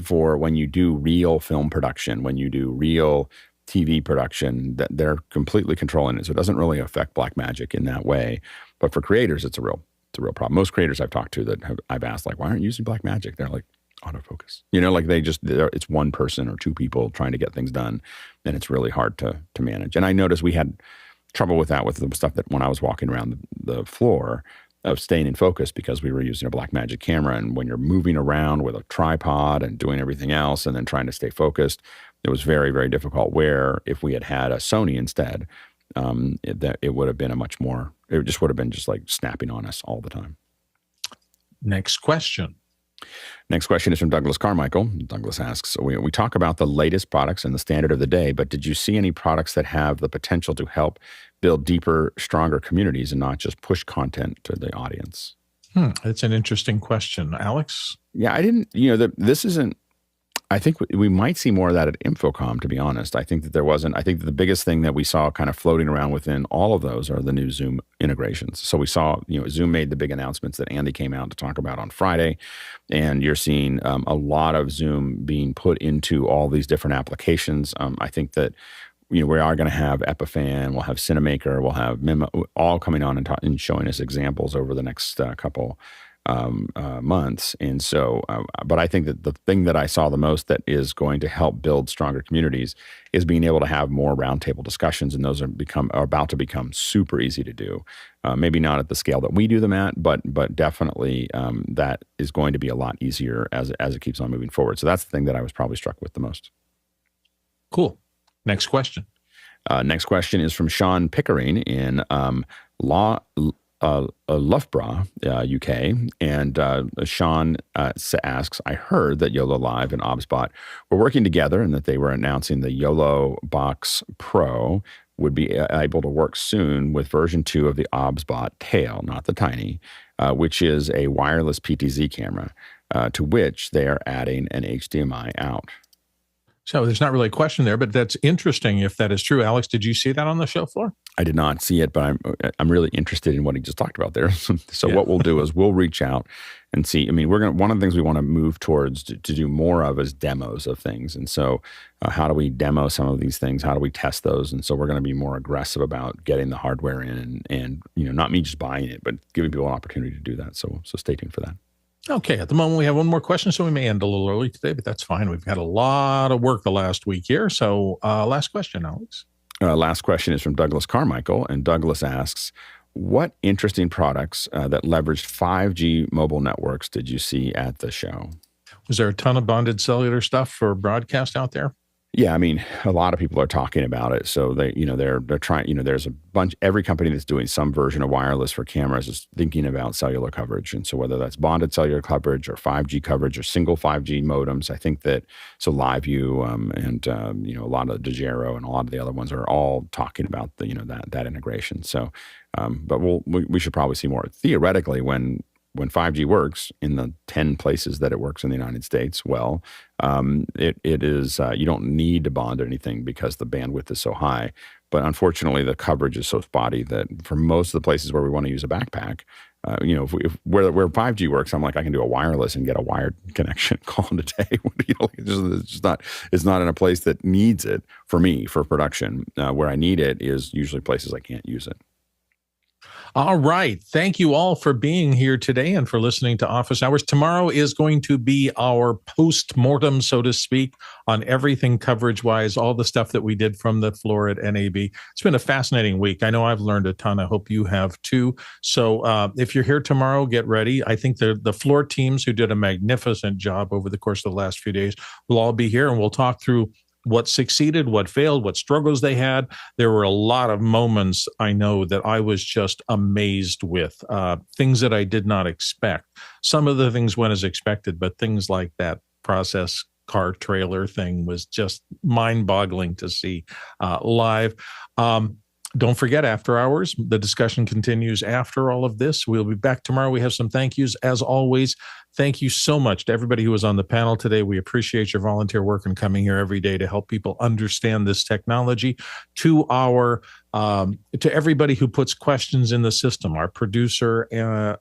S5: For when you do real film production, when you do real TV production, that they're completely controlling it. So it doesn't really affect Blackmagic in that way. But for creators, it's a real problem. Most creators I've talked to I've asked, like, why aren't you using Blackmagic? They're like, autofocus. Like it's one person or two people trying to get things done, and it's really hard to manage. And I noticed we had trouble with that with the stuff that when I was walking around the floor of staying in focus because we were using a Blackmagic camera. And when you're moving around with a tripod and doing everything else and then trying to stay focused, it was very, very difficult. Where if we had a Sony instead, it would have been it just would have been just like snapping on us all the time.
S4: Next question.
S5: Next question is from Douglas Carmichael. Douglas asks, we talk about the latest products and the standard of the day, but did you see any products that have the potential to help build deeper, stronger communities and not just push content to the audience?
S4: That's an interesting question. Alex?
S5: Yeah, I didn't, this isn't, I think we might see more of that at Infocom, to be honest. I think that I think that the biggest thing that we saw kind of floating around within all of those are the new Zoom integrations. So we saw, Zoom made the big announcements that Andy came out to talk about on Friday, and you're seeing a lot of Zoom being put into all these different applications. I think that, we are going to have Epiphan, we'll have Cinemaker, we'll have Mimo, all coming on and showing us examples over the next couple months. And so, but I think that the thing that I saw the most that is going to help build stronger communities is being able to have more roundtable discussions. And those are about to become super easy to do. Maybe not at the scale that we do them at, but definitely that is going to be a lot easier as it keeps on moving forward. So that's the thing that I was probably struck with the most.
S4: Cool. Next question.
S5: Next question is from Sean Pickering in Loughborough, UK, and Sean asks, I heard that Yololiv and Obsbot were working together and that they were announcing the Yolobox Pro would be able to work soon with version 2 of the Obsbot Tail, not the Tiny, which is a wireless PTZ camera, to which they are adding an HDMI out.
S4: So there's not really a question there, but that's interesting if that is true. Alex, did you see that on the show floor?
S5: I did not see it, but I'm really interested in what he just talked about there. So what we'll do is we'll reach out and see. I mean, one of the things we want to move towards to do more of is demos of things. And so how do we demo some of these things? How do we test those? And so we're going to be more aggressive about getting the hardware in and not me just buying it, but giving people an opportunity to do that. So stay tuned for that.
S4: Okay, at the moment we have one more question, so we may end a little early today, but that's fine. We've had a lot of work the last week here. So last question, Alex.
S5: Last question is from Douglas Carmichael, and Douglas asks, what interesting products that leveraged 5G mobile networks did you see at the show?
S4: Was there a ton of bonded cellular stuff for broadcast out there?
S5: Yeah, I mean, a lot of people are talking about it. So they're trying, there's a bunch, every company that's doing some version of wireless for cameras is thinking about cellular coverage. And so whether that's bonded cellular coverage or 5G coverage or single 5G modems, I think that, so LiveU and a lot of Dejero and a lot of the other ones are all talking about that integration. So, but we should probably see more. Theoretically, when when 5G works in the 10 places that it works in the United States, well, it is you don't need to bond anything because the bandwidth is so high. But unfortunately, the coverage is so spotty that for most of the places where we want to use a backpack, where 5G works, I'm like, I can do a wireless and get a wired connection, call it a day. It's not in a place that needs it for me for production. Where I need it is usually places I can't use it.
S4: All right. Thank you all for being here today and for listening to Office Hours. Tomorrow is going to be our post-mortem, so to speak, on everything coverage-wise, all the stuff that we did from the floor at NAB. It's been a fascinating week. I know I've learned a ton. I hope you have too. So if you're here tomorrow, get ready. I think the floor teams who did a magnificent job over the course of the last few days will all be here, and we'll talk through what succeeded, what failed, what struggles they had. There were a lot of moments, I know, that I was just amazed with, things that I did not expect. Some of the things went as expected, but things like that process car trailer thing was just mind-boggling to see live. Don't forget, after hours, the discussion continues after all of this. We'll be back tomorrow. We have some thank yous. As always, thank you so much to everybody who was on the panel today. We appreciate your volunteer work and coming here every day to help people understand this technology. To everybody who puts questions in the system, our producer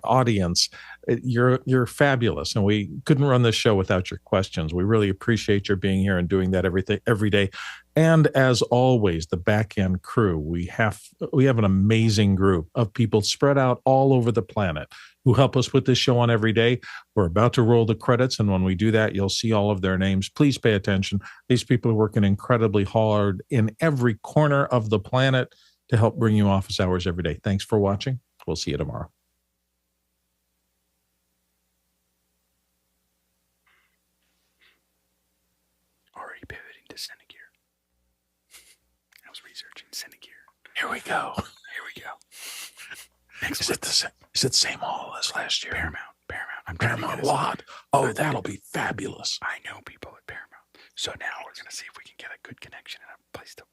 S4: audience, you're fabulous, and we couldn't run this show without your questions. We really appreciate your being here and doing that every day. And as always, the back end crew, we have an amazing group of people spread out all over the planet who help us put this show on every day. We're about to roll the credits, and when we do that, you'll see all of their names. Please pay attention. These people are working incredibly hard in every corner of the planet to help bring you Office Hours every day. Thanks for watching. We'll see you tomorrow.
S5: Already pivoting to Cinegear. I was researching Cinegear.
S4: Here we go.
S5: Here we go.
S4: Is it the same hall as last year?
S5: Paramount. I'm
S4: Paramount Lot. Oh, that'll be fabulous.
S5: I know people at Paramount. So now we're going to see if we can get a good connection and a place to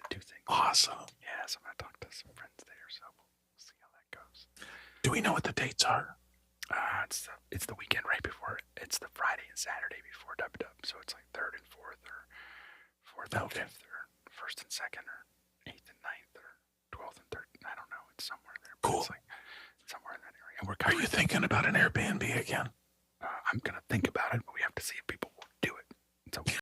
S5: do things.
S4: Awesome.
S5: Yeah, so I'm going to talk to some friends there, so we'll see how that goes.
S4: Do we know what the dates are?
S5: It's the weekend right before. It's the Friday and Saturday before Dub. So it's like 3rd and 4th, or 4th and 5th, or 1st and 2nd, or 8th and 9th, or 12th and 13th. I don't know. It's somewhere there.
S4: Cool.
S5: It's like somewhere in that area. And
S4: Are you thinking about an Airbnb again?
S5: I'm going to think about it, but we have to see if people will do it. So